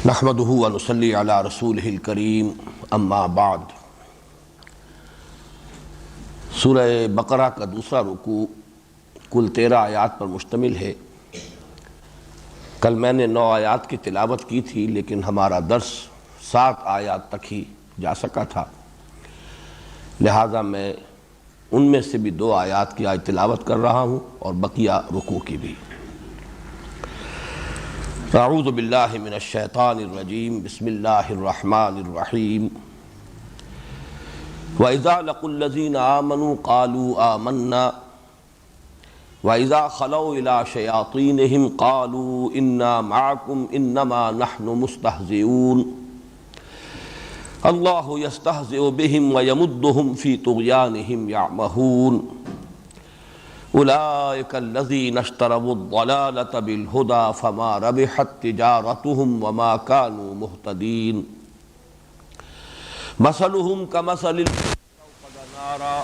نحمدہ ونصلی علی رسولہ الکریم اما بعد۔ سورہ بقرہ کا دوسرا رکوع کل 13 آیات پر مشتمل ہے۔ کل میں نے 9 آیات کی تلاوت کی تھی، لیکن ہمارا درس 7 آیات تک ہی جا سکا تھا، لہذا میں ان میں سے بھی 2 آیات کی آج تلاوت کر رہا ہوں اور بقیہ رکوع کی بھی۔ اعوذ باللہ من الشیطان الرجیم، بسم اللہ الرحمن الرحیم۔ وَإِذَا لَقُوا الَّذِينَ آمَنُوا قَالُوا آمَنَّا وَإِذَا خَلَوْا إِلَىٰ شَيَاطِينِهِمْ قَالُوا إِنَّا مَعَكُمْ إِنَّمَا نَحْنُ مُسْتَهْزِئُونَ اللَّهُ يَسْتَهْزِئُ بِهِمْ وَيَمُدُّهُمْ فِي طُغْيَانِهِمْ يَعْمَهُونَ أولئك الذين اشتروا الضلالة بالهدى فما ربحت تجارتهم وما كانوا مهتدين مثلهم كمثل استوقد نارا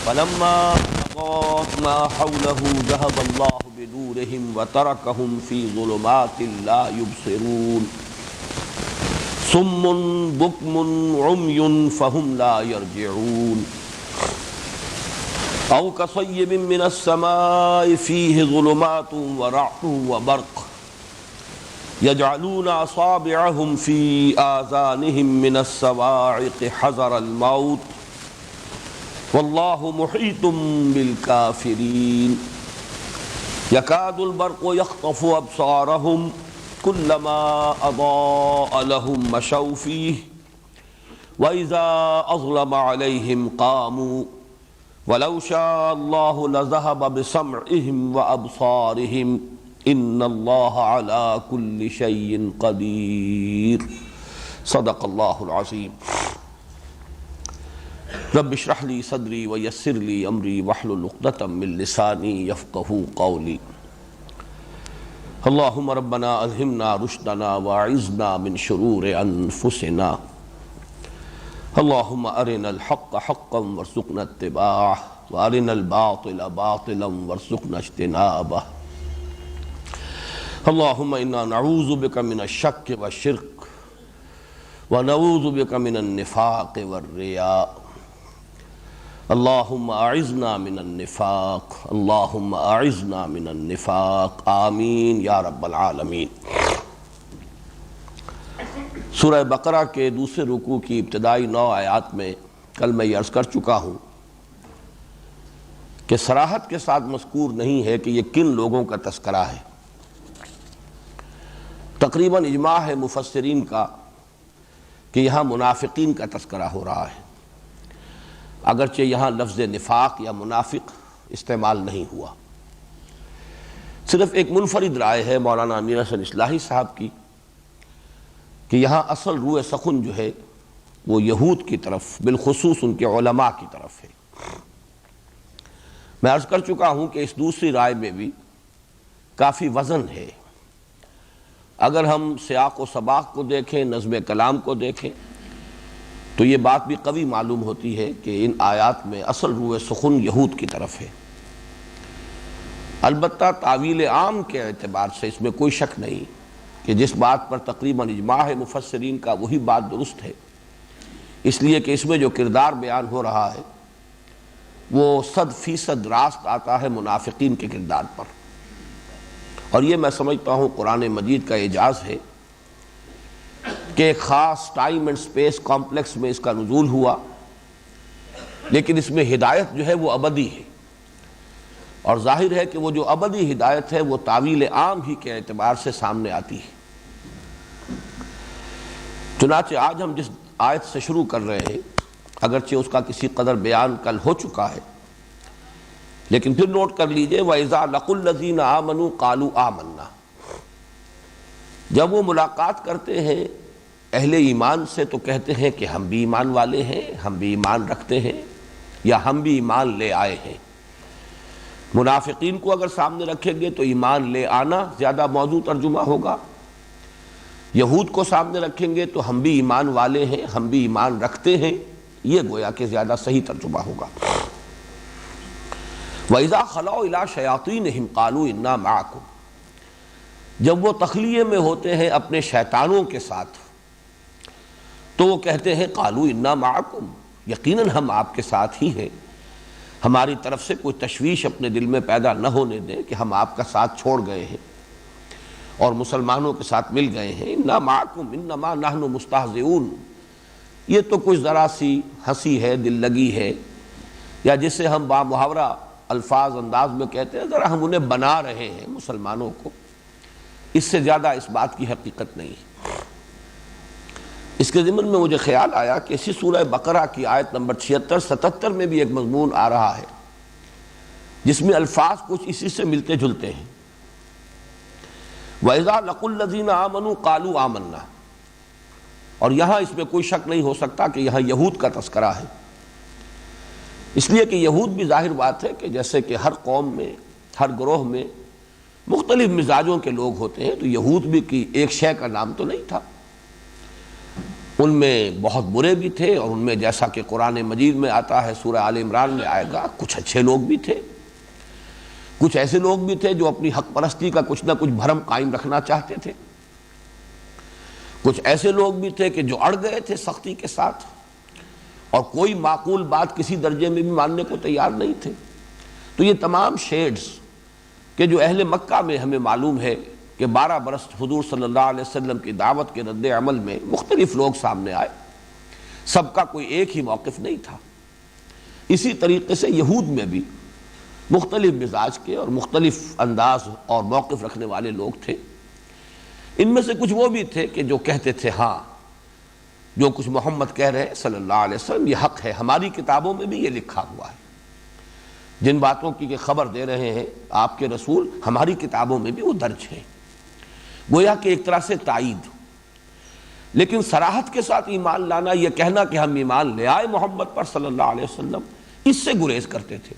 فلما أضاءت ما حوله ذهب الله بنورهم وتركهم في ظلمات لا يبصرون صم بكم عمي فهم لا يرجعون أو كصيب من السماء فيه ظلمات ورعد وبرق يجعلون أصابعهم في آذانهم من الصواعق حذر الموت والله محيط بالكافرين يكاد البرق يخطف أبصارهم كلما أضاء لهم مشوا فيه وإذا أظلم عليهم قاموا وَلَوْ شَاءَ اللَّهُ لَذَهَبَ بِسَمْعِهِمْ وَأَبْصَارِهِمْ إِنَّ اللَّهَ عَلَى كُلِّ شَيْءٍ قَدِيرٌ صدق اللہ العظیم۔ رب اشرح لي صدری ویسر لي امری واحلل عقدۃ من لسانی یفقہوا قولی۔ اللہم ربنا الہمنا رشدنا واعذنا من شرور انفسنا، اللہم ارنا الحق حقا وارزقنا اتباعہ وارنا الباطل باطلا وارزقنا اجتنابہ۔ اللہم انا نعوذ بک من الشک والشرک ونعوذ بک من النفاق والریاء، اللہم اعذنا من النفاق، اللہم اعذنا من النفاق، آمین یا رب العالمین۔ سورہ بقرہ کے دوسرے رکوع کی ابتدائی 9 آیات میں کل میں یہ عرض کر چکا ہوں کہ صراحت کے ساتھ مذکور نہیں ہے کہ یہ کن لوگوں کا تذکرہ ہے۔ تقریباً اجماع ہے مفسرین کا کہ یہاں منافقین کا تذکرہ ہو رہا ہے، اگرچہ یہاں لفظ نفاق یا منافق استعمال نہیں ہوا۔ صرف ایک منفرد رائے ہے مولانا امیر حسن اصلاحی صاحب کی کہ یہاں اصل روح سخن جو ہے وہ یہود کی طرف، بالخصوص ان کے علماء کی طرف ہے۔ میں عرض کر چکا ہوں کہ اس دوسری رائے میں بھی کافی وزن ہے۔ اگر ہم سیاق و سباق کو دیکھیں، نظم کلام کو دیکھیں، تو یہ بات بھی قوی معلوم ہوتی ہے کہ ان آیات میں اصل روح سخن یہود کی طرف ہے۔ البتہ تعویل عام کے اعتبار سے اس میں کوئی شک نہیں کہ جس بات پر تقریباً اجماع ہے مفسرین کا وہی بات درست ہے، اس لیے کہ اس میں جو کردار بیان ہو رہا ہے وہ 100% راست آتا ہے منافقین کے کردار پر، اور یہ میں سمجھتا ہوں قرآن مجید کا اعجاز ہے کہ ایک خاص ٹائم اینڈ سپیس کمپلیکس میں اس کا نزول ہوا، لیکن اس میں ہدایت جو ہے وہ ابدی ہے، اور ظاہر ہے کہ وہ جو ابدی ہدایت ہے وہ تعویل عام ہی کے اعتبار سے سامنے آتی ہے۔ چنانچہ آج ہم جس آیت سے شروع کر رہے ہیں، اگرچہ اس کا کسی قدر بیان کل ہو چکا ہے، لیکن پھر نوٹ کر لیجئے وَإِذَا لَقُوا الَّذِينَ آمَنُوا قَالُوا آمَنَّا۔ جب وہ ملاقات کرتے ہیں اہل ایمان سے تو کہتے ہیں کہ ہم بھی ایمان والے ہیں، ہم بھی ایمان رکھتے ہیں، یا ہم بھی ایمان لے آئے ہیں۔ منافقین کو اگر سامنے رکھیں گے تو ایمان لے آنا زیادہ موضوع ترجمہ ہوگا، یہود کو سامنے رکھیں گے تو ہم بھی ایمان والے ہیں، ہم بھی ایمان رکھتے ہیں، یہ گویا کہ زیادہ صحیح ترجمہ ہوگا۔ وَإِذَا خَلَوْا إِلَىٰ شَيَاطِينِهِمْ قَالُوا إِنَّا مَعَكُمْ۔ جب وہ تخلیے میں ہوتے ہیں اپنے شیطانوں کے ساتھ تو وہ کہتے ہیں قالوا انا معکم، یقیناً ہم آپ کے ساتھ ہی ہیں، ہماری طرف سے کوئی تشویش اپنے دل میں پیدا نہ ہونے دیں کہ ہم آپ کا ساتھ چھوڑ گئے ہیں اور مسلمانوں کے ساتھ مل گئے ہیں۔ انا معکم انما نحن مستہزئون، یہ تو کچھ ذرا سی ہنسی ہے، دل لگی ہے، یا جسے ہم با محاورہ الفاظ انداز میں کہتے ہیں ذرا ہم انہیں بنا رہے ہیں مسلمانوں کو، اس سے زیادہ اس بات کی حقیقت نہیں ہے۔ اس کے ضمن میں مجھے خیال آیا کہ اسی سورہ بقرہ کی آیت نمبر 76-77 میں بھی ایک مضمون آ رہا ہے جس میں الفاظ کچھ اسی سے ملتے جلتے ہیں۔ وَإِذَا لَقُوا الَّذِينَ آمَنُوا قَالُوا آمَنَّا، اور یہاں اس میں کوئی شک نہیں ہو سکتا کہ یہاں یہود کا تذکرہ ہے، اس لیے کہ یہود بھی ظاہر بات ہے کہ جیسے کہ ہر قوم میں، ہر گروہ میں مختلف مزاجوں کے لوگ ہوتے ہیں، تو یہود بھی کی ایک شے کا نام تو نہیں تھا، ان میں بہت برے بھی تھے، اور ان میں جیسا کہ قرآن مجید میں آتا ہے، سورہ آل عمران میں آئے گا، کچھ اچھے لوگ بھی تھے، کچھ ایسے لوگ بھی تھے جو اپنی حق پرستی کا کچھ نہ کچھ بھرم قائم رکھنا چاہتے تھے، کچھ ایسے لوگ بھی تھے کہ جو اڑ گئے تھے سختی کے ساتھ اور کوئی معقول بات کسی درجے میں بھی ماننے کو تیار نہیں تھے۔ تو یہ تمام شیڈز کہ جو اہل مکہ میں ہمیں معلوم ہے کہ 12 برس حضور صلی اللہ علیہ وسلم کی دعوت کے رد عمل میں مختلف لوگ سامنے آئے، سب کا کوئی ایک ہی موقف نہیں تھا۔ اسی طریقے سے یہود میں بھی مختلف مزاج کے اور مختلف انداز اور موقف رکھنے والے لوگ تھے۔ ان میں سے کچھ وہ بھی تھے کہ جو کہتے تھے ہاں جو کچھ محمد کہہ رہے ہیں صلی اللہ علیہ وسلم یہ حق ہے، ہماری کتابوں میں بھی یہ لکھا ہوا ہے، جن باتوں کی کہ خبر دے رہے ہیں آپ کے رسول ہماری کتابوں میں بھی وہ درج ہے، گویا کہ ایک طرح سے تائید۔ لیکن صراحت کے ساتھ ایمان لانا، یہ کہنا کہ ہم ایمان لے آئے محمد پر صلی اللہ علیہ وسلم، اس سے گریز کرتے تھے،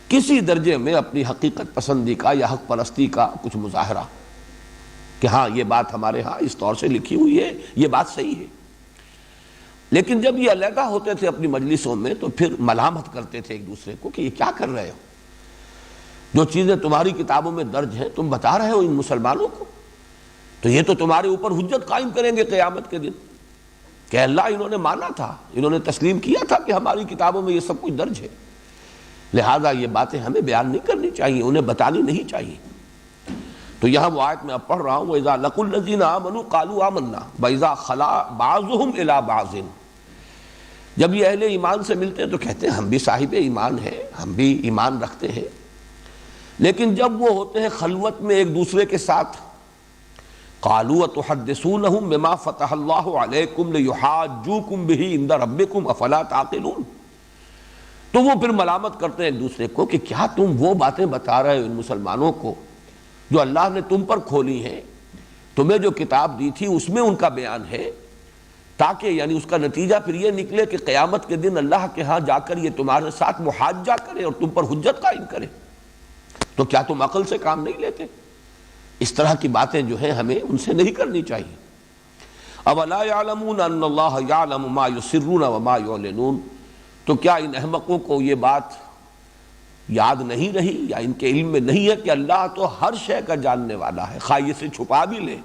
کسی درجے میں اپنی حقیقت پسندی کا یا حق پرستی کا کچھ مظاہرہ کہ ہاں یہ بات ہمارے ہاں اس طور سے لکھی ہوئی ہے، یہ بات صحیح ہے۔ لیکن جب یہ علیحدہ ہوتے تھے اپنی مجلسوں میں تو پھر ملامت کرتے تھے ایک دوسرے کو کہ یہ کیا کر رہے ہو، جو چیزیں تمہاری کتابوں میں درج ہیں تم بتا رہے ہو ان مسلمانوں کو، تو یہ تو تمہارے اوپر حجت قائم کریں گے قیامت کے دن کہ اللہ انہوں نے مانا تھا، انہوں نے تسلیم کیا تھا کہ ہماری کتابوں میں یہ سب کچھ درج ہے، لہذا یہ باتیں ہمیں بیان نہیں کرنی چاہیے، انہیں بتانی نہیں چاہیے۔ تو یہاں وہ آیت میں اب پڑھ رہا ہوں، وَإِذَا لَقُوا الَّذِينَ آمَنُوا قَالُوا آمَنَّا وَإِذَا خَلَا بَعْضُهُمْ إِلَىٰ بَعْضٍ، جب یہ اہل ایمان سے ملتے ہیں تو کہتے ہیں ہم بھی صاحب ایمان ہیں، ہم بھی ایمان رکھتے ہیں، لیکن جب وہ ہوتے ہیں خلوت میں ایک دوسرے کے ساتھ، قَالُوا وَتُحَدِّثُونَهُمْ بِمَا فَتَحَ اللَّهُ عَلَيْكُمْ لِيُحَاجُّوكُمْ بِهِ عِندَ رَبِّكُمْ أَفَلَا تَعْقِلُونَ، تو وہ پھر ملامت کرتے ہیں ایک دوسرے کو کہ کیا تم وہ باتیں بتا رہے ہو ان مسلمانوں کو جو اللہ نے تم پر کھولی ہیں، تمہیں جو کتاب دی تھی اس میں ان کا بیان ہے، تاکہ یعنی اس کا نتیجہ پھر یہ نکلے کہ قیامت کے دن اللہ کے ہاں جا کر یہ تمہارے ساتھ محاجہ کرے اور تم پر حجت قائم کرے، تو کیا تم عقل سے کام نہیں لیتے؟ اس طرح کی باتیں جو ہیں ہمیں ان سے نہیں کرنی چاہیے۔ اولا یعلمون ان اللہ یعلم ما یسرون وما یعلنون، تو کیا ان احمقوں کو یہ بات یاد نہیں رہی یا ان کے علم میں نہیں ہے کہ اللہ تو ہر شے کا جاننے والا ہے، خواہ یہ سے چھپا بھی لے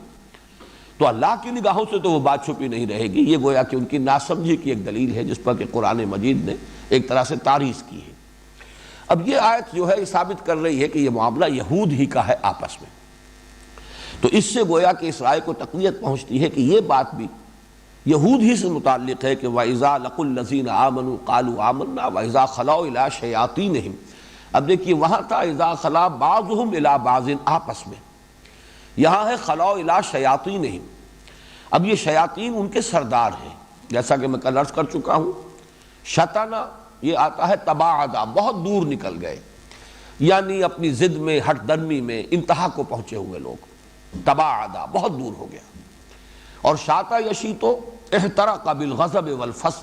تو اللہ کی نگاہوں سے تو وہ بات چھپی نہیں رہے گی۔ یہ گویا کہ ان کی ناسمجھی کی ایک دلیل ہے جس پر کہ قرآن مجید نے ایک طرح سے تعریض کی ہے۔ اب یہ آیت جو ہے یہ ثابت کر رہی ہے کہ یہ معاملہ یہود ہی کا ہے آپس میں، تو اس سے گویا کہ اس رائے کو تقویت پہنچتی ہے کہ یہ بات بھی یہود ہی سے متعلق ہے کہ وَإِذَا لَقُوا الَّذِينَ آمَنُوا قَالُوا آمَنَّا وَإِذَا خَلَوْا إِلَىٰ شَيَاطِينِهِمْ، اب دیکھیے وہاں تھا اذا خلا بعضهم الى بعض آپس میں، یہاں ہے خلاؤ الى شیاطینہم۔ اب یہ شیاطین ان کے سردار ہیں، جیسا کہ میں کل عرض کر چکا ہوں، شطنا یہ آتا ہے تباعدا، بہت دور نکل گئے، یعنی اپنی ضد میں ہٹ درمی میں انتہا کو پہنچے ہوئے لوگ، تباعدا بہت دور ہو گیا۔ اور شاتا یشیتو احترق بالغضب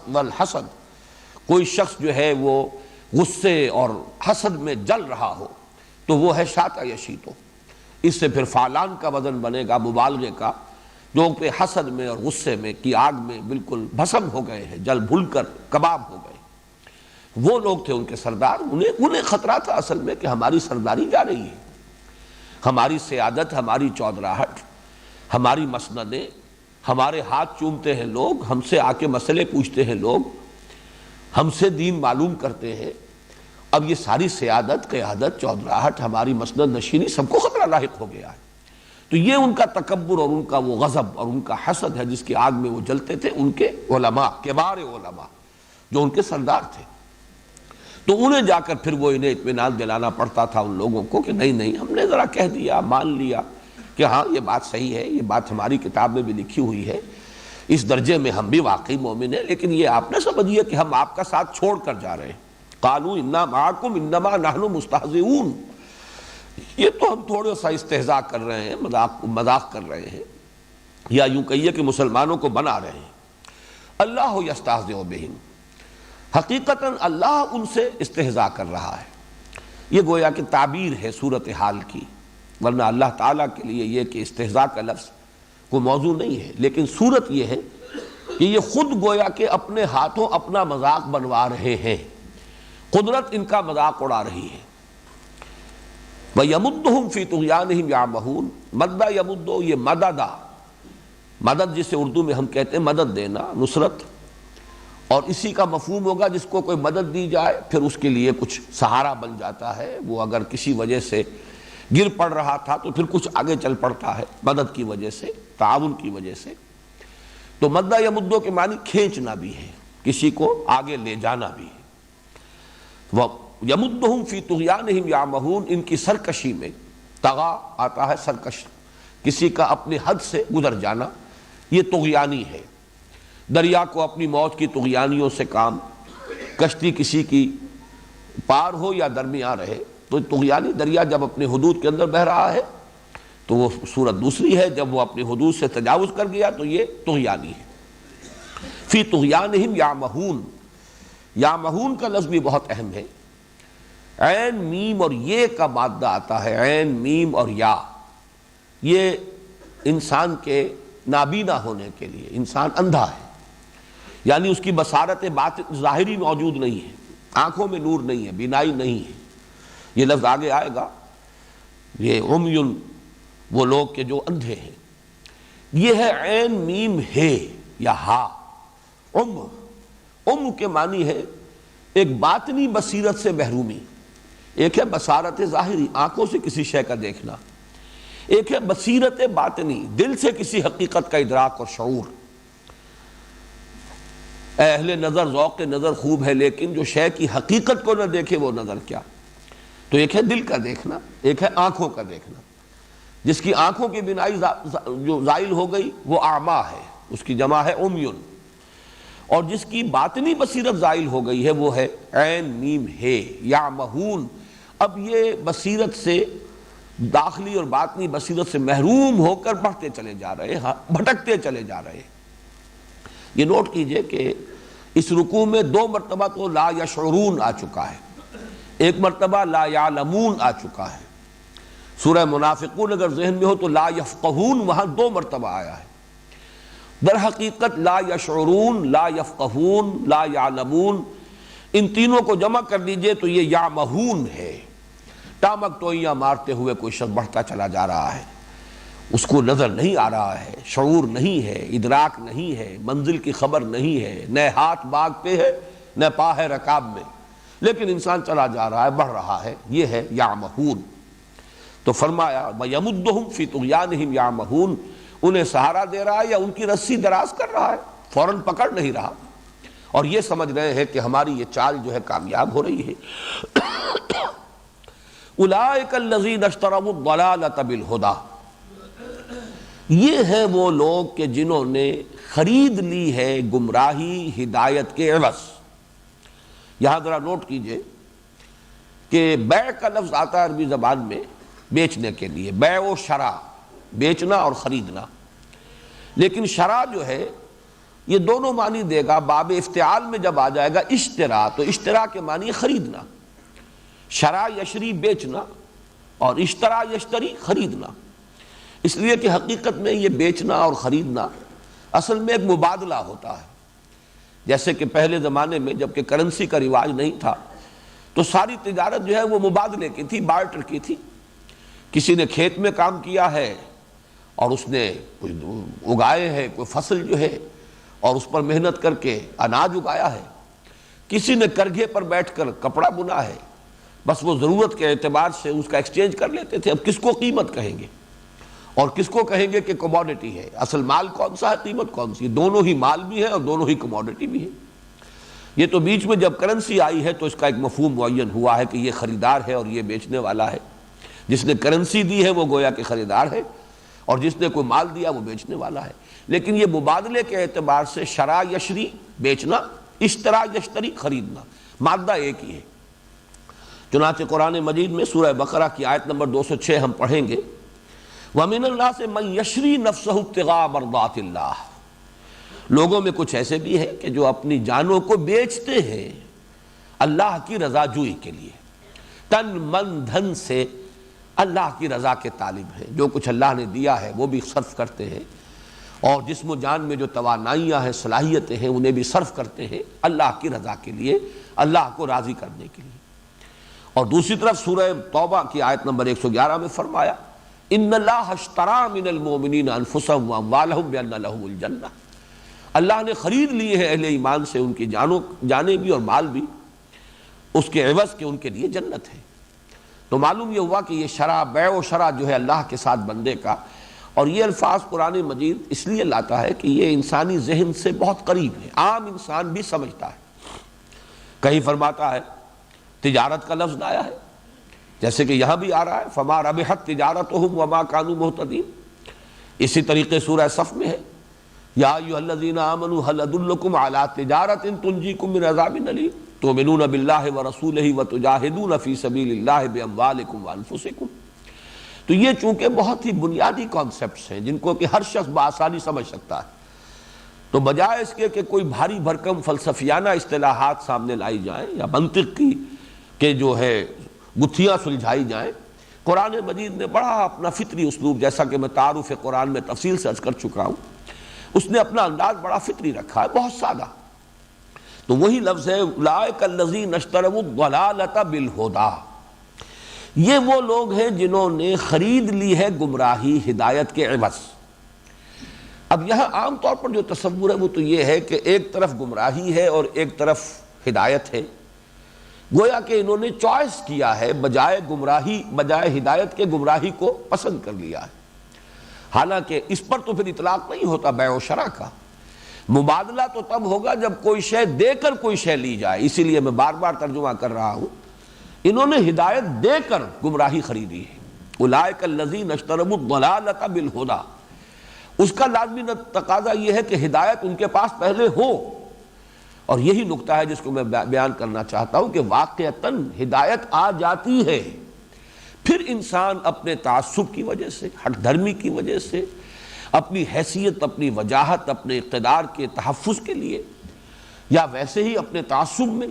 والحسد، کوئی شخص جو ہے وہ غصے اور حسد میں جل رہا ہو تو وہ ہے شاتا یشیتو، اس سے پھر فعلان کا وزن بنے گا مبالغے کا، جو کہ حسد میں اور غصے میں کی آگ میں بالکل بھسم ہو گئے ہیں، جل بھول کر کباب ہو گئے، وہ لوگ تھے ان کے سردار، انہیں خطرہ تھا اصل میں کہ ہماری سرداری جا رہی ہے، ہماری سیادت، ہماری چودراہٹ، ہماری مسندیں، ہمارے ہاتھ چومتے ہیں لوگ، ہم سے آ کے مسئلے پوچھتے ہیں لوگ، ہم سے دین معلوم کرتے ہیں. اب یہ ساری سیادت، قیادت، چودراہٹ، ہماری مسند نشینی سب کو خطرہ لاحق ہو گیا ہے. تو یہ ان کا تکبر اور ان کا وہ غضب اور ان کا حسد ہے جس کی آگ میں وہ جلتے تھے ان کے علماء، کبار علماء جو ان کے سردار تھے. تو انہیں جا کر پھر وہ انہیں اطمینان دلانا پڑتا تھا ان لوگوں کو کہ نہیں نہیں، ہم نے ذرا کہہ دیا، مان لیا کہ ہاں یہ بات صحیح ہے، یہ بات ہماری کتاب میں بھی لکھی ہوئی ہے، اس درجے میں ہم بھی واقعی مومن ہیں، لیکن یہ آپ نہ سمجھیے کہ ہم آپ کا ساتھ چھوڑ کر جا رہے ہیں. قالوا انا معکم انما نحن مستہزئون، یہ تو ہم تھوڑا سا استہزاء کر رہے ہیں، مذاق کر رہے ہیں، یا یوں کہیے کہ مسلمانوں کو بنا رہے ہیں. اللہ یستہزئ بہم، حقیقتاً اللہ ان سے استہزاء کر رہا ہے. یہ گویا کہ تعبیر ہے صورتحال کی، ورنہ اللہ تعالیٰ کے لیے یہ کہ استہزاء کا لفظ کو موضوع نہیں ہے، لیکن صورت یہ ہے کہ یہ خود گویا کہ اپنے ہاتھوں اپنا مذاق بنوا رہے ہیں، قدرت ان کا مذاق اڑا رہی ہے. وَيَمُدُّهُمْ فِي طُغْيَانِهِمْ يَعْمَهُونَ، مدّ یمدو، یہ مددا، مدد جسے اردو میں ہم کہتے ہیں مدد دینا، نصرت، اور اسی کا مفہوم ہوگا جس کو کوئی مدد دی جائے پھر اس کے لیے کچھ سہارا بن جاتا ہے. وہ اگر کسی وجہ سے گر پڑ رہا تھا تو پھر کچھ آگے چل پڑتا ہے مدد کی وجہ سے، تعاون کی وجہ سے. تو مدّ یمدو کے معنی کھینچنا بھی ہے، کسی کو آگے لے جانا بھی ہے. یمدہم فی طغیانہم یعمہون، ان کی سرکشی میں، طغا آتا ہے سرکش، کسی کا اپنی حد سے گزر جانا، یہ طغیانی ہے. دریا کو اپنی موج کی طغیانیوں سے کام، کشتی کسی کی پار ہو یا درمیان رہے تو طغیانی. دریا جب اپنے حدود کے اندر بہہ رہا ہے تو وہ صورت دوسری ہے، جب وہ اپنی حدود سے تجاوز کر گیا تو یہ طغیانی ہے. فی طغیانہم یعمہون، یعمہون کا لفظ بھی بہت اہم ہے. عین میم اور یہ کا مادہ آتا ہے، عین میم اور یا، یہ انسان کے نابینا ہونے کے لیے. انسان اندھا ہے، یعنی اس کی بصارت باطن ظاہری موجود نہیں ہے، آنکھوں میں نور نہیں ہے، بینائی نہیں ہے. یہ لفظ آگے آئے گا. یہ عمیٌ، وہ لوگ کہ جو اندھے ہیں. یہ ہے عین میم ہے یا ہا. کے معنی ہے ایک باطنی بصیرت سے محرومی. ایک ہے بصارت ظاہری، آنکھوں سے کسی شے کا دیکھنا، ایک ہے بصیرت باطنی، دل سے کسی حقیقت کا ادراک اور شعور. اہل نظر ذوق نظر خوب ہے، لیکن جو شے کی حقیقت کو نہ دیکھے وہ نظر کیا. تو ایک ہے دل کا دیکھنا، ایک ہے آنکھوں کا دیکھنا. جس کی آنکھوں کی بینائی جو زائل ہو گئی وہ اعمیٰ ہے، اس کی جمع ہے عمیٌ. اور جس کی باطنی بصیرت زائل ہو گئی ہے وہ ہے عین میم ہے یعمہون. اب یہ بصیرت سے، داخلی اور باطنی بصیرت سے محروم ہو کر بڑھتے چلے جا رہے ہیں، بھٹکتے چلے جا رہے ہیں. یہ نوٹ کیجئے کہ اس رکوع میں 2 مرتبہ تو لا یشعرون آ چکا ہے، ایک مرتبہ لا یعلمون آ چکا ہے. سورہ منافقون اگر ذہن میں ہو تو لا یفقہون وہاں 2 مرتبہ آیا ہے. در حقیقت لا یشعرون، لا یفقہون، لا یعلمون، ان تینوں کو جمع کر دیجئے تو یہ یعمہون ہے. ٹامک ٹوئیاں مارتے ہوئے کوئی شخص بڑھتا چلا جا رہا ہے، اس کو نظر نہیں آ رہا ہے، شعور نہیں ہے، ادراک نہیں ہے، منزل کی خبر نہیں ہے، نہ ہاتھ باغ پہ ہے نہ پا ہے رکاب میں، لیکن انسان چلا جا رہا ہے، بڑھ رہا ہے. یہ ہے یعمہون. تو فرمایا وَيَمُدُّهُمْ فِي طُغْيَانِهِمْ يَعْمَهُونَ، انہیں سہارا دے رہا ہے یا ان کی رسی دراز کر رہا ہے، فوراً پکڑ نہیں رہا. اور یہ سمجھ رہے ہیں کہ ہماری یہ چال جو ہے کامیاب ہو رہی ہے. اولئک الذین اشتروا الضلالۃ بالہدی، یہ ہے وہ لوگ کہ جنہوں نے خرید لی ہے گمراہی ہدایت کے عوض. یہاں ذرا نوٹ کیجئے کہ بیع کا لفظ آتا ہے عربی زبان میں بیچنے کے لیے، بیع و شرا، بیچنا اور خریدنا. لیکن شرا جو ہے یہ دونوں معنی دے گا. باب افتعال میں جب آ جائے گا اشترا، تو اشترا کے معنی خریدنا. شرا یشری بیچنا اور اشترا یشتری خریدنا. اس لیے کہ حقیقت میں یہ بیچنا اور خریدنا اصل میں ایک مبادلہ ہوتا ہے. جیسے کہ پہلے زمانے میں جب کہ کرنسی کا رواج نہیں تھا تو ساری تجارت جو ہے وہ مبادلے کی تھی، بارٹر کی تھی. کسی نے کھیت میں کام کیا ہے اور اس نے اگائے ہے کوئی فصل جو ہے اور اس پر محنت کر کے اناج اگایا ہے، کسی نے کرگھے پر بیٹھ کر کپڑا بنا ہے، بس وہ ضرورت کے اعتبار سے اس کا ایکسچینج کر لیتے تھے۔ اب کس کو قیمت کہیں گے اور کس کو کہیں گے کہ کموڈٹی ہے؟ اصل مال کون سا ہے، قیمت کون سی؟ دونوں ہی مال بھی ہے اور دونوں ہی کموڈٹی بھی ہے۔ یہ تو بیچ میں جب کرنسی آئی ہے تو اس کا ایک مفہوم معین ہوا ہے کہ یہ خریدار ہے اور یہ بیچنے والا ہے، جس نے کرنسی دی ہے وہ گویا کہ خریدار ہے اور جس نے کوئی مال دیا وہ بیچنے والا ہے۔ لیکن یہ مبادلے کے اعتبار سے شرا یشری بیچنا، اشترا یشتری خریدنا، مادہ ایک ہی ہے۔ چنانچہ قرآن مجید میں سورہ بقرہ کی آیت نمبر 206 ہم پڑھیں گے، وَمِنَ النَّاسِ مَن يَشْرِي نَفْسَهُ ابْتِغَاءَ مَرْضَاتِ اللَّهِ، لوگوں میں کچھ ایسے بھی ہیں کہ جو اپنی جانوں کو بیچتے ہیں اللہ کی رضا جوئی کے لیے، تن من دھن سے اللہ کی رضا کے طالب ہیں، جو کچھ اللہ نے دیا ہے وہ بھی صرف کرتے ہیں، اور جسم و جان میں جو توانائیاں ہیں صلاحیتیں ہیں انہیں بھی صرف کرتے ہیں اللہ کی رضا کے لیے، اللہ کو راضی کرنے کے لیے۔ اور دوسری طرف سورہ توبہ کی آیت نمبر 111 میں فرمایا، ان اللہ اشترى من المؤمنین انفسهم واموالهم بان لهم الجنہ، اللہ نے خرید لیے ہیں اہل ایمان سے ان کی جانیں بھی اور مال بھی اس کے عوض کہ ان کے لیے جنت ہے۔ تو معلوم یہ ہوا کہ یہ شرع، بیع و شرع جو ہے اللہ کے ساتھ بندے کا، اور یہ الفاظ قرآن مجید اس لیے لاتا ہے کہ یہ انسانی ذہن سے بہت قریب ہے، عام انسان بھی سمجھتا ہے۔ کہیں فرماتا ہے تجارت کا لفظ آیا ہے، جیسے کہ یہاں بھی آ رہا ہے فما ربحت تجارتهم وما كانوا مهتدين۔ اسی طریقے سورہ صف میں ہے یا ایھا الذین آمنوا هل ادلکم علی تجارۃ تنجیکم من عذاب الیم تؤمنون باللہ ورسولہ وتجاہدون فی سبیل اللہ باموالکم وانفسکم۔ تو یہ چونکہ بہت ہی بنیادی کانسیپٹس ہیں جن کو کہ ہر شخص بآسانی سمجھ سکتا ہے، تو بجائے اس کے کہ کوئی بھاری بھرکم فلسفیانہ اصطلاحات سامنے لائی جائیں یا منطق کی کہ جو ہے گتھیاں سلجھائی جائیں، قرآن مجید نے بڑا اپنا فطری اسلوب، جیسا کہ میں تعارف قرآن میں تفصیل سے عرض کر چکا ہوں، اس نے اپنا انداز بڑا فطری رکھا ہے، بہت سادہ۔ تو وہی لفظ ہے اولئک الذین اشتروا الضلالۃ بالہدی، یہ وہ لوگ ہیں جنہوں نے خرید لی ہے گمراہی ہدایت کے عوض۔ اب یہاں عام طور پر جو تصور ہے وہ تو یہ ہے کہ ایک طرف گمراہی ہے اور ایک طرف ہدایت ہے، گویا کہ انہوں نے چوائس کیا ہے، بجائے ہدایت کے گمراہی کو پسند کر لیا ہے۔ حالانکہ اس پر تو پھر اطلاق نہیں ہوتا بیع و شرع کا، مبادلہ تو تب ہوگا جب کوئی شے دے کر کوئی شے لی جائے۔ اسی لیے میں بار بار ترجمہ کر رہا ہوں، انہوں نے ہدایت دے کر گمراہی خریدی ہے۔ اولئک الذین اشتروا الضلالۃ بالہدی، اس کا لازمی تقاضا یہ ہے کہ ہدایت ان کے پاس پہلے ہو، اور یہی نقطہ ہے جس کو میں بیان کرنا چاہتا ہوں کہ واقعتاً ہدایت آ جاتی ہے، پھر انسان اپنے تعصب کی وجہ سے، ہٹ دھرمی کی وجہ سے، اپنی حیثیت، اپنی وجاہت، اپنے اقتدار کے تحفظ کے لیے، یا ویسے ہی اپنے تعصب میں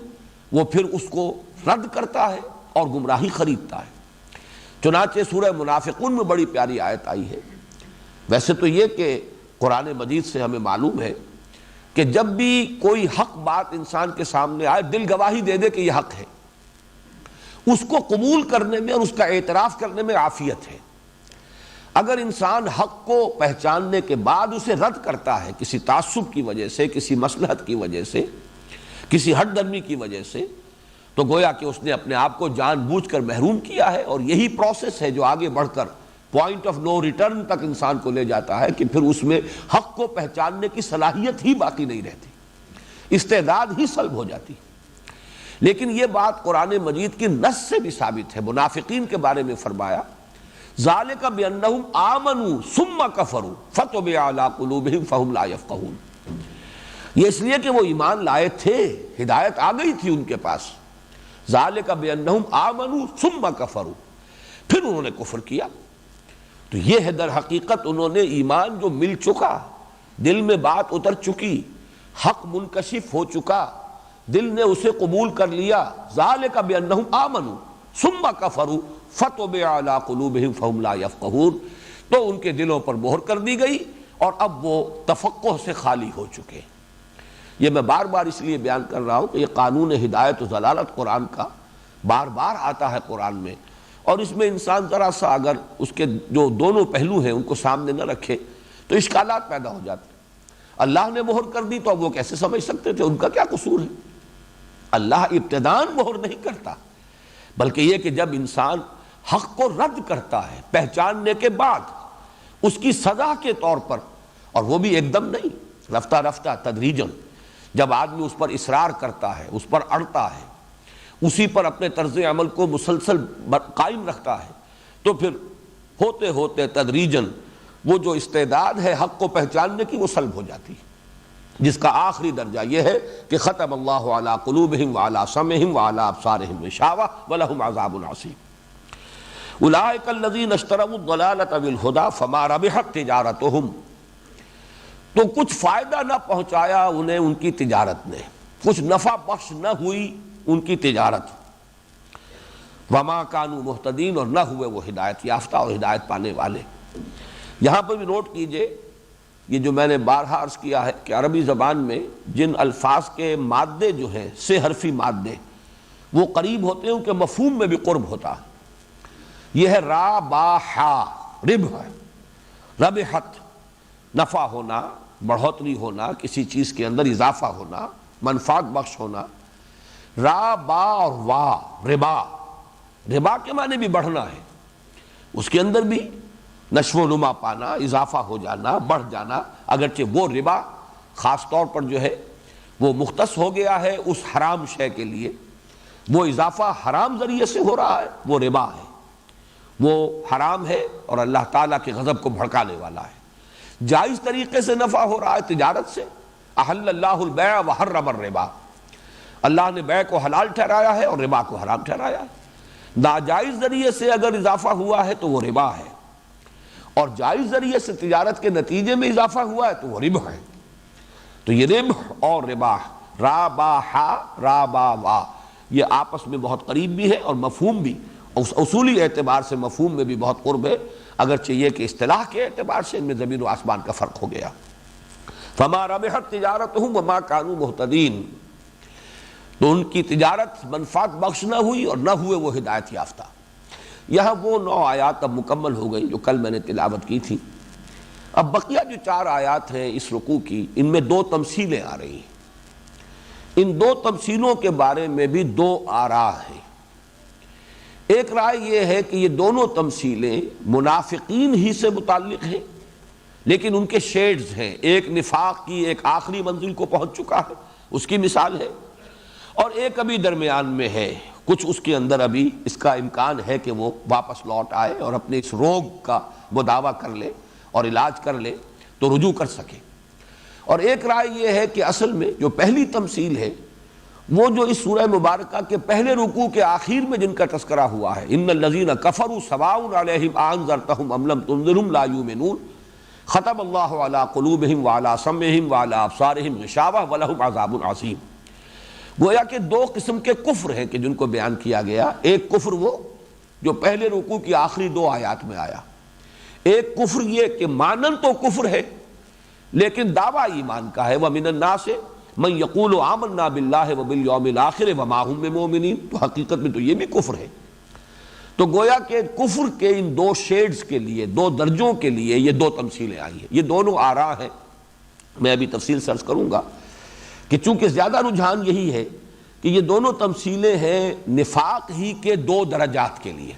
وہ پھر اس کو رد کرتا ہے اور گمراہی خریدتا ہے۔ چنانچہ سورہ منافقون میں بڑی پیاری آیت آئی ہے۔ ویسے تو یہ کہ قرآن مجید سے ہمیں معلوم ہے کہ جب بھی کوئی حق بات انسان کے سامنے آئے، دل گواہی دے دے کہ یہ حق ہے، اس کو قبول کرنے میں اور اس کا اعتراف کرنے میں عافیت ہے۔ اگر انسان حق کو پہچاننے کے بعد اسے رد کرتا ہے کسی تعصب کی وجہ سے، کسی مصلحت کی وجہ سے، کسی ہٹ درمی کی وجہ سے، تو گویا کہ اس نے اپنے آپ کو جان بوجھ کر محروم کیا ہے، اور یہی پروسیس ہے جو آگے بڑھ کر پوائنٹ آف نو ریٹرن تک انسان کو لے جاتا ہے کہ پھر اس میں حق کو پہچاننے کی صلاحیت ہی باقی نہیں رہتی، استعداد ہی سلب ہو جاتی۔ لیکن یہ بات قرآن مجید کی نص سے بھی ثابت ہے۔ منافقین کے بارے میں فرمایا ذالک بانہم آمنوا ثم کفروا فتبع علی قلوبہم فہم لا یفقہون، یہ اس لیے کہ وہ ایمان لائے تھے، ہدایت آ گئی تھی ان کے پاس۔ ذالک بانہم آمنوا ثم کفروا، پھر انہوں نے کفر کیا۔ تو یہ ہے در حقیقت انہوں نے ایمان جو مل چکا، دل میں بات اتر چکی، حق منکشف ہو چکا، دل نے اسے قبول کر لیا۔ ذالک بانہم آمنوا ثم کفروا فتبع علی قلوبہم فہم لا یفقہون، تو ان کے دلوں پر مہر کر دی گئی اور اب وہ تفقہ سے خالی ہو چکے۔ یہ میں بار بار اس لیے بیان کر رہا ہوں کہ یہ قانون ہدایت و ضلالت قرآن کا بار بار آتا ہے قرآن میں، اور اس میں انسان ذرا سا اگر اس کے جو دونوں پہلو ہیں ان کو سامنے نہ رکھے تو اشکالات پیدا ہو جاتے ہیں۔ اللہ نے مہر کر دی تو اب وہ کیسے سمجھ سکتے تھے؟ ان کا کیا قصور ہے؟ اللہ ابتداً مہر نہیں کرتا، بلکہ یہ کہ جب انسان حق کو رد کرتا ہے پہچاننے کے بعد اس کی سزا کے طور پر، اور وہ بھی ایک دم نہیں، رفتہ رفتہ تدریجاً، جب آدمی اس پر اصرار کرتا ہے، اس پر اڑتا ہے، اسی پر اپنے طرز عمل کو مسلسل قائم رکھتا ہے، تو پھر ہوتے ہوتے تدریجاً وہ جو استعداد ہے حق کو پہچاننے کی وہ سلب ہو جاتی ہے، جس کا آخری درجہ یہ ہے کہ ختم اللہ علی قلوبہم وعلی سمعہم وعلی ابصارہم غشاوہ ولہم عذاب عظیم۔ اولئک الذین اشتروا الضلالۃ بالہدی فما ربحت تجارتہم، تو کچھ فائدہ نہ پہنچایا انہیں ان کی تجارت نے، کچھ نفع بخش نہ ہوئی ان کی تجارت، وما کانوا مہتدین، اور نہ ہوئے وہ ہدایت یافتہ اور ہدایت پانے والے۔ یہاں پر بھی نوٹ کیجئے، یہ جو میں نے بارہا عرض کیا ہے کہ عربی زبان میں جن الفاظ کے مادے جو ہیں سے حرفی مادے وہ قریب ہوتے ہیں، ان کے مفہوم میں بھی قرب ہوتا ہے۔ یہ ہے را با حا، ربح، ربحت، نفع ہونا، بڑھوتری ہونا، کسی چیز کے اندر اضافہ ہونا، منفعت بخش ہونا۔ را با اور وا، ربا، ربا کے معنی بھی بڑھنا ہے، اس کے اندر بھی نشو و نما پانا، اضافہ ہو جانا، بڑھ جانا، اگرچہ وہ ربا خاص طور پر جو ہے وہ مختص ہو گیا ہے اس حرام شے کے لیے، وہ اضافہ حرام ذریعے سے ہو رہا ہے، وہ ربا ہے، وہ حرام ہے اور اللہ تعالیٰ کے غضب کو بھڑکانے والا ہے۔ جائز طریقے سے نفع ہو رہا ہے تجارت سے، احل اللہ البیع وحرم الربا، اللہ نے بیع کو حلال ٹھہرایا ہے اور ربا کو حرام ٹھہرایا ہے۔ ناجائز ذریعے سے اگر اضافہ ہوا ہے تو وہ ربا ہے، اور جائز ذریعے سے تجارت کے نتیجے میں اضافہ ہوا ہے تو وہ ربح ہے۔ تو یہ ربح اور ربا، را با حا، را با وا، یہ آپس میں بہت قریب بھی ہے اور مفہوم بھی، اس اصولی اعتبار سے مفہوم میں بھی بہت قرب ہے، اگرچہ یہ کہ اصطلاح کے اعتبار سے ان میں زمین و آسمان کا فرق ہو گیا۔ فما ربحت تجارتہم وما کانوا مہتدین، تو ان کی تجارت منفعت بخش نہ ہوئی اور نہ ہوئے وہ ہدایت یافتہ۔ یہاں وہ 9 آیات اب مکمل ہو گئی جو کل میں نے تلاوت کی تھی۔ اب بقیہ جو 4 آیات ہیں اس رکوع کی، ان میں 2 تمثیلیں آ رہی ہیں۔ ان 2 تمثیلوں کے بارے میں بھی 2 آراء ہیں۔ ایک رائے یہ ہے کہ یہ دونوں تمثیلیں منافقین ہی سے متعلق ہیں، لیکن ان کے شیڈز ہیں، ایک نفاق کی ایک آخری منزل کو پہنچ چکا ہے، اس کی مثال ہے، اور ایک ابھی درمیان میں ہے، کچھ اس کے اندر ابھی اس کا امکان ہے کہ وہ واپس لوٹ آئے اور اپنے اس روگ کا مداوع کر لے اور علاج کر لے تو رجوع کر سکے۔ اور ایک رائے یہ ہے کہ اصل میں جو پہلی تمثیل ہے وہ جو اس سورہ مبارکہ کے پہلے رکوع کے آخر میں جن کا تذکرہ ہوا ہے، ان الذین کفروا سواء علیہم انذرتہم ام لم تنذرہم لا یؤمنون، ختم اللہ علی قلوبہم وعلی سمعہم وعلی ابصارہم غشاوہ ولہم عذاب عظیم۔ گویا کہ 2 قسم کے کفر ہیں کہ جن کو بیان کیا گیا۔ ایک کفر وہ جو پہلے رکوع کی آخری 2 آیات میں آیا، ایک کفر یہ کہ مانن تو کفر ہے لیکن دعویٰ ایمان کا ہے، وَمِنَ النَّاسِ مَن يَقُولُ آمَنَّا بِاللَّهِ وَبِالْيَوْمِ الْآخِرِ وَمَا هُم بِمُؤْمِنِينَ، تو حقیقت میں تو یہ بھی کفر ہے۔ تو گویا کہ کفر کے ان 2 شیڈز کے لیے، 2 درجوں کے لیے یہ 2 تمثیلیں آئی ہیں۔ یہ دونوں آراء ہیں، میں ابھی تفصیل سے عرض کروں گا کہ چونکہ زیادہ رجحان یہی ہے کہ یہ دونوں تمثیلیں ہیں نفاق ہی کے 2 درجات کے لیے،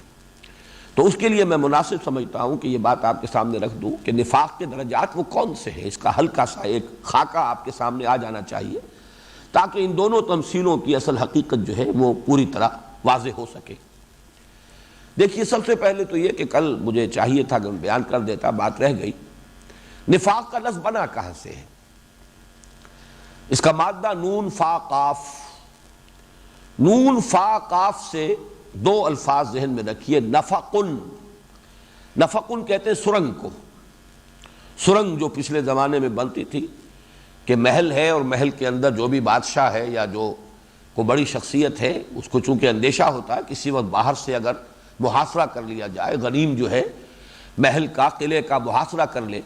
تو اس کے لیے میں مناسب سمجھتا ہوں کہ یہ بات آپ کے سامنے رکھ دوں کہ نفاق کے درجات وہ کون سے ہیں، اس کا ہلکا سا ایک خاکہ آپ کے سامنے آ جانا چاہیے تاکہ ان دونوں تمثیلوں کی اصل حقیقت جو ہے وہ پوری طرح واضح ہو سکے۔ دیکھیے، سب سے پہلے تو یہ کہ کل مجھے چاہیے تھا کہ میں بیان کر دیتا، بات رہ گئی۔ نفاق کا لفظ بنا کہاں سے ہے؟ اس کا مادہ نون فا قاف، نون فا قاف سے 2 الفاظ ذہن میں رکھیے۔ نفقن، نفقن کہتے ہیں سرنگ کو، سرنگ جو پچھلے زمانے میں بنتی تھی کہ محل ہے اور محل کے اندر جو بھی بادشاہ ہے یا جو کوئی بڑی شخصیت ہے اس کو چونکہ اندیشہ ہوتا ہے کسی وقت باہر سے اگر محاصرہ کر لیا جائے، غنیم جو ہے محل کا، قلعے کا محاصرہ کر لے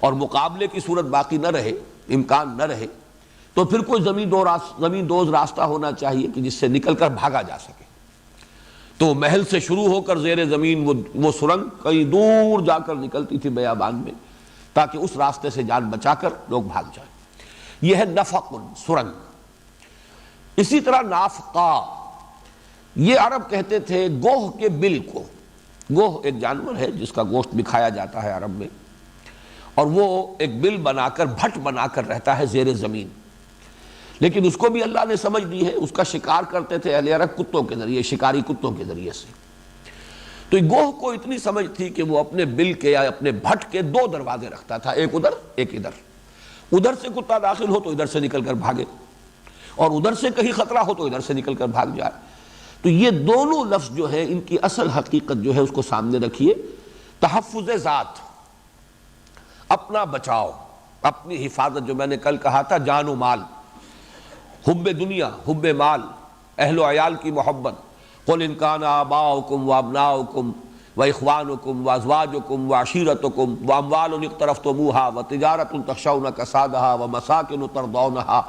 اور مقابلے کی صورت باقی نہ رہے، امکان نہ رہے، تو پھر کوئی زمین دوز راستہ ہونا چاہیے کہ جس سے نکل کر بھاگا جا سکے۔ تو محل سے شروع ہو کر زیر زمین وہ سرنگ کئی دور جا کر نکلتی تھی بیابان میں، تاکہ اس راستے سے جان بچا کر لوگ بھاگ جائیں۔ یہ ہے نفق، سرنگ۔ اسی طرح نافقہ، یہ عرب کہتے تھے گوہ کے بل کو۔ گوہ ایک جانور ہے جس کا گوشت بھی کھایا جاتا ہے عرب میں، اور وہ ایک بل بنا کر، بھٹ بنا کر رہتا ہے زیر زمین، لیکن اس کو بھی اللہ نے سمجھ دی ہے۔ اس کا شکار کرتے تھے اہل عرب کتوں کے ذریعے، شکاری کتوں کے ذریعے سے۔ تو گوہ کو اتنی سمجھ تھی کہ وہ اپنے بل کے یا اپنے بھٹ کے دو دروازے رکھتا تھا، ایک ادھر ایک ادھر۔ ادھر سے کتا داخل ہو تو ادھر سے نکل کر بھاگے، اور ادھر سے کہیں خطرہ ہو تو ادھر سے نکل کر بھاگ جائے۔ تو یہ دونوں لفظ جو ہے، ان کی اصل حقیقت جو ہے اس کو سامنے رکھیے۔ تحفظ ذات، اپنا بچاؤ، اپنی حفاظت، جو میں نے کل کہا تھا، جان و مال، حب دنیا، حب مال، اہل و عیال کی محبت۔ قل ان کان آباؤکم وابناؤکم واخوانکم وازواجکم وعشیرتکم واموال اقترفتموها وتجارۃ تخشون کسادها ومساکن ترضونها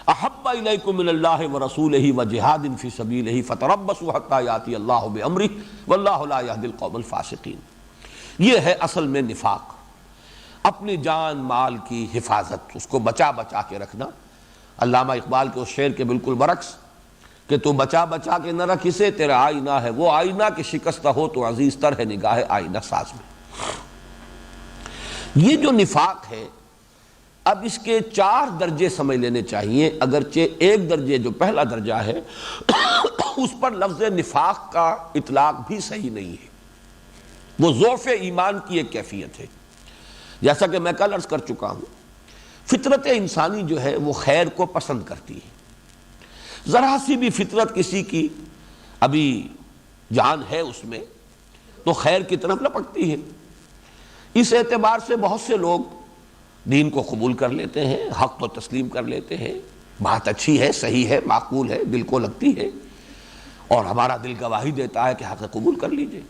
احب الیکم من اللہ ورسولہ وجہاد فی سبیلہ فتربصوا حتی یاتی اللہ بامرہ واللہ لا یہدی القوم الفاسقین۔ یہ ہے اصل میں نفاق، اپنی جان مال کی حفاظت، اس کو بچا بچا کے رکھنا۔ علامہ اقبال کے اس شعر کے بالکل برعکس کہ تو بچا بچا کے نہ رکھ اسے، تیرا آئینہ ہے وہ آئینہ کہ شکستہ ہو تو عزیز تر ہے نگاہ آئینہ ساز میں۔ یہ جو نفاق ہے، اب اس کے 4 درجے سمجھ لینے چاہیے، اگرچہ ایک درجے جو پہلا درجہ ہے اس پر لفظ نفاق کا اطلاق بھی صحیح نہیں ہے۔ وہ ضعف ایمان کی ایک کیفیت ہے۔ جیسا کہ میں کل عرض کر چکا ہوں، فطرت انسانی جو ہے وہ خیر کو پسند کرتی ہے۔ ذرا سی بھی فطرت کسی کی ابھی جان ہے اس میں تو خیر کی طرف لپکتی ہے۔ اس اعتبار سے بہت سے لوگ دین کو قبول کر لیتے ہیں، حق کو تسلیم کر لیتے ہیں، بات اچھی ہے، صحیح ہے، معقول ہے، دل کو لگتی ہے، اور ہمارا دل گواہی دیتا ہے کہ حق قبول کر لیجئے۔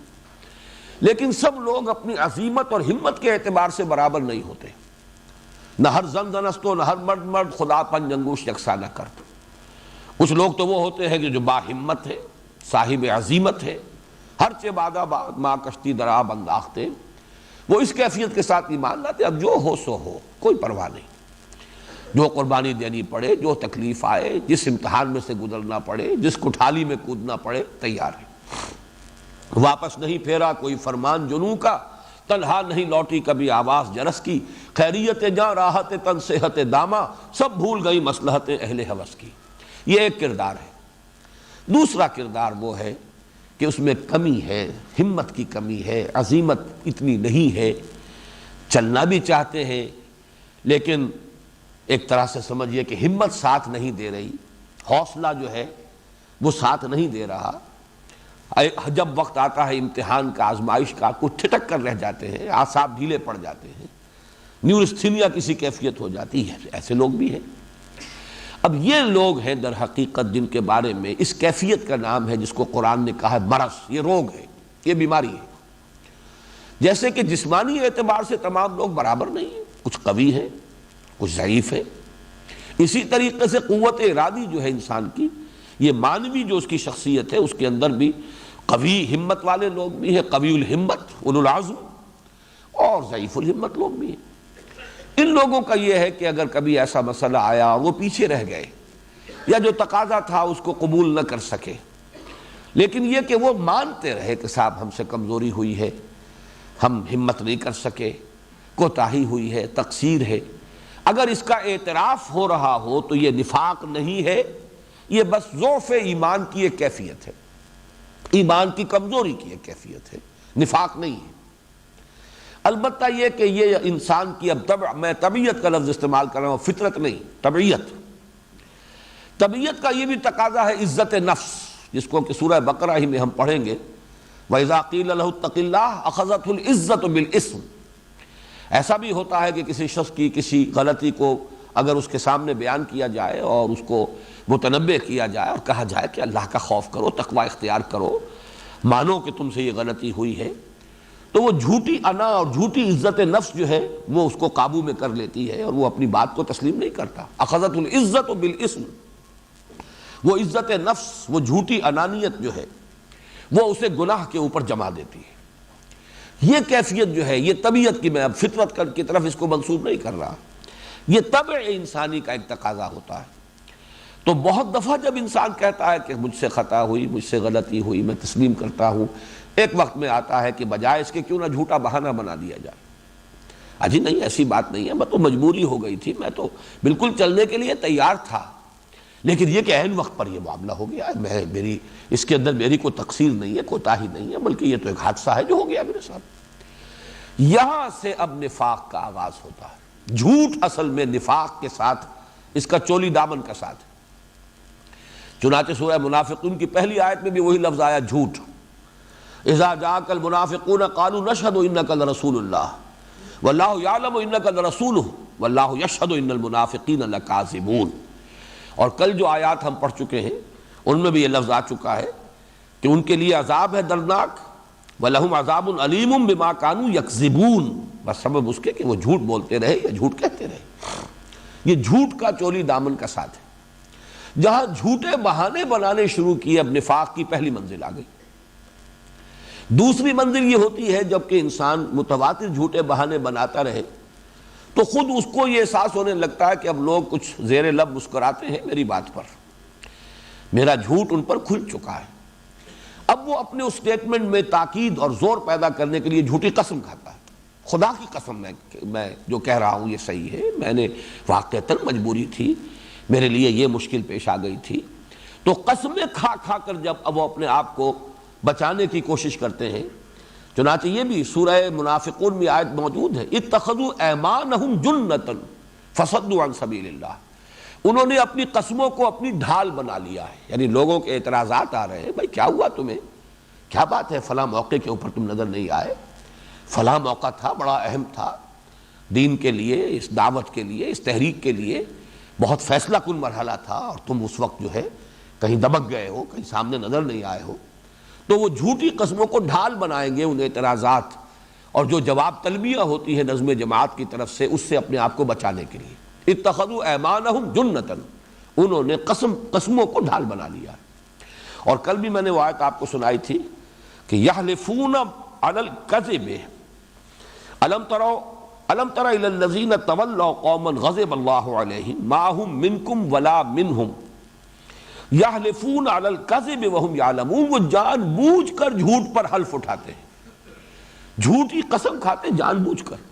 لیکن سب لوگ اپنی عظیمت اور ہمت کے اعتبار سے برابر نہیں ہوتے۔ نہ ہر زن زنست و نہ ہر مرد مرد خدا پنج انگوش یکساں نہ کرد۔ کچھ لوگ تو وہ ہوتے ہیں کہ جو با ہمت ہے، صاحب عظیمت ہے، ہر چہ بادہ ماں کشتی درآ انداختے، وہ اس کیفیت کے ساتھ ایمان لاتے، اب جو ہو سو ہو، کوئی پرواہ نہیں، جو قربانی دینی پڑے، جو تکلیف آئے، جس امتحان میں سے گزرنا پڑے، جس کٹھالی میں کودنا پڑے، تیار ہے۔ واپس نہیں پھیرا کوئی فرمان جنوں کا، تنہا نہیں لوٹی کبھی آواز جرس کی، خیریت جاں راحت تن صحت دامہ، سب بھول گئی مصلحت اہل ہوس کی۔ یہ ایک کردار ہے۔ دوسرا کردار وہ ہے کہ اس میں کمی ہے، ہمت کی کمی ہے، عظیمت اتنی نہیں ہے، چلنا بھی چاہتے ہیں لیکن ایک طرح سے سمجھیے کہ ہمت ساتھ نہیں دے رہی، حوصلہ جو ہے وہ ساتھ نہیں دے رہا۔ جب وقت آتا ہے امتحان کا، آزمائش کا، کچھ ٹھٹک کر رہ جاتے ہیں، اعصاب ڈھیلے پڑ جاتے ہیں، نیورستھینیا کسی کیفیت ہو جاتی ہے، ایسے لوگ بھی ہیں۔ اب یہ لوگ ہیں در حقیقت جن کے بارے میں اس کیفیت کا نام ہے جس کو قرآن نے کہا ہے مرض، یہ روگ ہے، یہ بیماری ہے۔ جیسے کہ جسمانی اعتبار سے تمام لوگ برابر نہیں ہیں، کچھ قوی ہیں، کچھ ضعیف ہیں، اسی طریقے سے قوت ارادی جو ہے انسان کی، یہ مانوی جو اس کی شخصیت ہے، اس کے اندر بھی قوی ہمت والے لوگ بھی ہیں، قوی الہمت اولو العزم، اور ضعیف الہمت لوگ بھی ہیں۔ ان لوگوں کا یہ ہے کہ اگر کبھی ایسا مسئلہ آیا اور وہ پیچھے رہ گئے، یا جو تقاضا تھا اس کو قبول نہ کر سکے، لیکن یہ کہ وہ مانتے رہے کہ صاحب ہم سے کمزوری ہوئی ہے، ہم ہمت نہیں کر سکے، کوتاہی ہوئی ہے، تقصیر ہے، اگر اس کا اعتراف ہو رہا ہو تو یہ نفاق نہیں ہے، یہ بس ضعف ایمان کی ایک کیفیت ہے، ایمان کی کمزوری کی ایک کیفیت ہے، نفاق نہیں ہے۔ البتہ یہ کہ یہ انسان کی اب میں طبیعت کا لفظ استعمال کر رہا ہوں، فطرت نہیں، طبیعت کا یہ بھی تقاضا ہے عزت نفس، جس کو کہ سورہ بقرہ ہی میں ہم پڑھیں گے، وَإِذَا قِيلَ لَهُ اتَّقِ اللَّهَ أَخَذَتْهُ الْعِزَّةُ بِالْإِثْمِ۔ ایسا بھی ہوتا ہے کہ کسی شخص کی کسی غلطی کو اگر اس کے سامنے بیان کیا جائے اور اس کو متنبہ کیا جائے اور کہا جائے کہ اللہ کا خوف کرو، تقوی اختیار کرو، مانو کہ تم سے یہ غلطی ہوئی ہے، تو وہ جھوٹی انا اور جھوٹی عزت نفس جو ہے وہ اس کو قابو میں کر لیتی ہے اور وہ اپنی بات کو تسلیم نہیں کرتا۔ اخذت العزت بالاسم، وہ عزت نفس، وہ جھوٹی انانیت جو ہے وہ اسے گناہ کے اوپر جما دیتی ہے۔ یہ کیفیت جو ہے، یہ طبیعت کی، میں اب فطرت کی طرف اس کو منسوب نہیں کر رہا، یہ طبع انسانی کا ایک تقاضا ہوتا ہے۔ تو بہت دفعہ جب انسان کہتا ہے کہ مجھ سے خطا ہوئی، مجھ سے غلطی ہوئی، میں تسلیم کرتا ہوں، ایک وقت میں آتا ہے کہ بجائے اس کے کیوں نہ جھوٹا بہانہ بنا دیا جائے، اجی نہیں ایسی بات نہیں ہے، میں تو مجبوری ہو گئی تھی، میں تو بالکل چلنے کے لیے تیار تھا، لیکن یہ کہ عین وقت پر یہ معاملہ ہو گیا ہے، میری اس کے اندر میری کوئی تقصیر نہیں ہے، کوتاہی نہیں ہے، بلکہ یہ تو ایک حادثہ ہے جو ہو گیا میرے ساتھ۔ یہاں سے اب نفاق کا آغاز ہوتا ہے۔ جھوٹ اصل میں نفاق کے ساتھ، اس کا چولی دامن کا ساتھ ہے۔ چنانچہ سورہ منافقون کی پہلی آیت میں بھی وہی لفظ آیا، جھوٹ۔ اذا جاءك المنافقون قالوا نشهد انك لرسول الله والله يعلم انك لرسوله والله يشهد ان المنافقين لكاذبون۔ اور کل جو آیات ہم پڑھ چکے ہیں ان میں بھی یہ لفظ آ چکا ہے کہ ان کے لیے عذاب ہے دردناک، وَلَهُمْ عَذَابٌ عَلِيمٌ بِمَا كَانُوا يَكْذِبُونَ، بس سبب اس کے کہ وہ جھوٹ بولتے رہے یا جھوٹ کہتے رہے۔ یہ جھوٹ کا چولی دامن کا ساتھ ہے۔ جہاں جھوٹے بہانے بنانے شروع کیے، اب نفاق کی پہلی منزل آ گئی۔ دوسری منزل یہ ہوتی ہے جب کہ انسان متواتر جھوٹے بہانے بناتا رہے تو خود اس کو یہ احساس ہونے لگتا ہے کہ اب لوگ کچھ زیر لب مسکراتے ہیں میری بات پر، میرا جھوٹ ان پر کھل چکا ہے۔ اب وہ اپنے اس سٹیٹمنٹ میں تاکید اور زور پیدا کرنے کے لیے جھوٹی قسم کھاتا ہے، خدا کی قسم میں جو کہہ رہا ہوں یہ صحیح ہے، میں نے واقعتاً مجبوری تھی، میرے لیے یہ مشکل پیش آ گئی تھی۔ تو قسمیں کھا کھا کر جب اب وہ اپنے آپ کو بچانے کی کوشش کرتے ہیں، چنانچہ یہ بھی سورہ منافقون میں آیت موجود ہے، اتخذوا ایمانہم جنۃ فصدوا عن سبیل اللہ، انہوں نے اپنی قسموں کو اپنی ڈھال بنا لیا ہے۔ یعنی لوگوں کے اعتراضات آ رہے ہیں، بھائی کیا ہوا تمہیں، کیا بات ہے فلاں موقع کے اوپر تم نظر نہیں آئے، فلاں موقع تھا بڑا اہم تھا دین کے لیے، اس دعوت کے لیے، اس تحریک کے لیے بہت فیصلہ کن مرحلہ تھا، اور تم اس وقت جو ہے کہیں دبک گئے ہو، کہیں سامنے نظر نہیں آئے ہو۔ تو وہ جھوٹی قسموں کو ڈھال بنائیں گے ان اعتراضات اور جو جواب طلبیہ ہوتی ہے نظم جماعت کی طرف سے، اس سے اپنے آپ کو بچانے کے لیے۔ اتخذوا ایمانہم جنۃ، انہوں نے قسموں کو ڈھال بنا لیا۔ اور کل بھی میں نے وہ آیت آپ کو سنائی تھی کہ یحلفون علی الکذب الم تر الی الذین تولوا قوما غضب اللہ علیہم ما هم منکم ولا منہم یحلفون علی الکذب وہم یعلمون، وہ جان بوجھ کر جھوٹ پر حلف اٹھاتے ہیں، جھوٹی قسم کھاتے جان بوجھ کر۔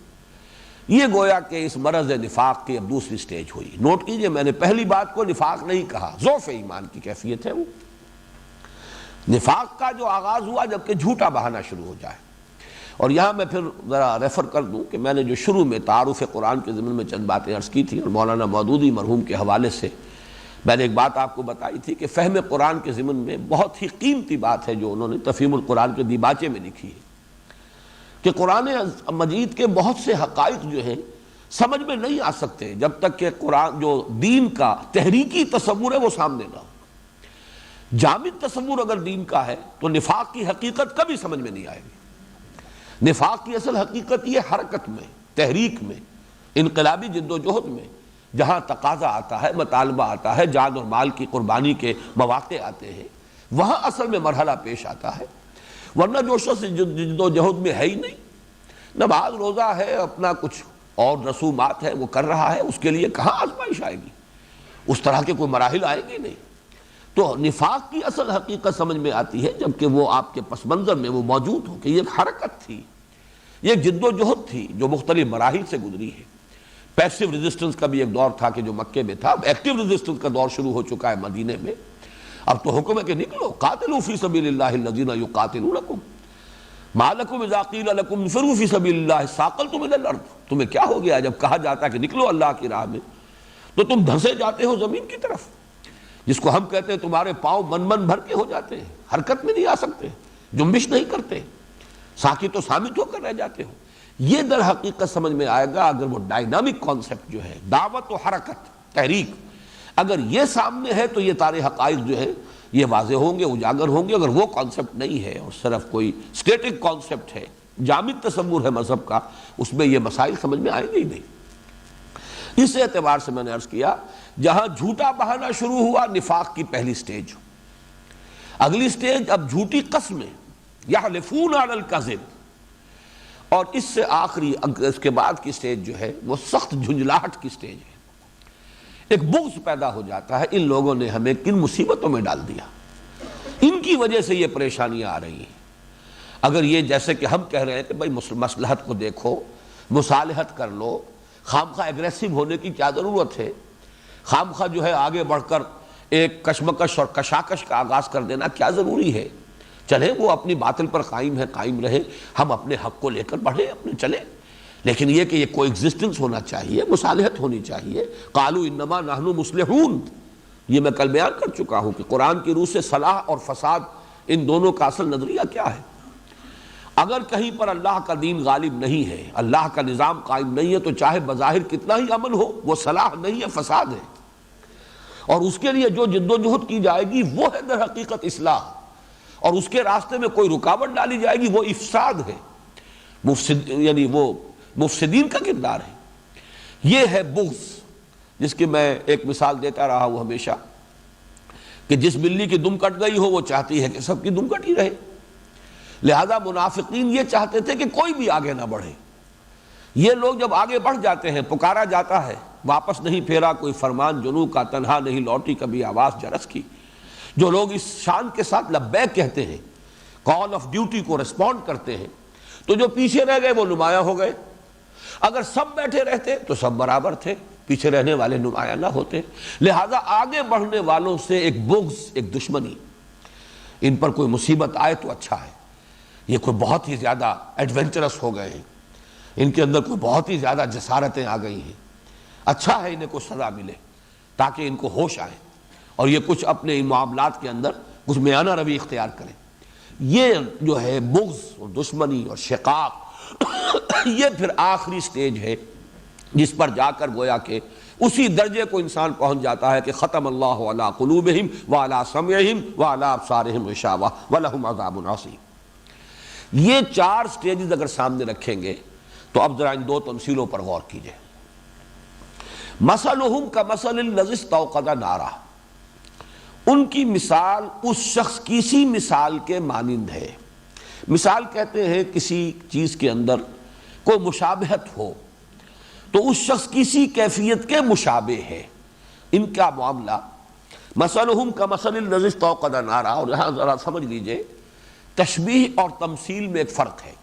یہ گویا کہ اس مرض نفاق کی اب دوسری سٹیج ہوئی۔ نوٹ کیجئے، میں نے پہلی بات کو نفاق نہیں کہا، ضعف ایمان کی کیفیت ہے وہ۔ نفاق کا جو آغاز ہوا جبکہ جھوٹا بہانا شروع ہو جائے۔ اور یہاں میں پھر ذرا ریفر کر دوں کہ میں نے جو شروع میں تعارف قرآن کے ضمن میں چند باتیں عرض کی تھی، اور مولانا مودودی مرحوم کے حوالے سے میں نے ایک بات آپ کو بتائی تھی کہ فہم قرآن کے ضمن میں بہت ہی قیمتی بات ہے جو انہوں نے تفہیم القرآن کے دیباچے میں لکھی ہے، کہ قرآن مجید کے بہت سے حقائق جو ہیں سمجھ میں نہیں آ سکتے جب تک کہ قرآن جو دین کا تحریکی تصور ہے وہ سامنے نہ ہو۔ جامد تصور اگر دین کا ہے تو نفاق کی حقیقت کبھی سمجھ میں نہیں آئے گی۔ نفاق کی اصل حقیقت یہ حرکت میں، تحریک میں، انقلابی جد و جہد میں، جہاں تقاضا آتا ہے، مطالبہ آتا ہے، جان اور مال کی قربانی کے مواقع آتے ہیں، وہاں اصل میں مرحلہ پیش آتا ہے۔ ورنہ جو شخص جد و جہد میں ہے ہی نہیں، نماز روزہ ہے، اپنا کچھ اور رسومات ہے وہ کر رہا ہے، اس کے لیے کہاں آزمائش آئے گی، اس طرح کے کوئی مراحل آئیں گے نہیں۔ تو نفاق کی اصل حقیقت سمجھ میں آتی ہے جبکہ وہ آپ کے پس منظر میں وہ موجود ہو، کہ یہ ایک حرکت تھی، یہ ایک جد و جہد تھی جو مختلف مراحل سے گزری ہے۔ پیسو ریزسٹنس کا بھی ایک دور تھا کہ جو مکے میں تھا، اب ایکٹیو ریزسٹنس کا دور شروع ہو چکا ہے مدینے میں۔ اب تو حکم ہے کہ نکلو، قاتلوا فی سبیل اللہ الذین یقاتلونکم ما لکم اذا قیل لکم انفروا فی سبیل اللہ ثاقلتم الی الارض، تمہیں کیا ہو گیا جب کہا جاتا ہے کہ نکلو اللہ کی راہ میں تو تم دھنسے جاتے ہو زمین کی طرف، جس کو ہم کہتے ہیں تمہارے پاؤں من بھر کے ہو جاتے ہیں، حرکت میں نہیں آ سکتے، جنبش نہیں کرتے، ساکت و ثابت ہو کر رہ جاتے ہو۔ یہ در حقیقت سمجھ میں آئے گا اگر وہ ڈائنامک کانسیپٹ جو ہے، دعوت و حرکت، تحریک، اگر یہ سامنے ہے تو یہ سارے حقائق جو ہے یہ واضح ہوں گے، اجاگر ہوں گے۔ اگر وہ کانسیپٹ نہیں ہے اور صرف کوئی اسٹیٹک کانسیپٹ ہے، جامد تصور ہے مذہب کا، اس میں یہ مسائل سمجھ میں آئیں گے ہی نہیں۔ اس اعتبار سے میں نے عرض کیا، جہاں جھوٹا بہانا شروع ہوا، نفاق کی پہلی سٹیج۔ اگلی سٹیج اب جھوٹی قسمیں، یحلفون علی الکذب، اور اس سے آخری اس کے بعد کی سٹیج جو ہے وہ سخت جھنجھلاہٹ کی سٹیج ہے۔ ایک بغض پیدا ہو جاتا ہے، ان لوگوں نے ہمیں کن مصیبتوں میں ڈال دیا، ان کی وجہ سے یہ پریشانیاں آ رہی ہیں۔ اگر یہ جیسے کہ ہم کہہ رہے ہیں کہ بھائی مصلحت کو دیکھو، مصالحت کر لو، خامخواہ ایگریسو ہونے کی کیا ضرورت ہے، خامخواہ جو ہے آگے بڑھ کر ایک کشمکش اور کشاکش کا آغاز کر دینا کیا ضروری ہے؟ چلے وہ اپنی باطل پر قائم ہے، قائم رہے، ہم اپنے حق کو لے کر بڑھیں، اپنے چلے، لیکن یہ کہ یہ کو ایگزسٹنس ہونا چاہیے، مصالحت ہونی چاہیے۔ قالوا انما نحن مصلحون، یہ میں کل بیان کر چکا ہوں کہ قرآن کی روح سے صلاح اور فساد ان دونوں کا اصل نظریہ کیا ہے۔ اگر کہیں پر اللہ کا دین غالب نہیں ہے، اللہ کا نظام قائم نہیں ہے، تو چاہے بظاہر کتنا ہی عمل ہو وہ صلاح نہیں ہے، فساد ہے، اور اس کے لیے جو جد و جہد کی جائے گی وہ ہے در حقیقت اصلاح، اور اس کے راستے میں کوئی رکاوٹ ڈالی جائے گی وہ افساد ہے، یعنی وہ مفسدین کا کردار ہے۔ یہ ہے بغض، جس کی میں ایک مثال دیتا رہا ہوں ہمیشہ کہ جس بلی کی دم کٹ گئی ہو وہ چاہتی ہے کہ سب کی دم کٹی رہے، لہذا منافقین یہ چاہتے تھے کہ کوئی بھی آگے نہ بڑھے۔ یہ لوگ جب آگے بڑھ جاتے ہیں، پکارا جاتا ہے، واپس نہیں پھیرا کوئی فرمان جنوں کا، تنہا نہیں لوٹی کبھی آواز جرس کی، جو لوگ اس شان کے ساتھ لبیک کہتے ہیں، کال آف ڈیوٹی کو ریسپونڈ کرتے ہیں، تو جو پیچھے رہ گئے وہ نمایاں ہو گئے۔ اگر سب بیٹھے رہتے تو سب برابر تھے، پیچھے رہنے والے نمایاں نہ ہوتے، لہذا آگے بڑھنے والوں سے ایک بغض، ایک دشمنی، ان پر کوئی مصیبت آئے تو اچھا ہے، یہ کوئی بہت ہی زیادہ ایڈونچرس ہو گئے ہیں، ان کے اندر کوئی بہت ہی زیادہ جسارتیں آ گئی ہیں، اچھا ہے انہیں کوئی سزا ملے تاکہ ان کو ہوش آئے اور یہ کچھ اپنے ان معاملات کے اندر کچھ میانہ روی اختیار کریں۔ یہ جو ہے بغض اور دشمنی اور شقاق، یہ پھر آخری سٹیج ہے جس پر جا کر گویا کہ اسی درجے کو انسان پہنچ جاتا ہے کہ ختم اللہ علی قلوبہم وعلی سمعہم وعلی ابصارہم غشاوہ ولہم عذاب عظیم۔ یہ چار سٹیجز اگر سامنے رکھیں گے تو اب ذرا ان دو تمثیلوں پر غور کیجئے۔ مثلہم کمثل الذی استوقد نارا، ان کی مثال اس شخص کی سی مثال کے مانند ہے۔ مثال کہتے ہیں کسی چیز کے اندر کوئی مشابہت ہو تو اس شخص کسی کیفیت کے مشابہ ہے۔ ان کا معاملہ مثلہم کمثل الذی استوقد نارا، اور یہاں ذرا سمجھ لیجئے تشبیہ اور تمثیل میں ایک فرق ہے۔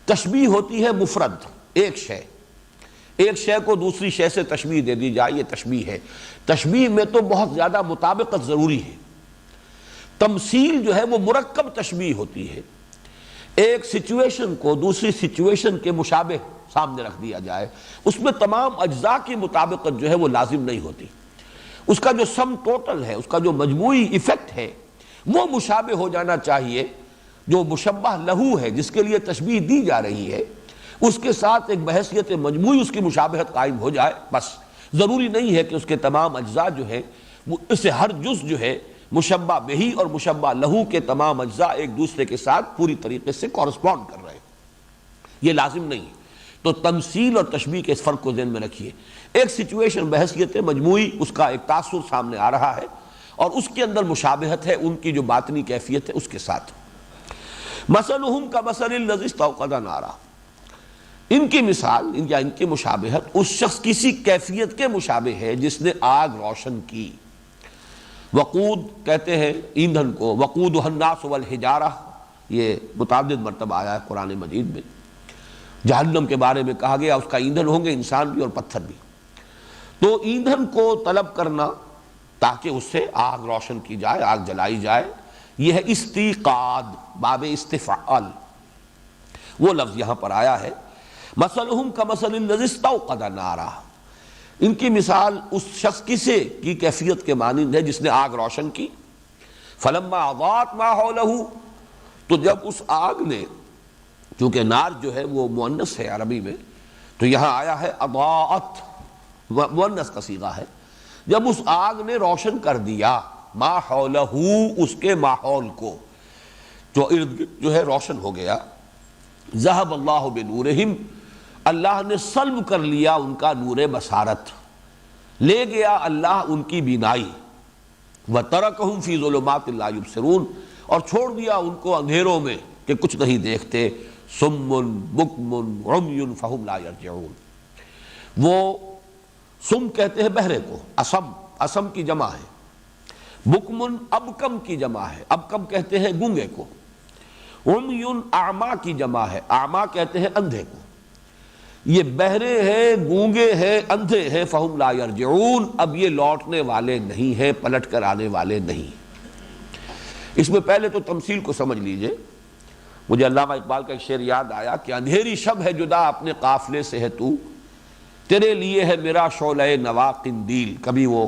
تشبیہ ہوتی ہے مفرد، ایک شے کو دوسری شے سے تشبیہ دے دی جائے، یہ تشبیہ ہے۔ تشبیہ میں تو بہت زیادہ مطابقت ضروری ہے۔ تمثیل جو ہے وہ مرکب تشبیہ ہوتی ہے، ایک سچویشن کو دوسری سچویشن کے مشابہ سامنے رکھ دیا جائے، اس میں تمام اجزاء کی مطابقت جو ہے وہ لازم نہیں ہوتی، اس کا جو سم ٹوٹل ہے، اس کا جو مجموعی ایفیکٹ ہے وہ مشابہ ہو جانا چاہیے۔ جو مشبہ لہو ہے، جس کے لیے تشبیہ دی جا رہی ہے، اس کے ساتھ ایک بحیثیت مجموعی اس کی مشابہت قائم ہو جائے، بس۔ ضروری نہیں ہے کہ اس کے تمام اجزاء جو ہے اس سے ہر جز جو ہے مشبہ بہی اور مشبہ لہو کے تمام اجزاء ایک دوسرے کے ساتھ پوری طریقے سے کورسپونڈ کر رہے ہیں، یہ لازم نہیں ہے۔ تو تمثیل اور تشبیہ کے اس فرق کو ذہن میں رکھیے۔ ایک سچویشن بحیثیت مجموعی اس کا ایک تاثر سامنے آ رہا ہے، اور اس کے اندر مشابہت ہے ان کی جو باطنی کیفیت ہے اس کے ساتھ۔ مثلہم کمثل الذی استوقد نارا، ان کی مثال یا ان کی مشابہت اس شخص کسی کیفیت کے مشابہ ہے جس نے آگ روشن کی۔ وقود کہتے ہیں ایندھن کو، وقودھا الناس والحجارہ، یہ متعدد مرتبہ آیا ہے قرآن مجید میں۔ جہنم کے بارے میں کہا گیا اس کا ایندھن ہوں گے انسان بھی اور پتھر بھی۔ تو ایندھن کو طلب کرنا تاکہ اس سے آگ روشن کی جائے، آگ جلائی جائے، یہ ہے استیقاد، باب استفعال، وہ لفظ یہاں پر آیا ہے۔ مثلہم کمثل الذی استوقد نارا، ان کی مثال اس شخص کی کیفیت کے مانند ہے جس نے آگ روشن کی۔ فلما اضاءت ما حولہ، تو جب اس آگ نے، چونکہ نار جو ہے وہ مؤنث ہے عربی میں، تو یہاں آیا ہے اضاءت، مؤنث کا صیغہ ہے، جب اس آگ نے روشن کر دیا ما حولہ، اس کے ماحول کو، جو ارد گرد جو ہے روشن ہو گیا، ذہب اللہ بنورہم، اللہ نے سلب کر لیا ان کا نور بصارت، لے گیا اللہ ان کی بینائی، وَتَرَكَهُمْ فِي ظُلُمَاتٍ لَا يُبْصِرُونَ، اور چھوڑ دیا ان کو اندھیروں میں کہ کچھ نہیں دیکھتے. سُمٌّ بُکْمٌ عُمْیٌ فَهُمْ لَا يَرْجِعُونَ. وہ سم کہتے ہیں بہرے کو، اسم کی جمع ہے. بکمن ابکم کی جمع ہے، ابکم کہتے ہیں گونگے کو. عمیٌ اعمیٰ کی جمع ہے، اعمیٰ کہتے ہیں اندھے کو. یہ بہرے ہیں، گونگے ہیں، اندھے ہیں. فہم لا یرجعون، اب یہ لوٹنے والے نہیں ہیں، پلٹ کر آنے والے نہیں. اس میں پہلے تو تمثیل کو سمجھ لیجئے. مجھے علامہ اقبال کا ایک شعر یاد آیا کہ اندھیری شب ہے جدا اپنے قافلے سے ہے تو، تیرے لیے ہے میرا شعلہ نوا قندیل. کبھی وہ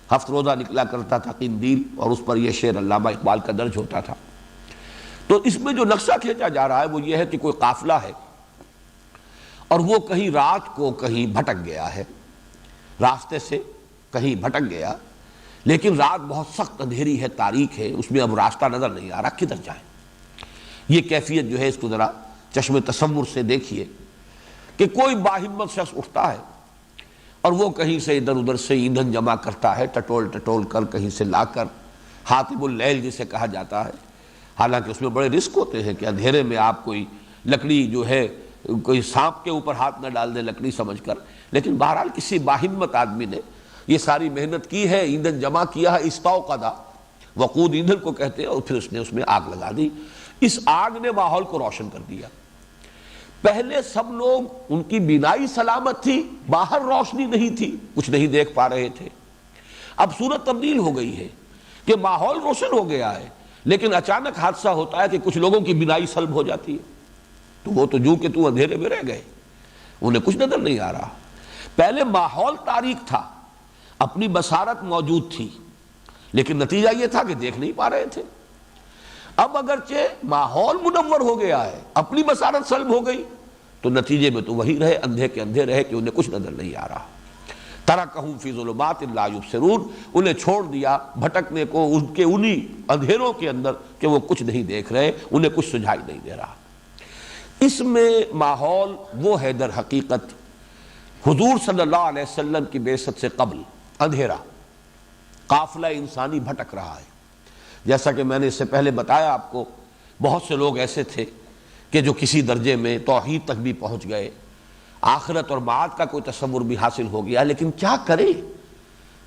ہفت روزہ نکلا کرتا تھا قندیل، اور اس پر یہ شعر علامہ اقبال کا درج ہوتا تھا. تو اس میں جو نقشہ کھینچا جا رہا ہے وہ یہ ہے کہ کوئی قافلہ ہے اور وہ کہیں رات کو کہیں بھٹک گیا ہے، راستے سے کہیں بھٹک گیا، لیکن رات بہت سخت اندھیری ہے، تاریک ہے، اس میں اب راستہ نظر نہیں آ رہا، کدھر جائیں. یہ کیفیت جو ہے اس کو ذرا چشم تصور سے دیکھیے کہ کوئی باہمت شخص اٹھتا ہے اور وہ کہیں سے ادھر ادھر سے ایندھن جمع کرتا ہے، ٹٹول کر کہیں سے لا کر، حاطب اللیل جسے کہا جاتا ہے. حالانکہ اس میں بڑے رسک ہوتے ہیں کہ اندھیرے میں آپ کوئی لکڑی جو ہے کوئی سانپ کے اوپر ہاتھ نہ ڈال دیں لکڑی سمجھ کر. لیکن بہرحال کسی باہمت آدمی نے یہ ساری محنت کی ہے، ایندھن جمع کیا ہے. استوقد، وقود ایندھن کو کہتے ہیں، اور پھر اس نے اس میں آگ لگا دی. اس آگ نے ماحول کو روشن کر دیا. پہلے سب لوگ ان کی بینائی سلامت تھی، باہر روشنی نہیں تھی، کچھ نہیں دیکھ پا رہے تھے. اب صورت تبدیل ہو گئی ہے کہ ماحول روشن ہو گیا ہے، لیکن اچانک حادثہ ہوتا ہے کہ کچھ لوگوں کی بینائی سلب ہو جاتی ہے. تو وہ تو جو کہ تو اندھیرے میں رہ گئے، انہیں کچھ نظر نہیں آ رہا. پہلے ماحول تاریک تھا، اپنی بصارت موجود تھی، لیکن نتیجہ یہ تھا کہ دیکھ نہیں پا رہے تھے. اب اگرچہ ماحول منور ہو گیا ہے، اپنی بصارت سلب ہو گئی، تو نتیجے میں تو وہی رہے، اندھے کے اندھے رہے کہ انہیں کچھ نظر نہیں آ رہا. ترکہم فی ظلمات لا یبصرون، انہیں چھوڑ دیا بھٹکنے کو ان کے انہی اندھیروں کے اندر کہ وہ کچھ نہیں دیکھ رہے، انہیں کچھ سجھائی نہیں دے رہا. اس میں ماحول وہ ہے در حقیقت حضور صلی اللہ علیہ وسلم کی بعثت سے قبل اندھیرا. قافلہ انسانی بھٹک رہا ہے. جیسا کہ میں نے اس سے پہلے بتایا آپ کو، بہت سے لوگ ایسے تھے کہ جو کسی درجے میں توحید تک بھی پہنچ گئے، آخرت اور معاد کا کوئی تصور بھی حاصل ہو گیا، لیکن کیا کرے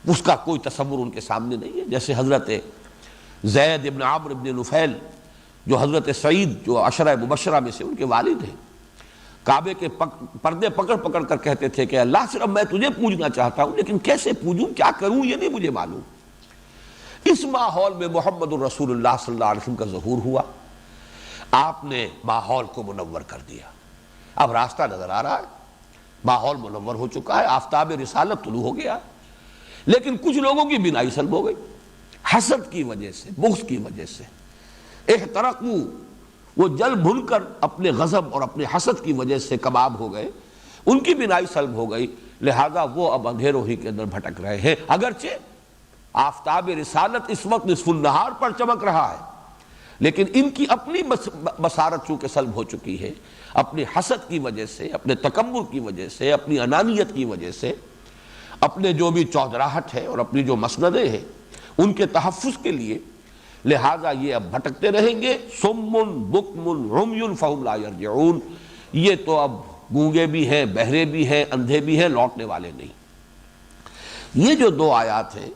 اس کا کوئی تصور ان کے سامنے نہیں ہے. جیسے حضرت زید ابن عمرو ابن نفیل، جو حضرت سعید جو عشرہ مبشرہ میں سے ان کے والد ہیں، کعبے کے پردے پکڑ پکڑ کر کہتے تھے کہ اللہ صرف میں تجھے پوجنا چاہتا ہوں، لیکن کیسے پوجوں، کیا کروں، یہ نہیں مجھے معلوم. اس ماحول میں محمد الرسول اللہ صلی اللہ علیہ وسلم کا ظہور ہوا. آپ نے ماحول کو منور کر دیا. اب راستہ نظر آ رہا ہے، ماحول منور ہو چکا ہے، آفتاب رسالت طلوع ہو گیا. لیکن کچھ لوگوں کی بینائی سلب ہو گئی، حسد کی وجہ سے، بغض کی وجہ سے. احترقوا، وہ جل بھن کر اپنے غضب اور اپنے حسد کی وجہ سے کباب ہو گئے، ان کی بینائی سلب ہو گئی. لہذا وہ اب اندھیروں ہی کے اندر بھٹک رہے ہیں. اگرچہ آفتاب رسالت اس وقت نصف النہار پر چمک رہا ہے، لیکن ان کی اپنی بصارت چونکہ سلب ہو چکی ہے، اپنی حسد کی وجہ سے، اپنے تکبر کی وجہ سے، اپنی انانیت کی وجہ سے، اپنے جو بھی چودراہٹ ہے اور اپنی جو مسندیں ہیں ان کے تحفظ کے لیے، لہذا یہ اب بھٹکتے رہیں گے. صم بکم عمی فہم لا یرجعون، یہ تو اب گونگے بھی ہیں، بہرے بھی ہیں، اندھے بھی ہیں، لوٹنے والے نہیں. یہ جو دو آیات ہیں،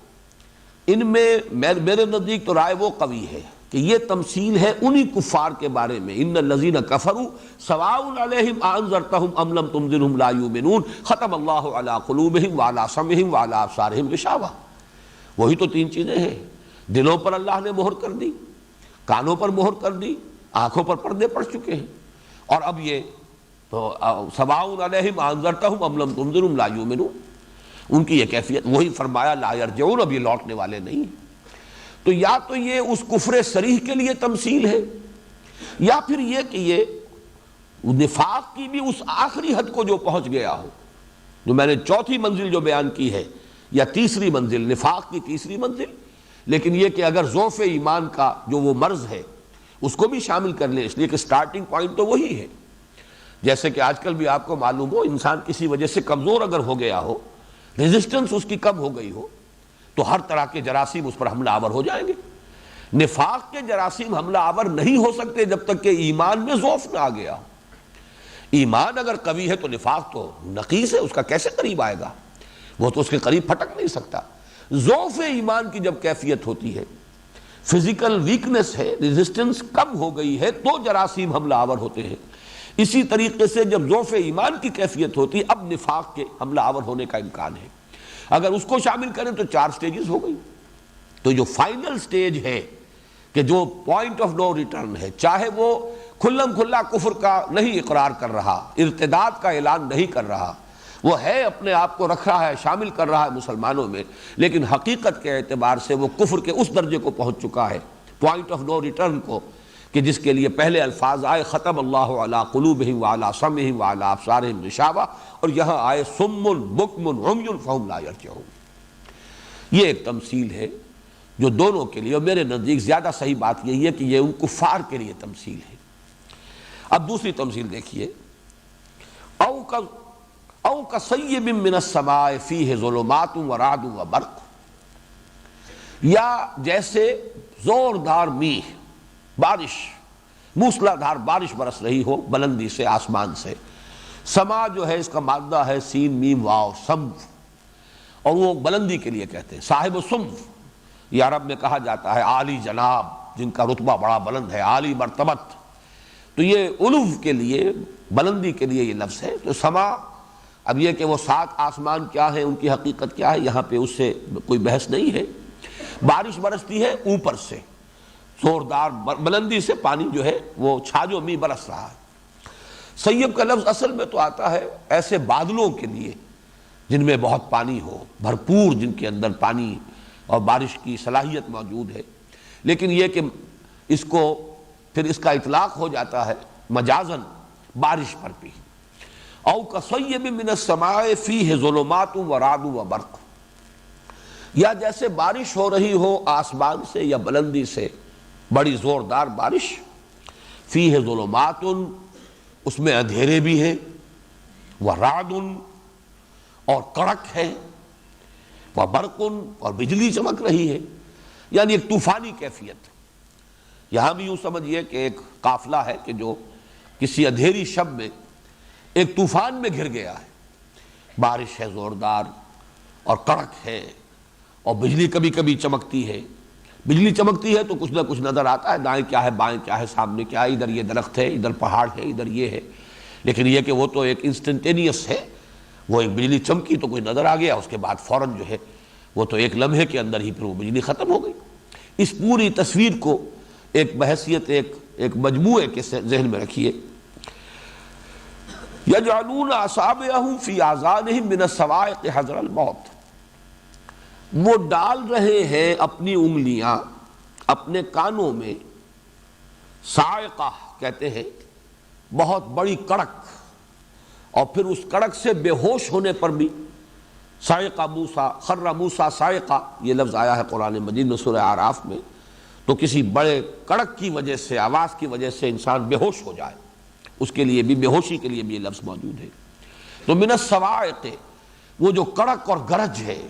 ان میں میرے نزدیک تو رائے وہ قوی ہے کہ یہ تمثیل ہے انہی کفار کے بارے میں. ان الذین کفروا سواء علیہم اانذرتہم ام لم تنذرہم لا یؤمنون ختم اللہ علی قلوبہم وعلی سمعہم وعلی ابصارہم غشاوہ. وہی تو تین چیزیں ہیں. دلوں پر اللہ نے مہر کر دی، کانوں پر مہر کر دی، آنکھوں پر پردے پڑ چکے ہیں. اور اب یہ تو سواء علیہم اانذرتہم ام لم تنذرہم لا یؤمنون، ان کی یہ کیفیت. وہی فرمایا لا یرجعون، اب یہ لوٹنے والے نہیں. تو یا تو یہ اس کفر صریح کے لیے تمثیل ہے، یا پھر یہ کہ یہ نفاق کی بھی اس آخری حد کو جو پہنچ گیا ہو، جو میں نے چوتھی منزل جو بیان کی ہے، یا تیسری منزل، نفاق کی تیسری منزل. لیکن یہ کہ اگر ضعف ایمان کا جو وہ مرض ہے اس کو بھی شامل کر لیں، اس لیے کہ سٹارٹنگ پوائنٹ تو وہی ہے. جیسے کہ آج کل بھی آپ کو معلوم ہو، انسان کسی وجہ سے کمزور اگر ہو گیا ہو، ریزسٹنس اس کی کم ہو گئی ہو، تو ہر طرح کے جراثیم اس پر حملہ آور ہو جائیں گے۔ نفاق کے جراثیم حملہ آور نہیں ہو سکتے جب تک کہ ایمان میں ضعف نہ آ گیا۔ ایمان اگر قوی ہے تو نفاق تو نقیص ہے، اس کا کیسے قریب آئے گا؟ وہ تو اس کے قریب پھٹک نہیں سکتا۔ ضعف ایمان کی جب کیفیت ہوتی ہے، فزیکل ویکنس ہے، ریزسٹنس کم ہو گئی ہے، تو جراثیم حملہ آور ہوتے ہیں۔ اسی طریقے سے جب ضعف ایمان کی کیفیت ہوتی ہے، اب نفاق کے حملہ آور ہونے کا امکان ہے۔ اگر اس کو شامل کریں تو 4 سٹیجز ہو گئی۔ تو جو فائنل سٹیج ہے کہ جو پوائنٹ آف نو ریٹرن ہے، چاہے وہ کھلم کھلا کفر کا نہیں اقرار کر رہا، ارتداد کا اعلان نہیں کر رہا، وہ ہے اپنے آپ کو رکھ رہا ہے، شامل کر رہا ہے مسلمانوں میں، لیکن حقیقت کے اعتبار سے وہ کفر کے اس درجے کو پہنچ چکا ہے، پوائنٹ آف نو ریٹرن کو، کہ جس کے لیے پہلے الفاظ آئے ختم اللہ علی قلوبہم وعلی سمعہم وعلی ابصارہم غشاوہ، اور یہاں آئے صم بکم عمی فہم لا یرجعون۔ یہ ایک تمثیل ہے جو دونوں کے لیے، اور میرے نزدیک زیادہ صحیح بات یہی ہے کہ یہ ان کفار کے لیے تمثیل ہے۔ اب دوسری تمثیل دیکھیے، او کصیب من السماء فیہ ظلمات ورعد وبرق، یا جیسے زوردار میہ، بارش، موسلادھار بارش برس رہی ہو بلندی سے، آسمان سے۔ سما جو ہے اس کا مادہ ہے سین میم واو، سمف، اور وہ بلندی کے لیے کہتے ہیں، صاحب سمف، یہ عرب میں کہا جاتا ہے عالی جناب، جن کا رتبہ بڑا بلند ہے، عالی مرتبت، تو یہ علو کے لیے، بلندی کے لیے یہ لفظ ہے۔ تو سما، اب یہ کہ وہ 7 آسمان کیا ہیں، ان کی حقیقت کیا ہے، یہاں پہ اس سے کوئی بحث نہیں ہے۔ بارش برستی ہے اوپر سے، زوردار بلندی سے پانی جو ہے وہ چھاجو می برس رہا ہے۔ سیب کا لفظ اصل میں تو آتا ہے ایسے بادلوں کے لیے جن میں بہت پانی ہو، بھرپور، جن کے اندر پانی اور بارش کی صلاحیت موجود ہے، لیکن یہ کہ اس کو پھر اس کا اطلاق ہو جاتا ہے مجازن بارش پر بھی۔ او کصیب من السماء فیہ ظلمات ورعد وبرق، یا جیسے بارش ہو رہی ہو آسمان سے یا بلندی سے، بڑی زوردار بارش، فیہ ظلمات، اس میں اندھیرے بھی ہیں، ورعد، اور کڑک ہے، وبرق، اور بجلی چمک رہی ہے، یعنی ایک طوفانی کیفیت۔ یہاں بھی یوں سمجھیے کہ ایک قافلہ ہے کہ جو کسی اندھیری شب میں ایک طوفان میں گھر گیا ہے، بارش ہے زوردار اور کڑک ہے، اور بجلی کبھی کبھی چمکتی ہے۔ بجلی چمکتی ہے تو کچھ نہ کچھ نظر آتا ہے، دائیں کیا ہے، بائیں کیا ہے، سامنے کیا ہے، ادھر یہ درخت ہے، ادھر پہاڑ ہے، ادھر یہ ہے، لیکن یہ کہ وہ تو ایک انسٹنٹینیس ہے، وہ ایک بجلی چمکی تو کوئی نظر آ گیا، اس کے بعد فوراً جو ہے وہ تو ایک لمحے کے اندر ہی پھر وہ بجلی ختم ہو گئی۔ اس پوری تصویر کو ایک بحیثیت ایک مجموعے کے ذہن میں رکھیے۔ یجعلون اصابعهم فی آذانہم من الصواعق حذر الموت، وہ ڈال رہے ہیں اپنی انگلیاں اپنے کانوں میں، صاعقہ کہتے ہیں بہت بڑی کڑک، اور پھر اس کڑک سے بے ہوش ہونے پر بھی، صاعقہ موسیٰ، خر موسیٰ صاعقہ، یہ لفظ آیا ہے قرآن مجید میں سورہ اعراف میں، تو کسی بڑے کڑک کی وجہ سے، آواز کی وجہ سے انسان بے ہوش ہو جائے، اس کے لیے بھی، بے ہوشی کے لیے بھی یہ لفظ موجود ہے۔ تو من الصواعق، وہ جو کڑک اور گرج ہے،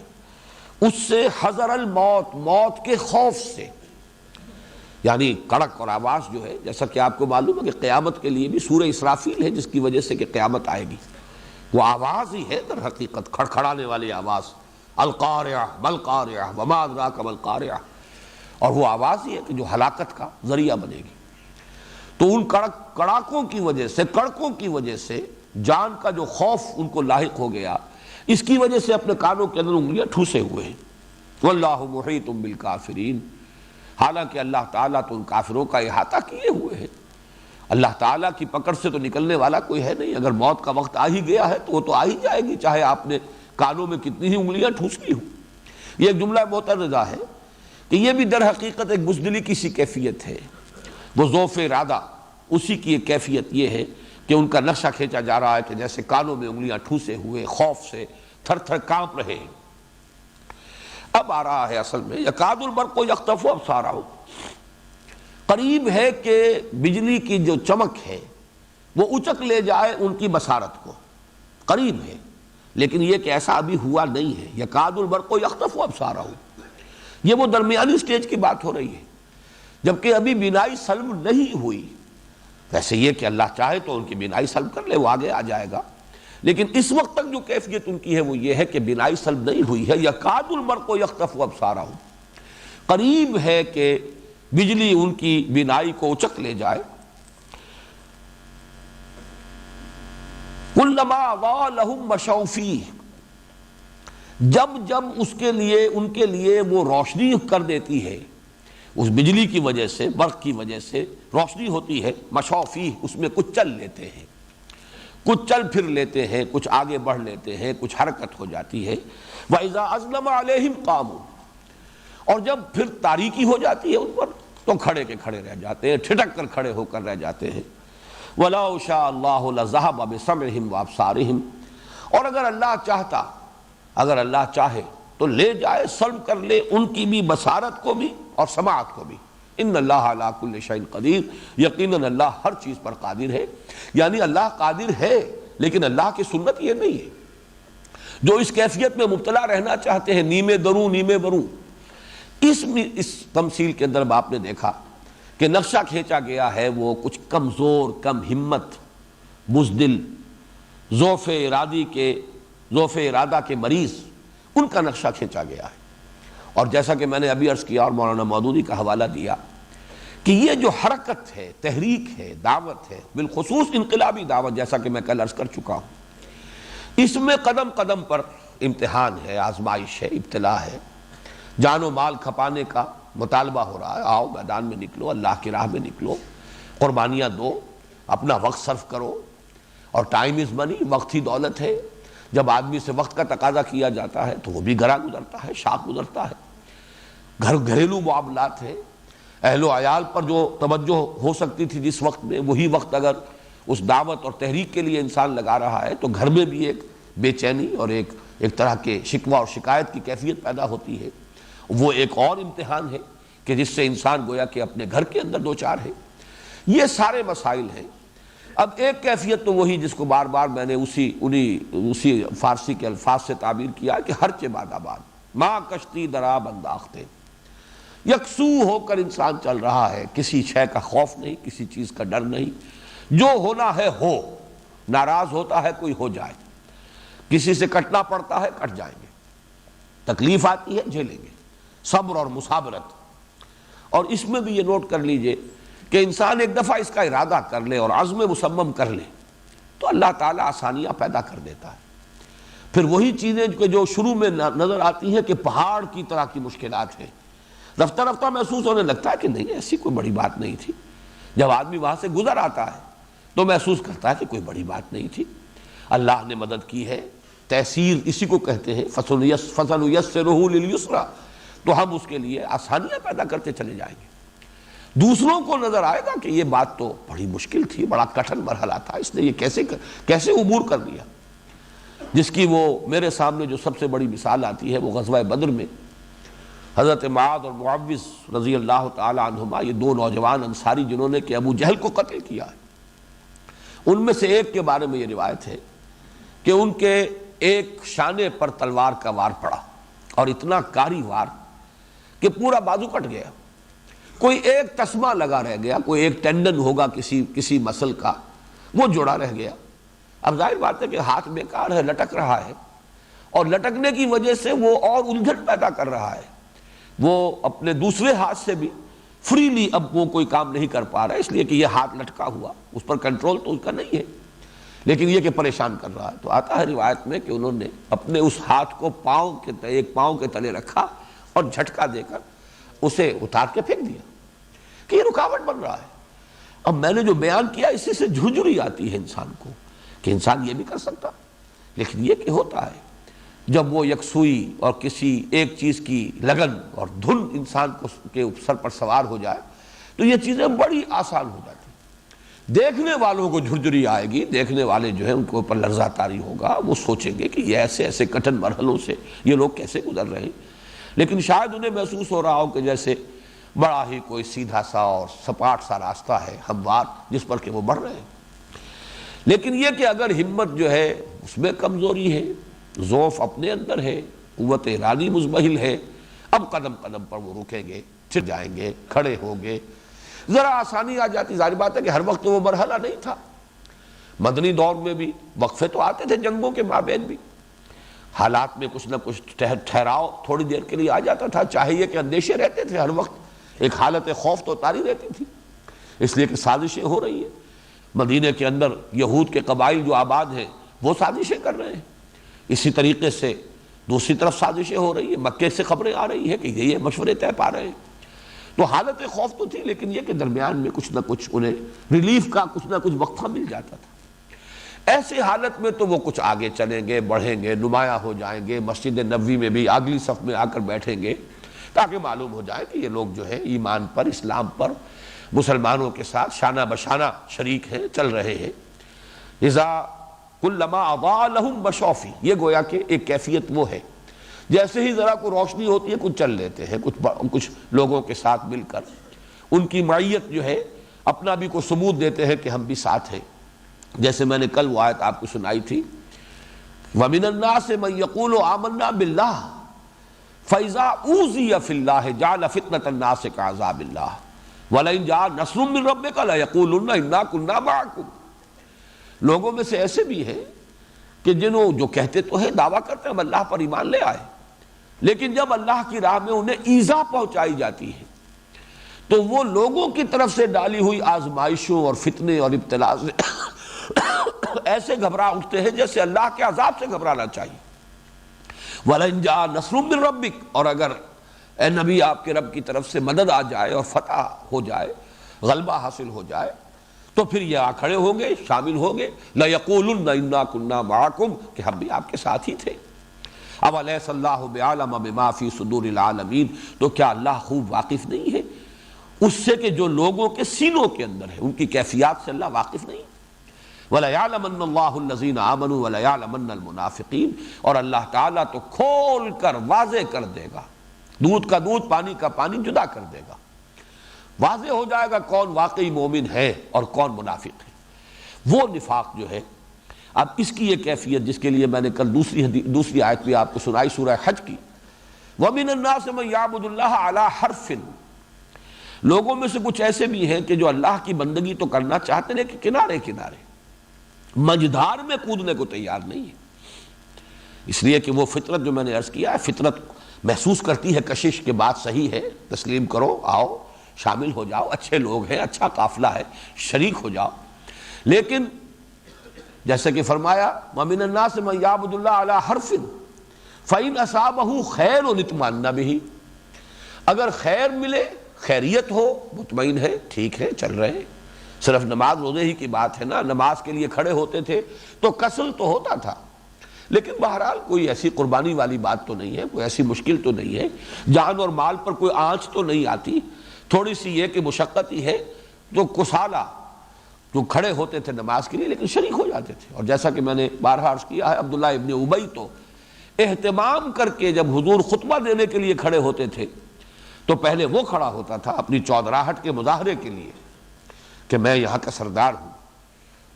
اس سے حذر الموت، موت کے خوف سے، یعنی کڑک اور آواز جو ہے، جیسا کہ آپ کو معلوم ہے کہ قیامت کے لیے بھی سورہ اسرافیل ہے جس کی وجہ سے کہ قیامت آئے گی، وہ آواز ہی ہے در حقیقت، کھڑکھڑانے والی آواز، القارعہ مالقارعہ وما ادراک مالقارعہ، اور وہ آواز ہی ہے کہ جو ہلاکت کا ذریعہ بنے گی۔ تو ان کڑاکوں کی وجہ سے، کڑکوں کی وجہ سے جان کا جو خوف ان کو لاحق ہو گیا، اس کی وجہ سے اپنے کانوں کے اندر انگلیاں ٹھوسے ہوئے ہیں۔ واللہ محیط بالکافرین، حالانکہ اللہ تعالیٰ تو ان کافروں کا احاطہ کیے ہوئے ہیں، اللہ تعالیٰ کی پکڑ سے تو نکلنے والا کوئی ہے نہیں، اگر موت کا وقت آ ہی گیا ہے تو وہ تو آ ہی جائے گی، چاہے آپ نے کانوں میں کتنی ہی انگلیاں ٹھوس لی ہوں۔ یہ ایک جملہ معترضہ ہے کہ یہ بھی در حقیقت ایک بزدلی کی سی کیفیت ہے، وہ ذوف ارادہ، اسی کی ایک کیفیت یہ ہے کہ ان کا نقشہ کھینچا جا رہا ہے کہ جیسے کانوں میں انگلیاں ٹھوسے ہوئے، خوف سے تھر تھر کانپ رہے ہیں۔ اب آ رہا ہے اصل میں، یکاد البرق یخطف ابصارہم، قریب ہے کہ بجلی کی جو چمک ہے وہ اچک لے جائے ان کی بصارت کو، قریب ہے، لیکن یہ کہ ایسا ابھی ہوا نہیں ہے۔ یکاد البرق یخطف ابصارہم، یہ وہ درمیانی سٹیج کی بات ہو رہی ہے، جبکہ ابھی بینائی سلب نہیں ہوئی۔ ویسے یہ کہ اللہ چاہے تو ان کی بینائی سلب کر لے، وہ آگے آ جائے گا، لیکن اس وقت تک جو کیفیت ان کی ہے وہ یہ ہے کہ بینائی سلب نہیں ہوئی ہے۔ یکاد البرق یخطف ابصارہم، قریب ہے کہ بجلی ان کی بینائی کو اچک لے جائے۔ کلما اضاء لهم مشوا فیہ، جب جب اس کے لیے ان کے لیے وہ روشنی کر دیتی ہے، اس بجلی کی وجہ سے، برق کی وجہ سے روشنی ہوتی ہے، مشوا فیہ، اس میں کچھ چل لیتے ہیں، کچھ چل پھر لیتے ہیں، کچھ آگے بڑھ لیتے ہیں، کچھ حرکت ہو جاتی ہے۔ وَإِذَا أَظْلَمَ عَلَيْهِمْ قَامُوا، اور جب پھر تاریکی ہو جاتی ہے ان پر تو کھڑے کے کھڑے رہ جاتے ہیں، ٹھٹک کر کھڑے ہو کر رہ جاتے ہیں۔ وَلَوْ شَاءَ اللَّهُ لَذَهَبَ بِسَمْعِهِمْ وَأَبْصَارِهِمْ، اور اگر اللہ چاہتا، اگر اللہ چاہے تو لے جائے، سلب کر لے ان کی بھی بصارت کو بھی اور سماعت کو بھی۔ ان اللہ علی کل شیء قدیر، یقیناً اللہ ہر چیز پر قادر ہے۔ یعنی اللہ قادر ہے، لیکن اللہ کی سنت یہ نہیں ہے۔ جو اس کیفیت میں مبتلا رہنا چاہتے ہیں، نیمے دروں نیمے بروں، اس تمثیل کے اندر آپ نے دیکھا کہ نقشہ کھینچا گیا ہے وہ کچھ کمزور، کم ہمت، بزدل، ضعف ارادہ کے مریض، ان کا نقشہ کھینچا گیا ہے۔ اور جیسا کہ میں نے ابھی عرض کیا اور مولانا مودودی کا حوالہ دیا کہ یہ جو حرکت ہے، تحریک ہے، دعوت ہے، بالخصوص انقلابی دعوت، جیسا کہ میں کل عرض کر چکا ہوں، اس میں قدم قدم پر امتحان ہے، آزمائش ہے، ابتلا ہے، جان و مال کھپانے کا مطالبہ ہو رہا ہے۔ آؤ میدان میں نکلو، اللہ کی راہ میں نکلو، قربانیاں دو، اپنا وقت صرف کرو، اور ٹائم از منی، وقت ہی دولت ہے۔ جب آدمی سے وقت کا تقاضا کیا جاتا ہے تو وہ بھی گراں گزرتا ہے، شاق گزرتا ہے۔ گھریلو معاملات ہیں، اہل و عیال پر جو توجہ ہو سکتی تھی جس وقت میں، وہی وقت اگر اس دعوت اور تحریک کے لیے انسان لگا رہا ہے تو گھر میں بھی ایک بے چینی اور ایک طرح کے شکوہ اور شکایت کی کیفیت پیدا ہوتی ہے۔ وہ ایک اور امتحان ہے کہ جس سے انسان گویا کہ اپنے گھر کے اندر دو چار ہے۔ یہ سارے مسائل ہیں۔ اب ایک کیفیت تو وہی جس کو بار بار میں نے اسی فارسی کے الفاظ سے تعبیر کیا کہ ہرچ باد آباد، ماں کشتی دراب انداختے، یکسو ہو کر انسان چل رہا ہے، کسی شے کا خوف نہیں، کسی چیز کا ڈر نہیں، جو ہونا ہے ہو، ناراض ہوتا ہے کوئی ہو جائے، کسی سے کٹنا پڑتا ہے کٹ جائیں گے، تکلیف آتی ہے جھیلیں گے، صبر اور مصابرت۔ اور اس میں بھی یہ نوٹ کر لیجئے کہ انسان ایک دفعہ اس کا ارادہ کر لے اور عزم مصمم کر لے تو اللہ تعالیٰ آسانیاں پیدا کر دیتا ہے۔ پھر وہی چیزیں جو شروع میں نظر آتی ہیں کہ پہاڑ کی طرح کی مشکلات ہیں، رفتہ رفتہ محسوس ہونے لگتا ہے کہ نہیں ایسی کوئی بڑی بات نہیں تھی۔ جب آدمی وہاں سے گزر آتا ہے تو محسوس کرتا ہے کہ کوئی بڑی بات نہیں تھی، اللہ نے مدد کی ہے۔ تیسیر اسی کو کہتے ہیں، فَسَنُيَسِّرُهُ لِلْيُسْرَىٰ، تو ہم اس کے لیے آسانیاں پیدا کرتے چلے جائیں گے۔ دوسروں کو نظر آئے گا کہ یہ بات تو بڑی مشکل تھی، بڑا کٹھن مرحلہ تھا، اس نے یہ کیسے عبور کر لیا۔ جس کی وہ میرے سامنے جو سب سے بڑی مثال آتی ہے وہ غزوہ بدر میں حضرت معاذ اور معوذ رضی اللہ تعالی عنہما، یہ دو نوجوان انصاری جنہوں نے کہ ابو جہل کو قتل کیا ہے، ان میں سے ایک کے بارے میں یہ روایت ہے کہ ان کے ایک شانے پر تلوار کا وار پڑا، اور اتنا کاری وار کہ پورا بازو کٹ گیا، کوئی ایک تسمہ لگا رہ گیا، کوئی ایک ٹینڈن ہوگا کسی مسل کا، وہ جڑا رہ گیا۔ اب ظاہر بات ہے کہ ہاتھ بیکار ہے، لٹک رہا ہے، اور لٹکنے کی وجہ سے وہ اور الجھن پیدا کر رہا ہے، وہ اپنے دوسرے ہاتھ سے بھی فریلی اب وہ کوئی کام نہیں کر پا رہا ہے، اس لیے کہ یہ ہاتھ لٹکا ہوا، اس پر کنٹرول تو اس کا نہیں ہے، لیکن یہ کہ پریشان کر رہا ہے۔ تو آتا ہے روایت میں کہ انہوں نے اپنے اس ہاتھ کو ایک پاؤں کے تلے رکھا اور جھٹکا دے کر اسے اتار کے پھینک دیا کہ یہ رکاوٹ بن رہا ہے۔ اب میں نے جو بیان کیا اسی سے جھرجھری آتی ہے انسان کو کہ انسان یہ بھی کر سکتا، لیکن یہ کہ ہوتا ہے جب وہ یکسوئی اور کسی ایک چیز کی لگن اور دھن انسان کے سر پر سوار ہو جائے تو یہ چیزیں بڑی آسان ہو جاتی، دیکھنے والوں کو جھرجھری آئے گی، دیکھنے والے جو ہیں ان کے اوپر لرزہ طاری ہوگا، وہ سوچیں گے کہ یہ ایسے کٹھن مرحلوں سے یہ لوگ کیسے گزر رہے ہیں، لیکن شاید انہیں محسوس ہو رہا ہو کہ جیسے بڑا ہی کوئی سیدھا سا اور سپاٹ سا راستہ ہے ہموار جس پر کہ وہ بڑھ رہے ہیں۔ لیکن یہ کہ اگر ہمت جو ہے اس میں کمزوری ہے، ضعف اپنے اندر ہے، قوت ارادی مزمحل ہے، اب قدم قدم پر وہ رکیں گے، پھر جائیں گے، کھڑے ہوں گے، ذرا آسانی آ جاتی۔ ظاہر بات ہے کہ ہر وقت وہ مرحلہ نہیں تھا، مدنی دور میں بھی وقفے تو آتے تھے جنگوں کے مابین بھی، حالات میں کچھ نہ کچھ ٹھہراؤ تھوڑی دیر کے لیے آ جاتا تھا، چاہے یہ کہ اندیشے رہتے تھے ہر وقت، ایک حالت خوف تو طاری رہتی تھی، اس لیے کہ سازشیں ہو رہی ہیں۔ مدینے کے اندر یہود کے قبائل جو آباد ہیں وہ سازشیں کر رہے ہیں، اسی طریقے سے دوسری طرف سازشیں ہو رہی ہیں، مکے سے خبریں آ رہی ہیں کہ یہ مشورے طے پا رہے ہیں۔ تو حالت خوف تو تھی، لیکن یہ کہ درمیان میں کچھ نہ کچھ انہیں ریلیف کا کچھ نہ کچھ وقفہ مل جاتا تھا۔ ایسی حالت میں تو وہ کچھ آگے چلیں گے، بڑھیں گے، نمایاں ہو جائیں گے، مسجد نبوی میں بھی اگلی صف میں آ کر بیٹھیں گے تاکہ معلوم ہو جائے کہ یہ لوگ جو ہے ایمان پر، اسلام پر، مسلمانوں کے ساتھ شانہ بشانہ شریک ہیں، چل رہے ہیں۔ اذا کلما اضاء لهم مشوا فیہ، یہ گویا کہ ایک کیفیت وہ ہے، جیسے ہی ذرا کوئی روشنی ہوتی ہے کچھ چل لیتے ہیں، کچھ لوگوں کے ساتھ مل کر ان کی معیت جو ہے اپنا بھی کوئی ثبوت دیتے ہیں کہ ہم بھی ساتھ ہیں۔ جیسے میں نے کل وہ آیت آپ کو سنائی تھی، وَمِنَ النَّاسِ مَن يَقُولُ آمَنَّا بِاللَّهِ فَإِذَا أُوذِيَ فِي اللَّهِ جَعَلَ فِتْنَةَ النَّاسِ كَعَذَابِ اللَّهِ وَلَئِن جَاءَ نَصْرٌ مِّن رَّبِّكَ لَيَقُولُنَّ إِنَّا كُنَّا مَعَكُمْ۔ لوگوں میں سے ایسے بھی ہیں کہ جو کہتے تو ہیں، دعویٰ کرتے ہیں ہم اللہ پر ایمان لے آئے، لیکن جب اللہ کی راہ میں انہیں ایذا پہنچائی جاتی ہے تو وہ لوگوں کی طرف سے ڈالی ہوئی آزمائشوں اور فتنے اور ابتلا سے ایسے گھبرا اٹھتے ہیں جیسے اللہ کے عذاب سے گھبرانا چاہیے۔ وَلَئِن جَاءَ نَصْرٌ مِّن رَّبِّكَ، اور اگر اے نبی آپ کے رب کی طرف سے مدد آ جائے اور فتح ہو جائے، غلبہ حاصل ہو جائے، تو پھر یہ آ کھڑے ہوں گے، شامل ہوں گے، لَيَقُولُنَّ إِنَّا كُنَّا مَعَكُمْ، کہ ہم بھی آپ کے ساتھ ہی تھے۔ أَوَلَيْسَ اللَّهُ بِأَعْلَمَ بِمَا فِي صُدُورِ الْعَالَمِينَ، تو کیا اللہ خوب واقف نہیں ہے اس سے کہ جو لوگوں کے سینوں کے اندر ہے، ان کی کیفیات سے اللہ واقف نہیں؟ وَلَيَعْلَمَنَّ اللَّهُ الَّذِينَ آمَنُوا وَلَيَعْلَمَنَّ الْمُنَافِقِينَ، اور اللہ تعالیٰ تو کھول کر واضح کر دے گا، دودھ کا دودھ پانی کا پانی جدا کر دے گا، واضح ہو جائے گا کون واقعی مومن ہے اور کون منافق ہے۔ وہ نفاق جو ہے، اب اس کی یہ کیفیت جس کے لیے میں نے کل دوسری آیت بھی آپ کو سنائی سورہ حج کی، وَمِنَ النَّاسِ مَن يَعْبُدُ اللَّهَ عَلَى حَرْفٍ، لوگوں میں سے کچھ ایسے بھی ہیں کہ جو اللہ کی بندگی تو کرنا چاہتے ہیں لیکن کنارے کنارے، مجدار میں کودنے کو تیار نہیں ہے، اس لیے کہ وہ فطرت جو میں نے عرض کیا ہے، فطرت محسوس کرتی ہے کشش کے بات صحیح ہے، تسلیم کرو، آؤ شامل ہو جاؤ، اچھے لوگ ہیں، اچھا قافلہ ہے، شریک ہو جاؤ، لیکن جیسے کہ فرمایا وَمِنَ النَّاسِ مَن يَعْبُدُ اللَّهَ عَلَى حَرْفٍ فَإِنْ أَصَابَهُ خَيْرٌ اطْمَأَنَّ بِهِ، اگر خیر ملے، خیریت ہو، مطمئن ہے، ٹھیک ہے، چل رہے ہیں، صرف نماز روزے ہی کی بات ہے نا، نماز کے لیے کھڑے ہوتے تھے تو کسل تو ہوتا تھا، لیکن بہرحال کوئی ایسی قربانی والی بات تو نہیں ہے، کوئی ایسی مشکل تو نہیں ہے، جان اور مال پر کوئی آنچ تو نہیں آتی، تھوڑی سی یہ کہ مشقت ہی ہے، تو کسالہ جو کھڑے ہوتے تھے نماز کے لیے لیکن شریک ہو جاتے تھے۔ اور جیسا کہ میں نے بارہا عرض کیا ہے، عبداللہ ابن ابی تو اہتمام کر کے جب حضور خطبہ دینے کے لیے کھڑے ہوتے تھے تو پہلے وہ کھڑا ہوتا تھا اپنی چودراہٹ کے مظاہرے کے لیے کہ میں یہاں کا سردار ہوں۔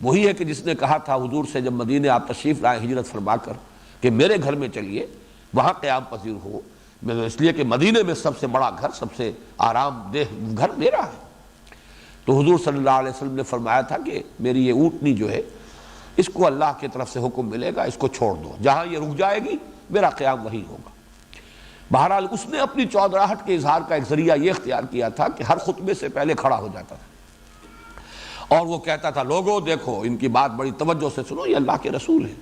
وہی ہے کہ جس نے کہا تھا حضور سے جب مدینے آپ تشریف لائے ہجرت فرما کر کہ میرے گھر میں چلیے، وہاں قیام پذیر ہو، اس لیے کہ مدینے میں سب سے بڑا گھر، سب سے آرام دہ گھر میرا ہے۔ تو حضور صلی اللہ علیہ وسلم نے فرمایا تھا کہ میری یہ اونٹنی جو ہے اس کو اللہ کی طرف سے حکم ملے گا، اس کو چھوڑ دو، جہاں یہ رک جائے گی میرا قیام وہی ہوگا۔ بہرحال اس نے اپنی چودراہٹ کے اظہار کا ایک ذریعہ یہ اختیار کیا تھا کہ ہر خطبے سے پہلے کھڑا ہو جاتا تھا اور وہ کہتا تھا لوگوں دیکھو ان کی بات بڑی توجہ سے سنو، یہ اللہ کے رسول ہیں۔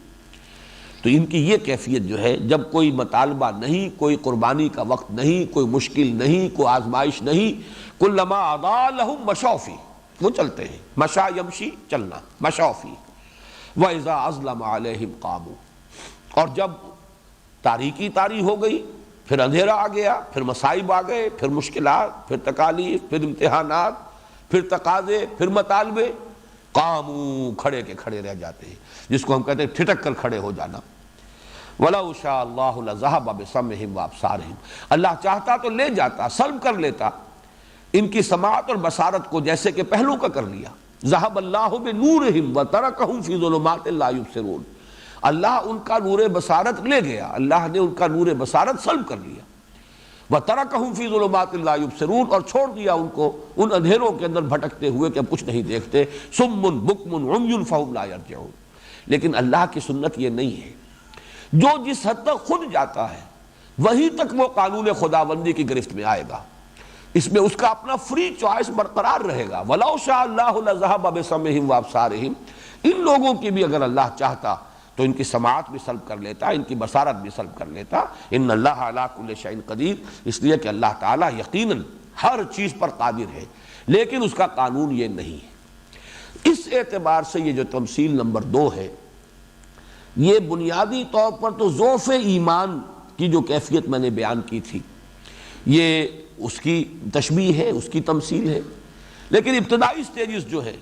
تو ان کی یہ کیفیت جو ہے، جب کوئی مطالبہ نہیں، کوئی قربانی کا وقت نہیں، کوئی مشکل نہیں، کوئی آزمائش نہیں، کلما اضاء لهم مشوا فیہ، وہ چلتے ہیں، مشا یمشی چلنا، مشوا فیہ، واذا اظلم علیہم قاموا، اور جب تاریکی طاری ہو گئی، پھر اندھیرا آ گیا، پھر مصائب آ گئے، پھر مشکلات، پھر تکالیف، پھر امتحانات، پھر تقاضے، پھر مطالبے، قاموا، کھڑے کے کھڑے رہ جاتے ہیں، جس کو ہم کہتے ہیں ٹھٹک کر کھڑے ہو جانا۔ وَلَوْ شَاءَ اللَّهُ لَذَهَبَ بِسَمْعِهِمْ وَأَبْصَارِهِمْ، اللہ چاہتا تو لے جاتا، سلب کر لیتا ان کی سماعت اور بصارت کو، جیسے کہ پہلوں کا کر لیا۔ ذَهَبَ اللَّهُ بِنُورِهِمْ وَتَرَكَهُمْ فِي ظُلُمَاتٍ لَا يُبْصِرُونَ، اللہ ان کا نور بصارت لے گیا، اللہ نے ان کا نور بصارت سلب کر لیا۔ وَتَرَكَهُمْ فِي ظُلُمَاتٍ لَا يُبْصِرُونَ، اور چھوڑ دیا ان کو ان اندھیروں کے اندر بھٹکتے ہوئے کہ اب کچھ نہیں دیکھتے. صُمٌّ بُكْمٌ عُمْيٌ فَهُمْ لَا يَرْجِعُونَ. لیکن اللہ کی سنت یہ نہیں ہے. جو جس حد تک خود جاتا ہے وہیں تک وہ قانون خداوندی کی گرفت میں آئے گا. اس میں اس کا اپنا فری چوائس برقرار رہے گا. وَلَوْ شَاءَ اللَّهُ لَذَهَبَ بِسَمْعِهِمْ وَأَبْصَارِهِمْ. ان لوگوں کی بھی اگر اللہ چاہتا تو ان کی سماعت بھی سلب کر لیتا، ان کی بصارت بھی سلب کر لیتا. ان اللہ علی کل شیء قدیر، اس لیے کہ اللہ تعالیٰ یقیناً ہر چیز پر قادر ہے، لیکن اس کا قانون یہ نہیں ہے. اس اعتبار سے یہ جو تمثیل نمبر 2 ہے، یہ بنیادی طور پر تو ضعف ایمان کی جو کیفیت میں نے بیان کی تھی، یہ اس کی تشبیہ ہے، اس کی تمثیل ہے. لیکن ابتدائی سٹیجز جو ہے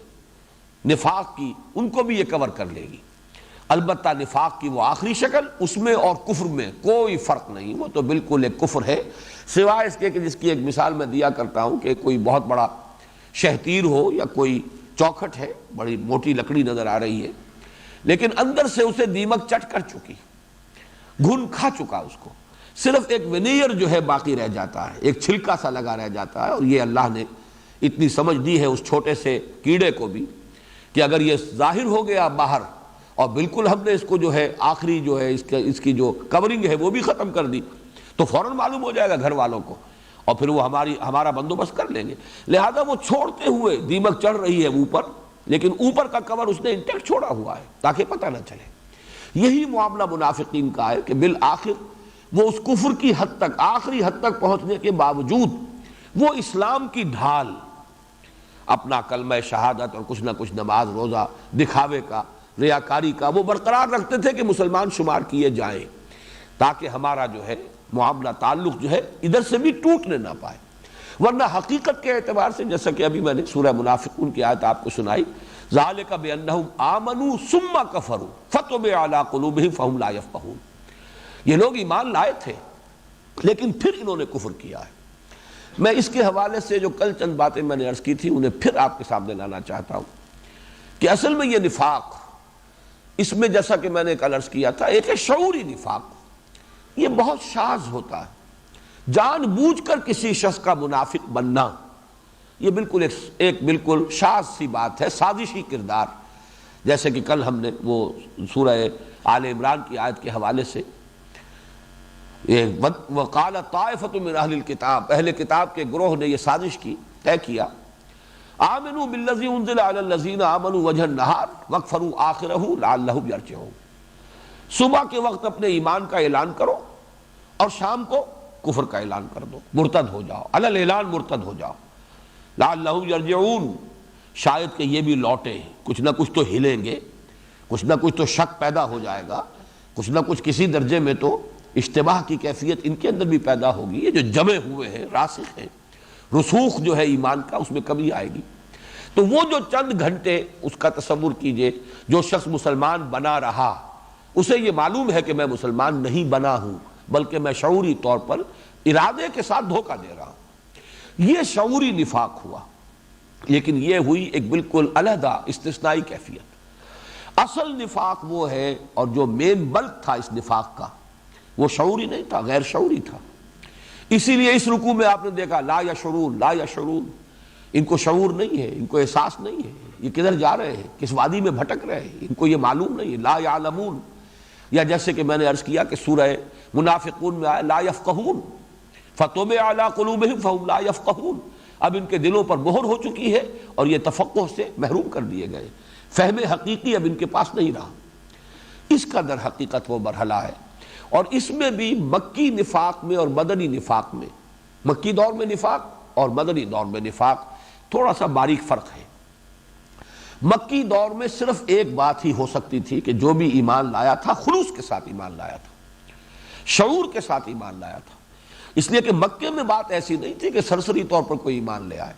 نفاق کی، ان کو بھی یہ کور کر لے گی. البتہ نفاق کی وہ آخری شکل، اس میں اور کفر میں کوئی فرق نہیں، وہ تو بالکل ایک کفر ہے، سوائے اس کے کہ جس کی ایک مثال میں دیا کرتا ہوں کہ کوئی بہت بڑا شہتیر ہو یا کوئی چوکھٹ ہے، بڑی موٹی لکڑی نظر آ رہی ہے، لیکن اندر سے اسے دیمک چٹ کر چکی، گھن کھا چکا اس کو، صرف ایک ونیئر جو ہے باقی رہ جاتا ہے، ایک چھلکا سا لگا رہ جاتا ہے. اور یہ اللہ نے اتنی سمجھ دی ہے اس چھوٹے سے کیڑے کو بھی کہ اگر یہ ظاہر ہو گیا باہر اور بالکل ہم نے اس کو جو ہے آخری جو ہے اس کی جو کورنگ ہے وہ بھی ختم کر دی تو فوراً معلوم ہو جائے گا گھر والوں کو، اور پھر وہ ہمارا بندوبست کر لیں گے. لہذا وہ چھوڑتے ہوئے دیمک چڑھ رہی ہے اوپر، لیکن اوپر کا کور اس نے انٹیکٹ چھوڑا ہوا ہے تاکہ پتہ نہ چلے. یہی معاملہ منافقین کا ہے کہ بالآخر وہ اس کفر کی حد تک، آخری حد تک پہنچنے کے باوجود وہ اسلام کی ڈھال، اپنا کلمہ شہادت اور کچھ نہ کچھ نماز روزہ دکھاوے کا، ریاکاری کا، وہ برقرار رکھتے تھے کہ مسلمان شمار کیے جائیں، تاکہ ہمارا جو ہے معاملہ تعلق جو ہے ادھر سے بھی ٹوٹنے نہ پائے. ورنہ حقیقت کے اعتبار سے جیسا کہ ابھی میں نے سورہ منافقون کی آیت آپ کو سنائی، ذالک بانہم آمنوا ثم کفروا فتبع علی قلوبہم فہم لا یفقہون. یہ لوگ ایمان لائے تھے لیکن پھر انہوں نے کفر کیا ہے. میں اس کے حوالے سے جو کل چند باتیں میں نے عرض کی تھی انہیں پھر آپ کے سامنے لانا چاہتا ہوں کہ اصل میں یہ نفاق، اس میں جیسا کہ میں نے کل عرض کیا تھا، ایک ہے شعوری نفاق. یہ بہت شاذ ہوتا ہے. جان بوجھ کر کسی شخص کا منافق بننا یہ بالکل ایک بالکل شاذ سی بات ہے، سازشی کردار. جیسے کہ کل ہم نے وہ سورہ آل عمران کی آیت کے حوالے سے وقال طائفۃ من اہل الکتاب، اہل کتاب کے گروہ نے یہ سازش کی، طے کیا، آمنوا بالذی انزل علی الذین آمنوا وجہ النہار واکفروا آخرہ لعلہم یرجعون. صبح کے وقت اپنے ایمان کا اعلان کرو اور شام کو کفر کا اعلان کر دو، مرتد ہو جاؤ، علی الاعلان مرتد ہو جاؤ. لعلہم یرجعون، شاید کہ یہ بھی لوٹیں، کچھ نہ کچھ تو ہلیں گے، کچھ نہ کچھ تو شک پیدا ہو جائے گا، کچھ نہ کچھ کسی درجے میں تو اشتباہ کی کیفیت ان کے اندر بھی پیدا ہوگی. یہ جو جمے ہوئے ہیں، راسخ ہیں، رسوخ جو ہے ایمان کا، اس میں کمی آئے گی. تو وہ جو چند گھنٹے اس کا تصور کیجئے، جو شخص مسلمان بنا رہا اسے یہ معلوم ہے کہ میں مسلمان نہیں بنا ہوں بلکہ میں شعوری طور پر ارادے کے ساتھ دھوکہ دے رہا ہوں، یہ شعوری نفاق ہوا. لیکن یہ ہوئی ایک بالکل علیحدہ استثنائی کیفیت. اصل نفاق وہ ہے، اور جو مین بلک تھا اس نفاق کا، وہ شعوری نہیں تھا، غیر شعوری تھا. اسی لیے اس رکوع میں آپ نے دیکھا لا یشعرون لا یشعرون، ان کو شعور نہیں ہے، ان کو احساس نہیں ہے، یہ کدھر جا رہے ہیں، کس وادی میں بھٹک رہے ہیں، ان کو یہ معلوم نہیں ہے. لا یعلمون، یا جیسے کہ میں نے عرض کیا کہ سورہ منافقون میں آیا لا یفقہون فطبع علی قلوبہم فہم لا یفقہون. اب ان کے دلوں پر مہر ہو چکی ہے اور یہ تفقہ سے محروم کر دیے گئے، فہم حقیقی اب ان کے پاس نہیں رہا. اس کا در حقیقت وہ مرحلہ ہے. اور اس میں بھی مکی نفاق میں اور مدنی نفاق میں، مکی دور میں نفاق اور مدنی دور میں نفاق تھوڑا سا باریک فرق ہے. مکی دور میں صرف ایک بات ہی ہو سکتی تھی کہ جو بھی ایمان لایا تھا خلوص کے ساتھ ایمان لایا تھا، شعور کے ساتھ ایمان لایا تھا. اس لیے کہ مکے میں بات ایسی نہیں تھی کہ سرسری طور پر کوئی ایمان لے آئے،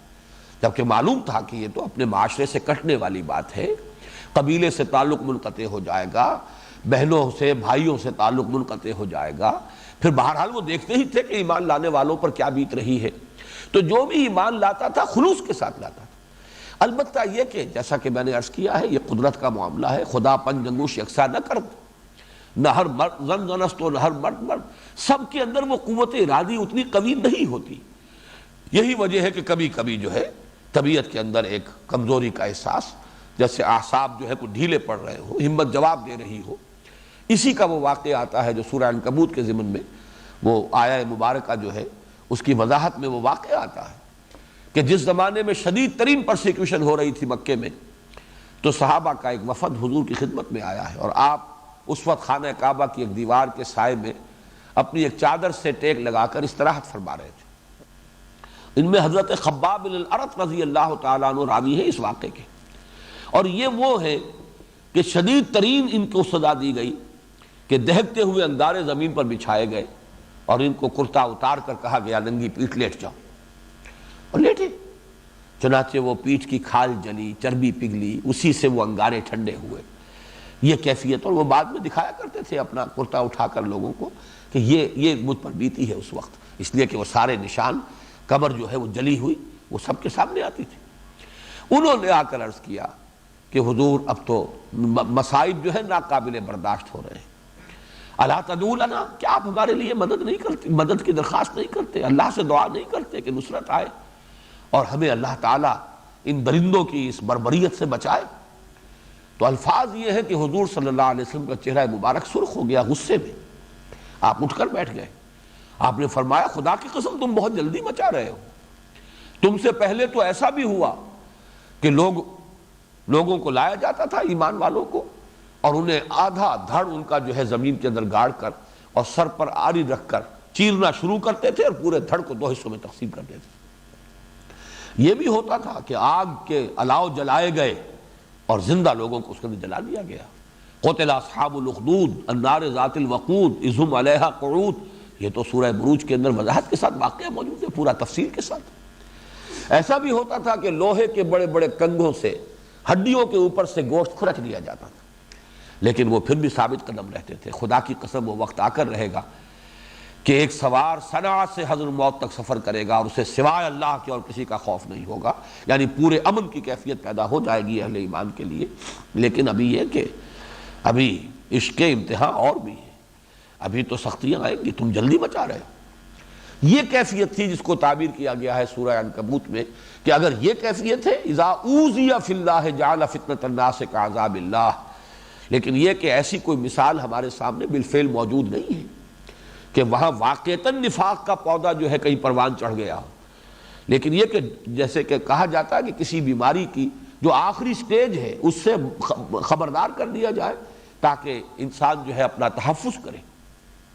جبکہ معلوم تھا کہ یہ تو اپنے معاشرے سے کٹنے والی بات ہے، قبیلے سے تعلق منقطع ہو جائے گا، بہنوں سے بھائیوں سے تعلق منقطع ہو جائے گا. پھر بہرحال وہ دیکھتے ہی تھے کہ ایمان لانے والوں پر کیا بیت رہی ہے. تو جو بھی ایمان لاتا تھا خلوص کے ساتھ لاتا تھا. البتہ یہ کہ جیسا کہ میں نے عرض کیا ہے، یہ قدرت کا معاملہ ہے، خدا پنج انگوش یکساں نہ کرد. نہ ہر مرد زن زنست نہ ہر مرد مرد، سب کے اندر وہ قوت ارادی اتنی قوی نہیں ہوتی۔ یہی وجہ ہے کہ کبھی کبھی جو ہے طبیعت کے اندر ایک کمزوری کا احساس، جیسے اعصاب جو ہے کوئی ڈھیلے پڑ رہے ہو، ہمت جواب دے رہی ہو، اسی کا وہ واقعہ آتا ہے جو سورہ عنکبوت کے ضمن میں وہ آیہ مبارکہ جو ہے اس کی وضاحت میں وہ واقعہ آتا ہے کہ جس زمانے میں شدید ترین پرسیکیوشن ہو رہی تھی مکے میں، تو صحابہ کا ایک وفد حضور کی خدمت میں آیا ہے، اور آپ اس وقت خانہ کعبہ کی ایک دیوار کے سائے میں اپنی ایک چادر سے ٹیک لگا کر استراحت فرما رہے تھے۔ ان میں حضرت خباب بن الارت رضی اللہ تعالیٰ عنہ راوی ہے اس واقعے کے، اور یہ وہ ہے کہ شدید ترین ان کو سزا دی گئی کہ دہکتے ہوئے انگارے زمین پر بچھائے گئے اور ان کو کرتا اتار کر کہا گیا ننگی پیٹھ لیٹ جاؤ، اور لیٹے۔ چنانچہ وہ پیٹھ کی کھال جلی، چربی پگھلی، اسی سے وہ انگارے ٹھنڈے ہوئے۔ یہ کیفیت، اور وہ بعد میں دکھایا کرتے تھے اپنا کرتا اٹھا کر لوگوں کو کہ یہ مجھ پر بیتی ہے اس وقت، اس لیے کہ وہ سارے نشان قبر جو ہے وہ جلی ہوئی وہ سب کے سامنے آتی تھی۔ انہوں نے آ کر عرض کیا کہ حضور اب تو مصائب جو ہے ناقابل برداشت ہو رہے ہیں، الا تدعو لنا، کیا آپ ہمارے لیے مدد نہیں کرتے، مدد کی درخواست نہیں کرتے، اللہ سے دعا نہیں کرتے کہ نصرت آئے اور ہمیں اللہ تعالیٰ ان درندوں کی اس بربریت سے بچائے؟ تو الفاظ یہ ہے کہ حضور صلی اللہ علیہ وسلم کا چہرہ مبارک سرخ ہو گیا غصے میں، آپ اٹھ کر بیٹھ گئے۔ آپ نے فرمایا خدا کی قسم تم بہت جلدی مچا رہے ہو، تم سے پہلے تو ایسا بھی ہوا کہ لوگوں کو لایا جاتا تھا ایمان والوں کو، اور انہیں آدھا دھڑ ان کا جو ہے زمین کے اندر گاڑ کر اور سر پر آری رکھ کر چیرنا شروع کرتے تھے اور پورے دھڑ کو 2 حصوں میں تقسیم کرتے تھے۔ یہ بھی ہوتا تھا کہ آگ کے الاؤ جلائے گئے اور زندہ لوگوں کو اس کے اندر جلا دیا گیا۔ قتل اصحاب الاخدود النار ذات الوقود اذ هم علیہا قعود، یہ تو سورہ بروج کے اندر وضاحت کے ساتھ واقعہ موجود ہے، پورا تفصیل کے ساتھ۔ ایسا بھی ہوتا تھا کہ لوہے کے بڑے بڑے کنگھوں سے ہڈیوں کے اوپر سے گوشت کھرچ لیا جاتا تھا، لیکن وہ پھر بھی ثابت قدم رہتے تھے۔ خدا کی قسم وہ وقت آ کر رہے گا کہ ایک سوار صنعاء سے حضر موت تک سفر کرے گا اور اسے سوائے اللہ کے اور کسی کا خوف نہیں ہوگا، یعنی پورے امن کی کیفیت پیدا ہو جائے گی اہل ایمان کے لیے۔ لیکن ابھی یہ کہ ابھی عشق کے امتحان اور بھی ہے، ابھی تو سختیاں آئیں گی، تم جلدی مچا رہے ہو۔ یہ کیفیت تھی جس کو تعبیر کیا گیا ہے سورہ عنکبوت میں کہ اگر یہ کیفیت ہے اذا اوذی فی اللہ جعل فتنۃ الناس کعذاب اللہ، لیکن یہ کہ ایسی کوئی مثال ہمارے سامنے بالفعل موجود نہیں ہے کہ وہاں واقعتاً نفاق کا پودا جو ہے کہیں پروان چڑھ گیا ہو، لیکن یہ کہ جیسے کہ کہا جاتا ہے کہ کسی بیماری کی جو آخری سٹیج ہے اس سے خبردار کر دیا جائے تاکہ انسان جو ہے اپنا تحفظ کرے۔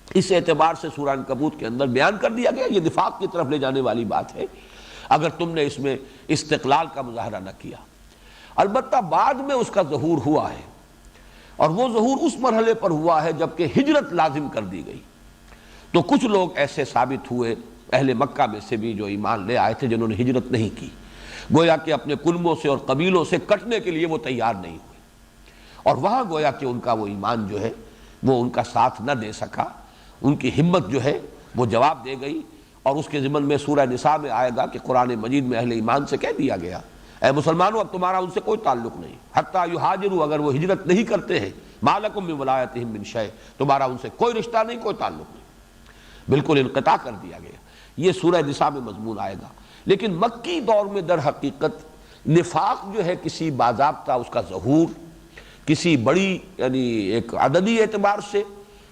اس اعتبار سے سورہ عنکبوت کے اندر بیان کر دیا گیا یہ نفاق کی طرف لے جانے والی بات ہے اگر تم نے اس میں استقلال کا مظاہرہ نہ کیا۔ البتہ بعد میں اس کا ظہور ہوا ہے، اور وہ ظہور اس مرحلے پر ہوا ہے جبکہ ہجرت لازم کر دی گئی، تو کچھ لوگ ایسے ثابت ہوئے اہل مکہ میں سے بھی جو ایمان لے آئے تھے جنہوں نے ہجرت نہیں کی، گویا کہ اپنے کنبوں سے اور قبیلوں سے کٹنے کے لیے وہ تیار نہیں ہوئے، اور وہاں گویا کہ ان کا وہ ایمان جو ہے وہ ان کا ساتھ نہ دے سکا، ان کی ہمت جو ہے وہ جواب دے گئی۔ اور اس کے ضمن میں سورہ نساء میں آئے گا کہ قرآن مجید میں اہل ایمان سے کہہ دیا گیا اے مسلمانوں اب تمہارا ان سے کوئی تعلق نہیں، حتیٰ یہاجروا، اگر وہ ہجرت نہیں کرتے ہیں، ما لکم من ولایتہم من شیء، تمہارا ان سے کوئی رشتہ نہیں، کوئی تعلق نہیں، بالکل انقطاع کر دیا گیا۔ یہ سورہ نساء میں مضمون آئے گا۔ لیکن مکی دور میں در حقیقت نفاق جو ہے کسی باضابطہ اس کا ظہور کسی بڑی یعنی ایک عددی اعتبار سے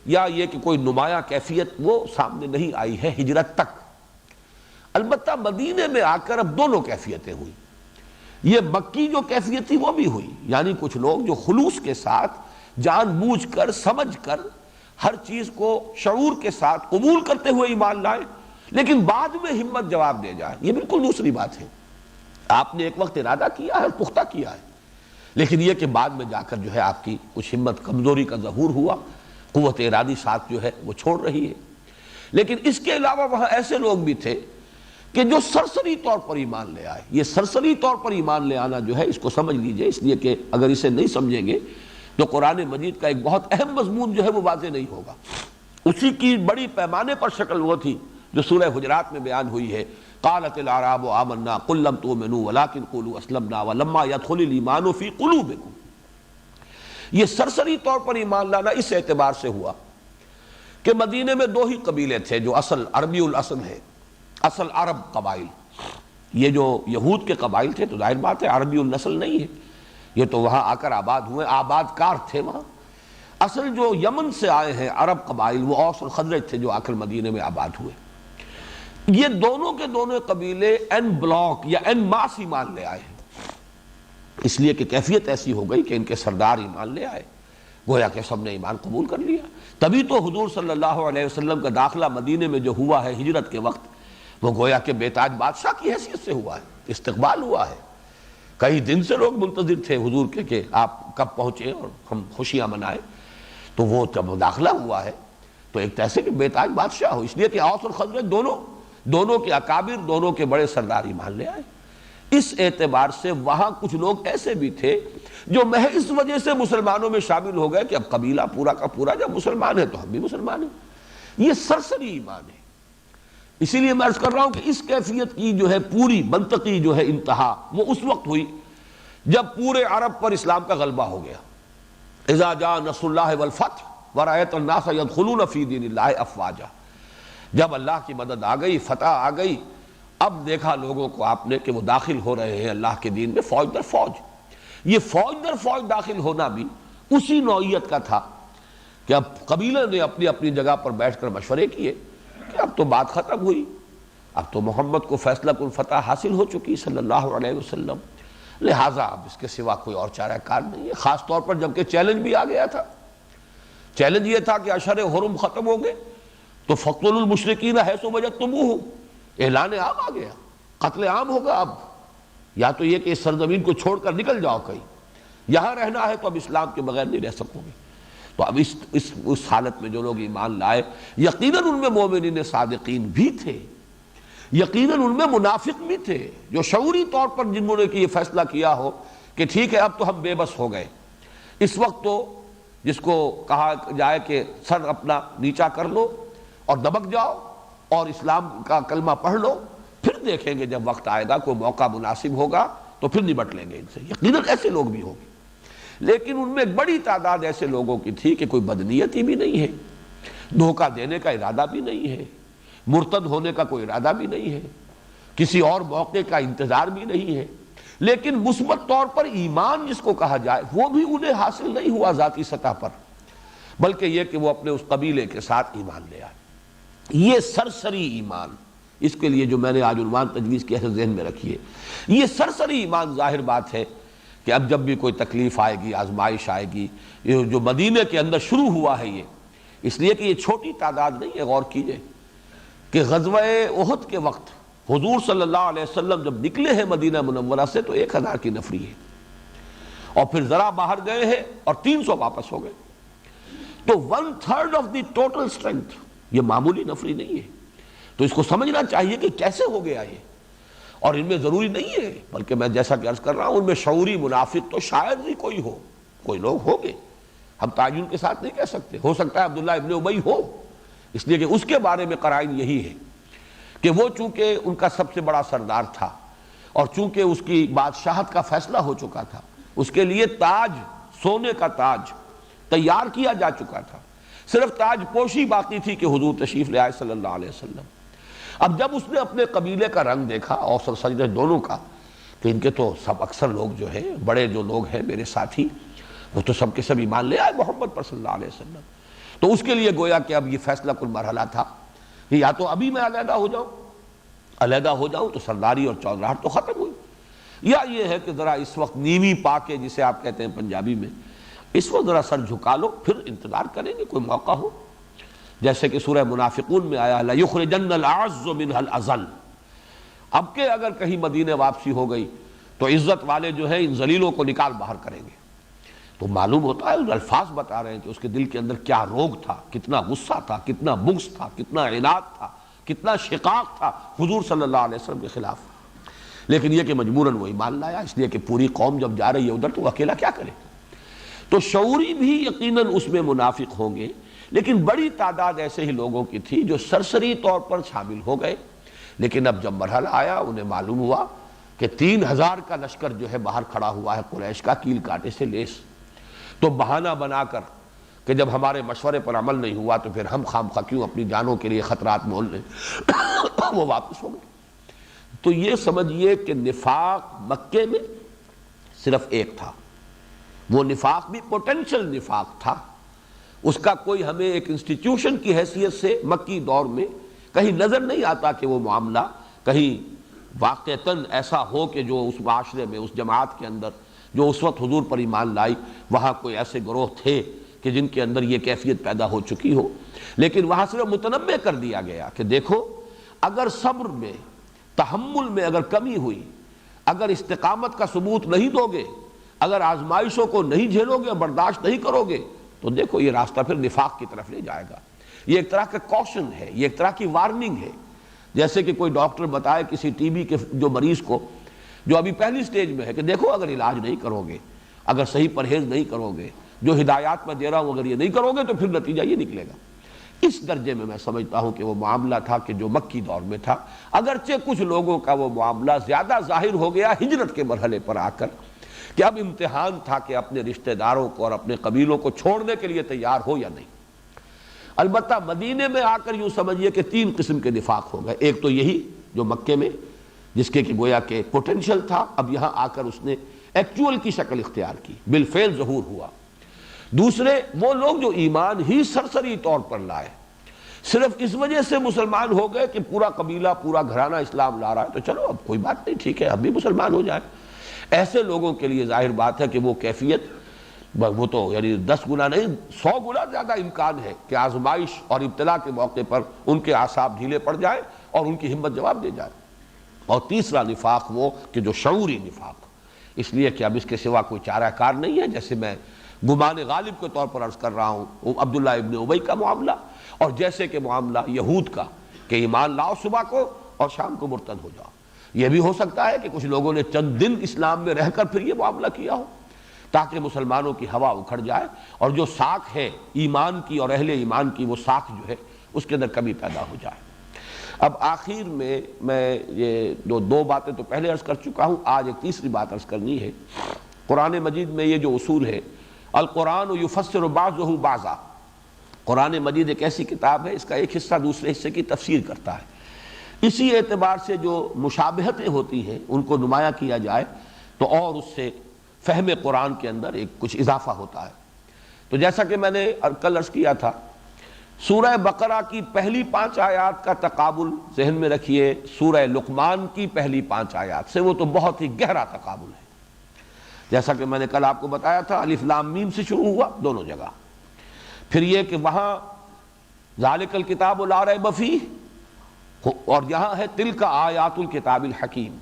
یا یہ کہ کوئی نمایاں کیفیت وہ سامنے نہیں آئی ہے ہجرت تک۔ البتہ مدینے میں آ کر اب دونوں کیفیتیں ہوئی۔ یہ مکی جو کیفیت تھی وہ بھی ہوئی، یعنی کچھ لوگ جو خلوص کے ساتھ جان بوجھ کر سمجھ کر ہر چیز کو شعور کے ساتھ قبول کرتے ہوئے ایمان لائے، لیکن بعد میں ہمت جواب دے جائے، یہ بالکل دوسری بات ہے۔ آپ نے ایک وقت ارادہ کیا ہے اور پختہ کیا ہے، لیکن یہ کہ بعد میں جا کر جو ہے آپ کی کچھ ہمت کمزوری کا ظہور ہوا، قوت ارادی ساتھ جو ہے وہ چھوڑ رہی ہے۔ لیکن اس کے علاوہ وہاں ایسے لوگ بھی تھے کہ جو سرسری طور پر ایمان لے آئے۔ یہ سرسری طور پر ایمان لے آنا جو ہے اس کو سمجھ لیجئے، اس لیے کہ اگر اسے نہیں سمجھیں گے تو قرآن مجید کا ایک بہت اہم مضمون جو ہے وہ واضح نہیں ہوگا۔ اسی کی بڑی پیمانے پر شکل وہ تھی جو سورہ حجرات میں بیان ہوئی ہے، قالت الاعراب آمنا قل لم تؤمنوا ولكن قولوا اسلمنا ولما يدخل الايمان في قلوبكم۔ یہ سرسری طور پر ایمان لانا اس اعتبار سے ہوا کہ مدینے میں دو ہی قبیلے تھے جو اصل عربی الاصل ہے، اصل عرب قبائل. یہ جو یہود کے قبائل تھے تو ظاہر بات ہے عربی النسل نہیں ہے، یہ تو وہاں آ کر آباد ہوئے، آباد کار تھے وہاں. اصل جو یمن سے آئے ہیں عرب قبائل وہ اوس اور خزرج تھے جو آ کر مدینے میں آباد ہوئے. یہ دونوں کے دونوں قبیلے این بلاک یا این ماس ایمان لے آئے ہیں، اس لیے کہ کیفیت ایسی ہو گئی کہ ان کے سردار ایمان لے آئے، گویا کہ سب نے ایمان قبول کر لیا. تبھی تو حضور صلی اللہ علیہ وسلم کا داخلہ مدینے میں جو ہوا ہے ہجرت کے وقت، وہ گویا کہ بے تاج بادشاہ کی حیثیت سے ہوا ہے، استقبال ہوا ہے. کئی دن سے لوگ منتظر تھے حضور کے کہ آپ کب پہنچے اور ہم خوشیاں منائیں. تو وہ جب داخلہ ہوا ہے تو ایک ایسے کہ بے تاج بادشاہ ہو، اس لیے کہ اوس اور خزرج دونوں کے اکابر، دونوں کے بڑے سردار ایمان لے آئے. اس اعتبار سے وہاں کچھ لوگ ایسے بھی تھے جو محض اس وجہ سے مسلمانوں میں شامل ہو گئے کہ اب قبیلہ پورا کا پورا جب مسلمان ہے تو ہم بھی مسلمان ہیں. یہ سرسری ایمان ہے. اسی لیے میں عرض کر رہا ہوں کہ اس کیفیت کی جو ہے پوری منطقی جو ہے انتہا وہ اس وقت ہوئی جب پورے عرب پر اسلام کا غلبہ ہو گیا. اذا جاء نصر اللہ والفتح ورأیت الناس يدخلون فی دین اللہ افواجا. جب اللہ کی مدد آ گئی، فتح آ گئی، اب دیکھا لوگوں کو آپ نے کہ وہ داخل ہو رہے ہیں اللہ کے دین میں فوج در فوج. یہ فوج در فوج داخل ہونا بھی اسی نوعیت کا تھا کہ اب قبیلے نے اپنی اپنی جگہ پر بیٹھ کر مشورے کیے کہ اب تو بات ختم ہوئی، اب تو محمد کو فیصلہ کن فتح حاصل ہو چکی صلی اللہ علیہ وسلم، لہٰذا اب اس کے سوا کوئی اور چارہ کار نہیں ہے. خاص طور پر جبکہ چیلنج بھی آ گیا تھا. چیلنج یہ تھا کہ اشہر حرم ختم ہو گئے تو فقتلوا المشرکین حیث وجدتموہم، اعلان عام آ گیا، قتل عام ہوگا. اب یا تو یہ کہ اس سرزمین کو چھوڑ کر نکل جاؤ کہیں، یہاں رہنا ہے تو اب اسلام کے بغیر نہیں رہ سکو گے. تو اب اس حالت میں جو لوگ ایمان لائے یقیناً ان میں مومنین صادقین بھی تھے، یقیناً ان میں منافق بھی تھے جو شعوری طور پر جنہوں نے یہ فیصلہ کیا ہو کہ ٹھیک ہے اب تو ہم بے بس ہو گئے. اس وقت تو جس کو کہا جائے کہ سر اپنا نیچا کر لو اور دبک جاؤ اور اسلام کا کلمہ پڑھ لو، پھر دیکھیں گے جب وقت آئے گا کوئی موقع مناسب ہوگا تو پھر نمٹ لیں گے ان سے. یقیناً ایسے لوگ بھی ہوں گے، لیکن ان میں ایک بڑی تعداد ایسے لوگوں کی تھی کہ کوئی بدنیتی بھی نہیں ہے، دھوکہ دینے کا ارادہ بھی نہیں ہے، مرتد ہونے کا کوئی ارادہ بھی نہیں ہے، کسی اور موقع کا انتظار بھی نہیں ہے، لیکن مثبت طور پر ایمان جس کو کہا جائے وہ بھی انہیں حاصل نہیں ہوا ذاتی سطح پر، بلکہ یہ کہ وہ اپنے اس قبیلے کے ساتھ ایمان لے آئے. یہ سرسری ایمان، اس کے لیے جو میں نے آج عنوان تجویز کیا ہے ذہن میں رکھیے. یہ سرسری ایمان ظاہر بات ہے کہ اب جب بھی کوئی تکلیف آئے گی، آزمائش آئے گی، یہ جو مدینے کے اندر شروع ہوا ہے یہ اس لیے کہ یہ چھوٹی تعداد نہیں ہے. غور کیجئے کہ غزوہ احد کے وقت حضور صلی اللہ علیہ وسلم جب نکلے ہیں مدینہ منورہ سے تو 1000 کی نفری ہے، اور پھر ذرا باہر گئے ہیں اور 300 واپس ہو گئے. تو 1/3 آف دی ٹوٹل اسٹرینتھ، یہ معمولی نفری نہیں ہے. تو اس کو سمجھنا چاہیے کہ کیسے ہو گیا یہ. اور ان میں ضروری نہیں ہے، بلکہ میں جیسا کہ عرض کر رہا ہوں ان میں شعوری منافق تو شاید ہی کوئی ہو، کوئی لوگ ہوں گے، ہم تعین کے ساتھ نہیں کہہ سکتے، ہو سکتا ہے عبداللہ ابن ابی ہو، اس لیے کہ اس کے بارے میں قرائن یہی ہے کہ وہ چونکہ ان کا سب سے بڑا سردار تھا اور چونکہ اس کی بادشاہت کا فیصلہ ہو چکا تھا، اس کے لیے تاج، سونے کا تاج تیار کیا جا چکا تھا، صرف تاج پوشی باقی تھی کہ حضور تشریف لے آئے صلی اللہ علیہ وسلم. اب جب اس نے اپنے قبیلے کا رنگ دیکھا، اوس اور خزرج دونوں کا، کہ ان کے تو سب اکثر لوگ جو ہیں بڑے جو لوگ ہیں میرے ساتھی وہ تو سب کے سب ایمان لے آئے محمد پر صلی اللہ علیہ وسلم، تو اس کے لیے گویا کہ اب یہ فیصلہ کن مرحلہ تھا کہ یا تو ابھی میں علیحدہ ہو جاؤں تو سرداری اور چودراہٹ تو ختم ہوئی، یا یہ ہے کہ ذرا اس وقت نیوی پا کے جسے آپ کہتے ہیں پنجابی میں، اس وقت ذرا سر جھکا لو، پھر انتظار کریں گے کوئی موقع ہو. جیسے کہ سورہ منافقون میں آیا لَيُخْرِجَنَّ الْأَعَزُّ مِنْهَا الْأَذَلُّ. اب کہ اگر کہیں مدینے واپسی ہو گئی تو عزت والے جو ہیں ان ذلیلوں کو نکال باہر کریں گے. تو معلوم ہوتا ہے الفاظ بتا رہے ہیں کہ اس کے دل کے اندر کیا روگ تھا، کتنا غصہ تھا، کتنا بغض تھا، کتنا عناد تھا، کتنا شقاق تھا حضور صلی اللہ علیہ وسلم کے خلاف. لیکن یہ کہ مجبوراً وہ ایمان لایا، اس لیے کہ پوری قوم جب جا رہی ہے ادھر تو وہ اکیلا کیا کرے. تو شعوری بھی یقیناً اس میں منافق ہوں گے، لیکن بڑی تعداد ایسے ہی لوگوں کی تھی جو سرسری طور پر شامل ہو گئے. لیکن اب جب مرحلہ آیا انہیں معلوم ہوا کہ 3000 کا لشکر جو ہے باہر کھڑا ہوا ہے قریش کا، کیل کاٹے سے لیس. تو بہانہ بنا کر کہ جب ہمارے مشورے پر عمل نہیں ہوا تو پھر ہم خواہ کیوں اپنی جانوں کے لیے خطرات مول لیں وہ واپس ہو گئے۔ تو یہ سمجھیے کہ نفاق مکے میں صرف ایک تھا، وہ نفاق بھی پوٹینشل نفاق تھا، اس کا کوئی ہمیں ایک انسٹیٹیوشن کی حیثیت سے مکی دور میں کہیں نظر نہیں آتا کہ وہ معاملہ کہیں واقعتاً ایسا ہو کہ جو اس معاشرے میں، اس جماعت کے اندر جو اس وقت حضور پر ایمان لائی، وہاں کوئی ایسے گروہ تھے کہ جن کے اندر یہ کیفیت پیدا ہو چکی ہو۔ لیکن وہاں صرف متنبہ کر دیا گیا کہ دیکھو اگر صبر میں، تحمل میں اگر کمی ہوئی، اگر استقامت کا ثبوت نہیں دو گے، اگر آزمائشوں کو نہیں جھیلو گے، برداشت نہیں کرو گے، تو دیکھو یہ راستہ پھر نفاق کی طرف لے جائے گا۔ یہ ایک طرح کا کوشن ہے، یہ ایک طرح کی وارننگ ہے، جیسے کہ کوئی ڈاکٹر بتائے کسی ٹی بی کے جو مریض کو جو ابھی پہلی سٹیج میں ہے کہ دیکھو اگر علاج نہیں کرو گے، اگر صحیح پرہیز نہیں کرو گے، جو ہدایات میں دے رہا ہوں اگر یہ نہیں کرو گے تو پھر نتیجہ یہ نکلے گا۔ اس درجے میں سمجھتا ہوں کہ وہ معاملہ تھا کہ جو مکی دور میں تھا، اگرچہ کچھ لوگوں کا وہ معاملہ زیادہ ظاہر ہو گیا ہجرت کے مرحلے پر آ کر کہ اب امتحان تھا کہ اپنے رشتہ داروں کو اور اپنے قبیلوں کو چھوڑنے کے لیے تیار ہو یا نہیں۔ البتہ مدینے میں آ کر یوں سمجھیے کہ تین قسم کے نفاق ہو گئے، ایک تو یہی جو مکے میں جس کے کہ گویا کہ پوٹینشل تھا، اب یہاں آ کر اس نے ایکچول کی شکل اختیار کی، بالفعل ظہور ہوا۔ دوسرے وہ لوگ جو ایمان ہی سرسری طور پر لائے، صرف اس وجہ سے مسلمان ہو گئے کہ پورا قبیلہ پورا گھرانہ اسلام لا رہا ہے تو چلو اب کوئی بات نہیں، ٹھیک ہے اب بھی مسلمان ہو جائے۔ ایسے لوگوں کے لیے ظاہر بات ہے کہ وہ کیفیت وہ تو یعنی 10 گنا نہیں 100 گنا زیادہ امکان ہے کہ آزمائش اور ابتلا کے موقع پر ان کے اعصاب ڈھیلے پڑ جائیں اور ان کی ہمت جواب دے جائے۔ اور تیسرا نفاق وہ کہ جو شعوری نفاق، اس لیے کہ اب اس کے سوا کوئی چارہ کار نہیں ہے، جیسے میں گمان غالب کے طور پر عرض کر رہا ہوں عبداللہ ابن ابی کا معاملہ، اور جیسے کہ معاملہ یہود کا کہ ایمان لاؤ صبح کو اور شام کو مرتد ہو جاؤ۔ یہ بھی ہو سکتا ہے کہ کچھ لوگوں نے چند دن اسلام میں رہ کر پھر یہ معاملہ کیا ہو تاکہ مسلمانوں کی ہوا اکھڑ جائے اور جو ساکھ ہے ایمان کی اور اہل ایمان کی، وہ ساکھ جو ہے اس کے اندر کمی پیدا ہو جائے۔ اب آخر میں یہ دو باتیں تو پہلے عرض کر چکا ہوں، آج ایک تیسری بات عرض کرنی ہے۔ قرآن مجید میں یہ جو اصول ہے، القرآن یفسر بعضہ بعضا، قرآن مجید ایک ایسی کتاب ہے اس کا ایک حصہ دوسرے حصے کی تفسیر کرتا ہے، اسی اعتبار سے جو مشابہتیں ہوتی ہیں ان کو نمایاں کیا جائے تو اور اس سے فہم قرآن کے اندر ایک کچھ اضافہ ہوتا ہے۔ تو جیسا کہ میں نے کل عرض کیا تھا، سورہ بقرہ کی پہلی 5 آیات کا تقابل ذہن میں رکھیے سورہ لقمان کی پہلی 5 آیات سے، وہ تو بہت ہی گہرا تقابل ہے۔ جیسا کہ میں نے کل آپ کو بتایا تھا الف لام میم سے شروع ہوا دونوں جگہ، پھر یہ کہ وہاں ذالک الکتاب لا ریب فیہ، اور یہاں ہے تلک آیات الکتاب الحکیم،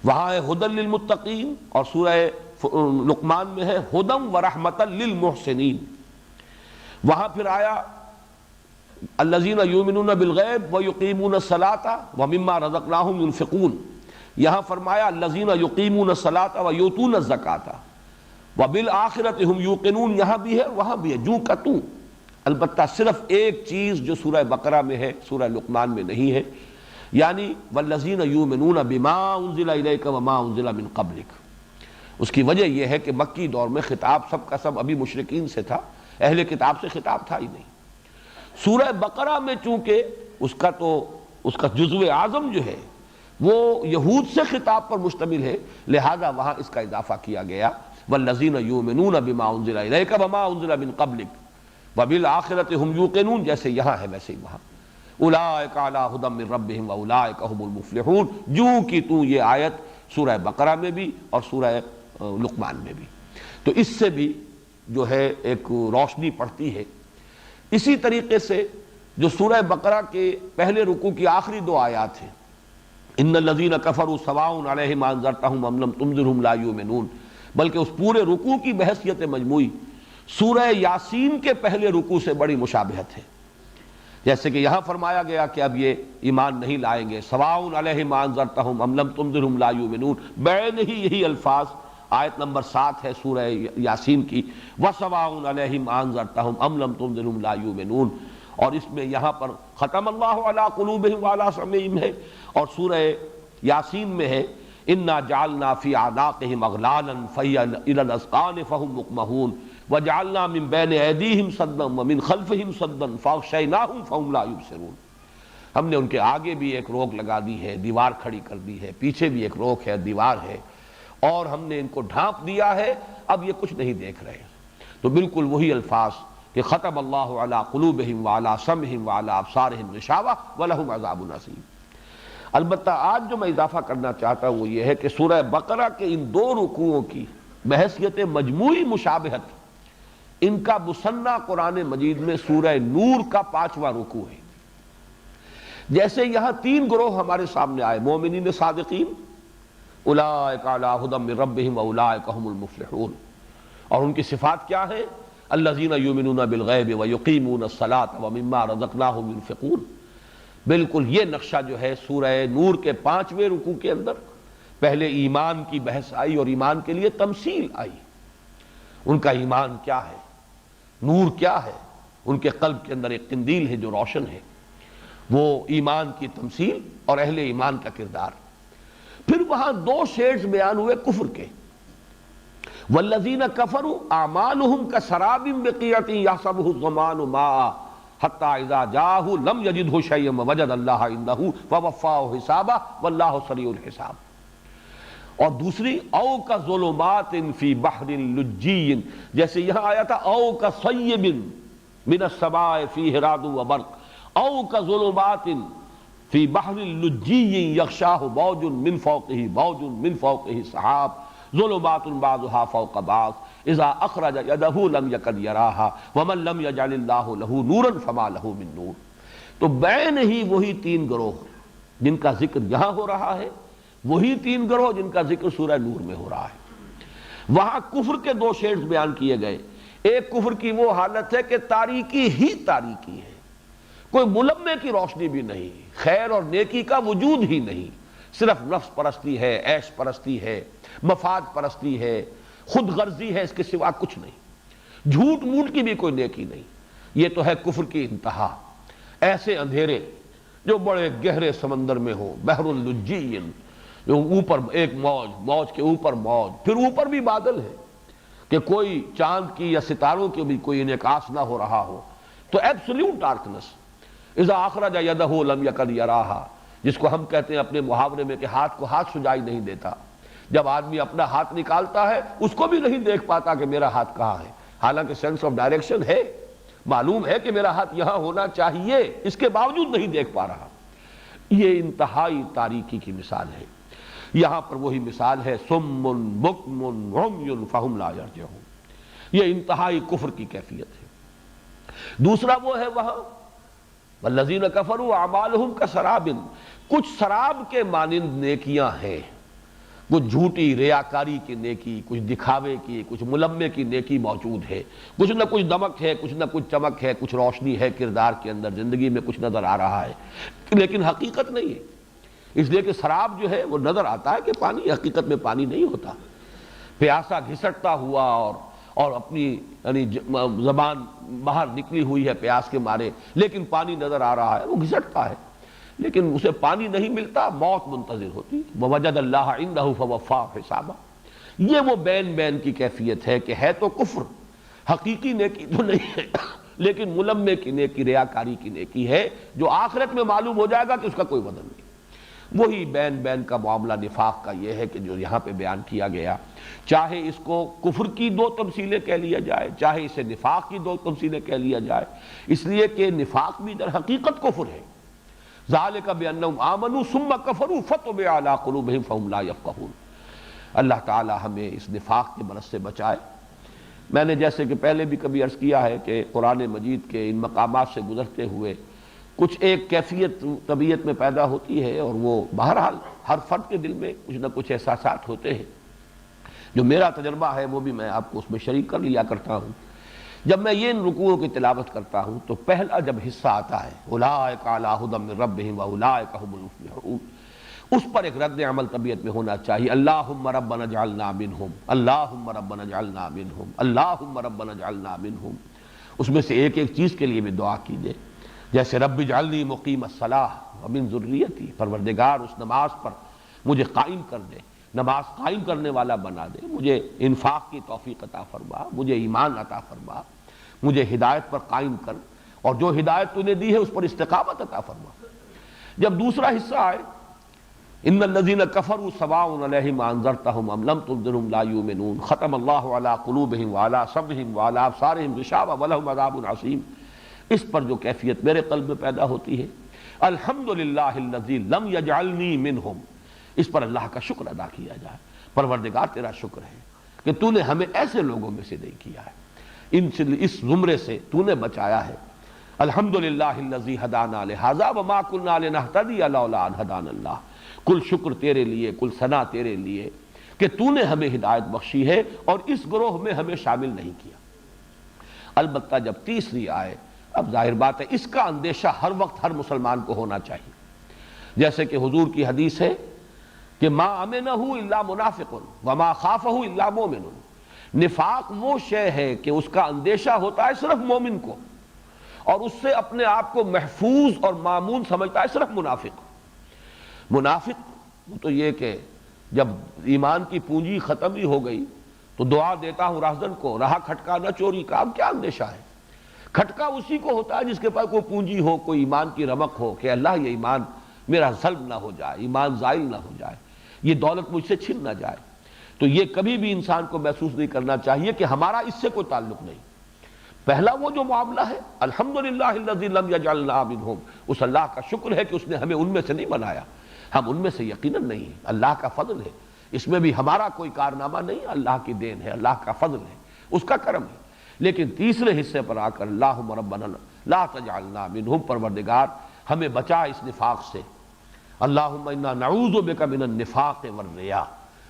وہاں ہے ھدی للمتقین، اور سورہ لقمان میں ہے ھدی ورحمۃ للمحسنین، وہاں پھر آیا الذین یؤمنون بالغیب ویقیمون الصلاۃ ومما رزقناہم ینفقون، یہاں فرمایا الذین یقیمون الصلاۃ ویؤتون الزکاۃ وبالآخرۃ ہم یوقنون، یہاں بھی ہے وہاں بھی ہے جو کا تو۔ البتہ صرف ایک چیز جو سورہ بقرہ میں ہے سورہ لقمان میں نہیں ہے، یعنی والذین یؤمنون بما انزل الیک وما انزل من قبلک۔ اس کی وجہ یہ ہے کہ مکی دور میں خطاب سب کا سب ابھی مشرکین سے تھا، اہل کتاب سے خطاب تھا ہی نہیں۔ سورہ بقرہ میں چونکہ اس کا جزو اعظم جو ہے وہ یہود سے خطاب پر مشتمل ہے، لہذا وہاں اس کا اضافہ کیا گیا والذین یؤمنون بما انزل الیک وما انزل من قبلک وبالآخرۃ ہم یوقنون، جیسے یہاں ہے ویسے ہی وہاں اولئک علی ھدی من ربہم واولئک هم المفلحون، جو کی تو یہ آیت سورہ بقرہ میں بھی اور سورہ لقمان میں بھی۔ تو اس سے بھی جو ہے ایک روشنی پڑتی ہے۔ اسی طریقے سے جو سورہ بقرہ کے پہلے رکوع کی آخری 2 آیات ہیں، ان الذین کفروا سواء علیہم انذرتہم ام لم تنذرہم لا یؤمنون، بلکہ اس پورے رکوع کی بحیثیت مجموعی سورہ یاسین کے پہلے رکوع سے بڑی مشابہت ہے۔ جیسے کہ یہاں فرمایا گیا کہ اب یہ ایمان نہیں لائیں گے، سواء علیہم انذرتہم ام لم تنذرہم لا یؤمنون، بین ہی یہی الفاظ آیت نمبر 7 ہے سورہ یاسین کی، وَسَوَاءٌ عَلَيْهِمْ أَنذَرْتَهُمْ أَمْ لَمْ تُنذِرْهُمْ لَا يُؤْمِنُونَ، اور اس میں یہاں پر ختم اللہ علی قلوبہم وعلی سمعہم ہے، اور سورہ یاسین میں ہے اِنَّا جَعَلْنَا فِي أَعْنَاقِهِمْ أَغْلَالًا فَهِيَ إِلَى الْأَذْقَانِ فَهُمْ مُقْمَحُونَ وجعلنا من بین ایدیہم صدا ومن خلفہم صدا فاغشیناہم فہم لا یبصرون، ہم نے ان کے آگے بھی ایک روک لگا دی ہے، دیوار کھڑی کر دی ہے، پیچھے بھی ایک روک ہے، دیوار ہے، اور ہم نے ان کو ڈھانپ دیا ہے، اب یہ کچھ نہیں دیکھ رہے۔ تو بالکل وہی الفاظ کہ ختم اللہ علی قلوبہم وعلی سمعہم وعلی ابصارہم غشاوہ ولہم عذاب عظیم۔ البتہ آج جو میں اضافہ کرنا چاہتا ہوں وہ یہ ہے کہ سورہ بقرہ کے ان دو رکوعوں کی بحیثیت مجموعی مشابہت ان کا مثنیٰ قرآن مجید میں سورہ نور کا 5واں رکوع ہے۔ جیسے یہاں 3 گروہ ہمارے سامنے آئے، مومنین صادقین، اولئک علی ھدی من ربہم واولئک ھم المفلحون، اور ان کی صفات کیا ہیں؟ الذین یؤمنون بالغیب ویقیمون الصلاۃ ومما رزقناہم ینفقون۔ بالکل یہ نقشہ جو ہے سورہ نور کے 5ویں رکوع کے اندر پہلے ایمان کی بحث آئی اور ایمان کے لیے تمثیل آئی، ان کا ایمان کیا ہے، نور کیا ہے، ان کے قلب کے اندر ایک قندیل ہے جو روشن ہے، وہ ایمان کی تمثیل اور اہل ایمان کا کردار۔ پھر وہاں 2 شیڈز بیان ہوئے کفر کے، والذین کفروا اعمالهم کسراب بقیعۃ یحسبہ الظمآن ماء حتی اذا جاءہ لم یجدہ شیئا ووجد اللہ عندہ فوفاہ حسابہ واللہ سریع الحساب۔ اور دوسری او کظلمات فی بحر لجی، جیسے یہاں آیا تھا او کصیب من السماء فیہ رعد وبرق، او کظلمات فی بحر لجی یغشاہ موج من فوقہ موج من فوقہ سحاب ظلمات بعضها فوق بعض اذا اخرج یدہ لم یکد یراہا ومن لم یجعل اللہ لہ نورا فما لہ من نور۔ تو بین ہی وہی 3 گروہ جن کا ذکر یہاں ہو رہا ہے، وہی 3 گروہ جن کا ذکر سورہ نور میں ہو رہا ہے۔ وہاں کفر کے 2 شیڈز بیان کیے گئے، ایک کفر کی وہ حالت ہے کہ تاریکی ہی تاریکی ہے، کوئی ملمے کی روشنی بھی نہیں، خیر اور نیکی کا وجود ہی نہیں، صرف نفس پرستی ہے، عیش پرستی ہے، مفاد پرستی ہے، خود غرضی ہے، اس کے سوا کچھ نہیں، جھوٹ موٹ کی بھی کوئی نیکی نہیں۔ یہ تو ہے کفر کی انتہا، ایسے اندھیرے جو بڑے گہرے سمندر میں ہو، بحر اللجی، جو اوپر ایک موج، موج کے اوپر موج، پھر اوپر بھی بادل ہے کہ کوئی چاند کی یا ستاروں کی بھی کوئی انعکاس نہ ہو رہا ہو، تو ایبسلیوٹ ڈارکنس۔ اذا اخرج یدہ لم یکد یراہا، جس کو ہم کہتے ہیں اپنے محاورے میں کہ ہاتھ کو ہاتھ سجائی نہیں دیتا، جب آدمی اپنا ہاتھ نکالتا ہے اس کو بھی نہیں دیکھ پاتا کہ میرا ہاتھ کہاں ہے، حالانکہ سینس آف ڈائریکشن ہے، معلوم ہے کہ میرا ہاتھ یہاں ہونا چاہیے، اس کے باوجود نہیں دیکھ پا رہا۔ یہ انتہائی تاریکی کی مثال ہے۔ یہاں پر وہی مثال ہے صم بکم عمی فہم لا یرجعون، یہ انتہائی کفر کی کیفیت ہے۔ دوسرا وہ ہے وہاں والذین کفروا اعمالہم کسراب، کچھ سراب کے مانند نیکیاں ہیں، کچھ جھوٹی ریاکاری کی نیکی، کچھ دکھاوے کی، کچھ ملمے کی نیکی موجود ہے، کچھ نہ کچھ دمک ہے، کچھ نہ کچھ چمک ہے، کچھ روشنی ہے کردار کے اندر، زندگی میں کچھ نظر آ رہا ہے لیکن حقیقت نہیں ہے۔ اس لیے کہ سراب جو ہے وہ نظر آتا ہے کہ پانی، حقیقت میں پانی نہیں ہوتا۔ پیاسا گھسٹتا ہوا اور اپنی یعنی زبان باہر نکلی ہوئی ہے پیاس کے مارے، لیکن پانی نظر آ رہا ہے، وہ گھسٹتا ہے لیکن اسے پانی نہیں ملتا، موت منتظر ہوتی۔ ووجد اللہ عندہ فوفاہ حسابہ، یہ وہ بین بین کی کیفیت ہے کہ ہے تو کفر، حقیقی نیکی تو نہیں ہے لیکن ملمے کی نیکی، ریاکاری کی نیکی ہے، جو آخرت میں معلوم ہو جائے گا کہ اس کا کوئی وزن نہیں۔ وہی بین بین کا معاملہ نفاق کا یہ ہے کہ جو یہاں پہ بیان کیا گیا، چاہے اس کو کفر کی 2 تمثیلیں کہہ لیا جائے، چاہے اسے نفاق کی 2 تمثیلیں کہہ لیا جائے، اس لیے کہ نفاق بھی در حقیقت کفر ہے۔ ذالک بانہم آمنوا ثم کفروا فطبع علی قلوبہم فہم لا یفقہون۔ اللہ تعالی ہمیں اس نفاق کے مرض سے بچائے۔ میں نے جیسے کہ پہلے بھی کبھی عرض کیا ہے کہ قرآن مجید کے ان مقامات سے گزرتے ہوئے کچھ ایک کیفیت طبیعت میں پیدا ہوتی ہے، اور وہ بہرحال ہر فرد کے دل میں کچھ نہ کچھ احساسات ہوتے ہیں۔ جو میرا تجربہ ہے وہ بھی میں آپ کو اس میں شریک کر لیا کرتا ہوں۔ جب میں یہ ان رکوعوں کی تلاوت کرتا ہوں تو پہلا جب حصہ آتا ہے اولئک علی ھدی من ربہم واولئک ھم المفلحون، اس پر ایک رد عمل طبیعت میں ہونا چاہیے۔ اللہم ربنا اجعلنا منہم، اللہم ربنا اجعلنا منہم، اللہم ربنا اجعلنا منہم۔ اس میں سے ایک ایک چیز کے لیے بھی دعا کیجیے، جیسے رب اجعلنی مقیم الصلاۃ ومن ذریتی، پروردگار اس نماز پر مجھے قائم کر دے، نماز قائم کرنے والا بنا دے، مجھے انفاق کی توفیق عطا فرما، مجھے ایمان عطا فرما، مجھے ہدایت پر قائم کر، اور جو ہدایت تو نے دی ہے اس پر استقامت عطا فرما۔ جب دوسرا حصہ آئے ان الذین کفروا سواء علیہم انذرتہم ام لم تنذرہم لا یؤمنون ختم اللہ علی قلوبہم وعلی سمعہم وعلی ابصارہم غشاوہ ولہم عذاب عظیم، اس پر جو کیفیت میرے قلب میں پیدا ہوتی ہے، الحمدللہ الذی لم یجعلنی منہم، اس پر اللہ کا شکر ادا کیا جائے، پروردگار تیرا شکر ہے کہ تو نے ہمیں ایسے لوگوں میں سے نہیں کیا ہے، اس زمرے سے تو نے بچایا ہے۔ الحمدللہ الذی ہدانا لہذا وما کنا لنہتدی لولا ان ہدانا اللہ، کل شکر تیرے لیے، کل ثنا تیرے لیے کہ تو نے ہمیں ہدایت بخشی ہے اور اس گروہ میں ہمیں شامل نہیں کیا۔ البتہ جب تیسری آئے، اب ظاہر بات ہے اس کا اندیشہ ہر وقت ہر مسلمان کو ہونا چاہیے، جیسے کہ حضور کی حدیث ہے کہ ما امنہ الا منافق وما خافہ الا مومن، نفاق وہ شے ہے کہ اس کا اندیشہ ہوتا ہے صرف مومن کو، اور اس سے اپنے آپ کو محفوظ اور مامون سمجھتا ہے صرف منافق۔ منافق تو یہ کہ جب ایمان کی پونجی ختم ہی ہو گئی تو دعا دیتا ہوں راہزن کو، رہا کھٹکا نہ چوری کا، اب کیا اندیشہ ہے؟ کھٹکا اسی کو ہوتا ہے جس کے پاس کوئی پونجی ہو، کوئی ایمان کی رمق ہو کہ اللہ یہ ایمان میرا سلب نہ ہو جائے، ایمان زائل نہ ہو جائے، یہ دولت مجھ سے چھن نہ جائے۔ تو یہ کبھی بھی انسان کو محسوس نہیں کرنا چاہیے کہ ہمارا اس سے کوئی تعلق نہیں۔ پہلا وہ جو معاملہ ہے الحمدللہ الذی لم یجعلنا منہم، اس اللہ کا شکر ہے کہ اس نے ہمیں ان میں سے نہیں بنایا، ہم ان میں سے یقیناً نہیں ہیں، اللہ کا فضل ہے، اس میں بھی ہمارا کوئی کارنامہ نہیں، اللہ کی دین ہے، اللہ کا فضل ہے، اس کا کرم ہے۔ لیکن تیسرے حصے پر آ کر اللہم ربنا لا تجعلنا منہم، پروردگار ہمیں بچا اس نفاق سے، اللہم انا نعوذ بک من النفاق والریاء،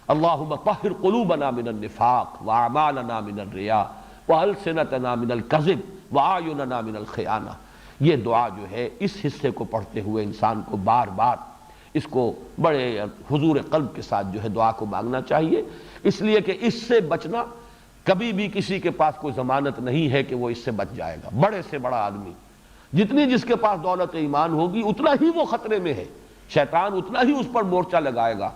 اللہم طہر قلوبنا من النفاق واعمالنا من الریاء وَأَلْسِنَتَنَا مِنَ الْكَذِبِ وَأَعْيُنَنَا مِنَ الْخِيَانَةِ۔ یہ دعا جو ہے اس حصے کو پڑھتے ہوئے انسان کو بار بار اس کو بڑے حضور قلب کے ساتھ جو ہے دعا کو مانگنا چاہیے، اس لیے کہ اس سے بچنا کبھی بھی کسی کے پاس کوئی ضمانت نہیں ہے کہ وہ اس سے بچ جائے گا۔ بڑے سے بڑا آدمی، جتنی جس کے پاس دولت ایمان ہوگی اتنا ہی وہ خطرے میں ہے، شیطان اتنا ہی اس پر مورچہ لگائے گا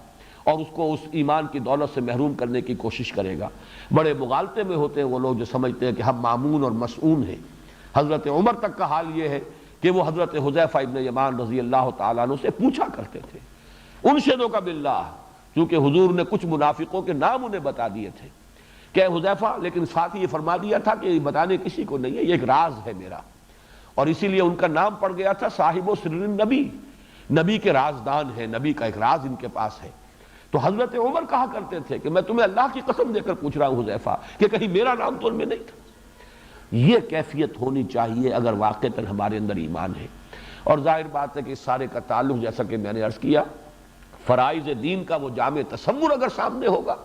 اور اس کو اس ایمان کی دولت سے محروم کرنے کی کوشش کرے گا۔ بڑے مغالطے میں ہوتے ہیں وہ لوگ جو سمجھتے ہیں کہ ہم مامون اور مسعون ہیں۔ حضرت عمر تک کا حال یہ ہے کہ وہ حضرت حذیفہ ابن یمان رضی اللہ تعالیٰ عنہ سے پوچھا کرتے تھے، انشدک باللہ، کیونکہ حضور نے کچھ منافقوں کے نام انہیں بتا دیے تھے کہ حذیفہ، لیکن ساتھ ہی یہ فرما دیا تھا کہ یہ بتانے کسی کو نہیں ہے، یہ ایک راز ہے میرا، اور اسی لیے ان کا نام پڑ گیا تھا صاحب و سر النبی، نبی کے رازدان ہیں، نبی کا ایک راز ان کے پاس ہے۔ تو حضرت عمر کہا کرتے تھے کہ میں تمہیں اللہ کی قسم دے کر پوچھ رہا ہوں حذیفہ کہ کہیں میرا نام تو ان میں نہیں تھا۔ یہ کیفیت ہونی چاہیے اگر واقعتاً ہمارے اندر ایمان ہے۔ اور ظاہر بات ہے کہ اس سارے کا تعلق، جیسا کہ میں نے عرض کیا، فرائض دین کا وہ جامع تصور اگر سامنے ہوگا،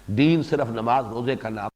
دین صرف نماز روزے کا نام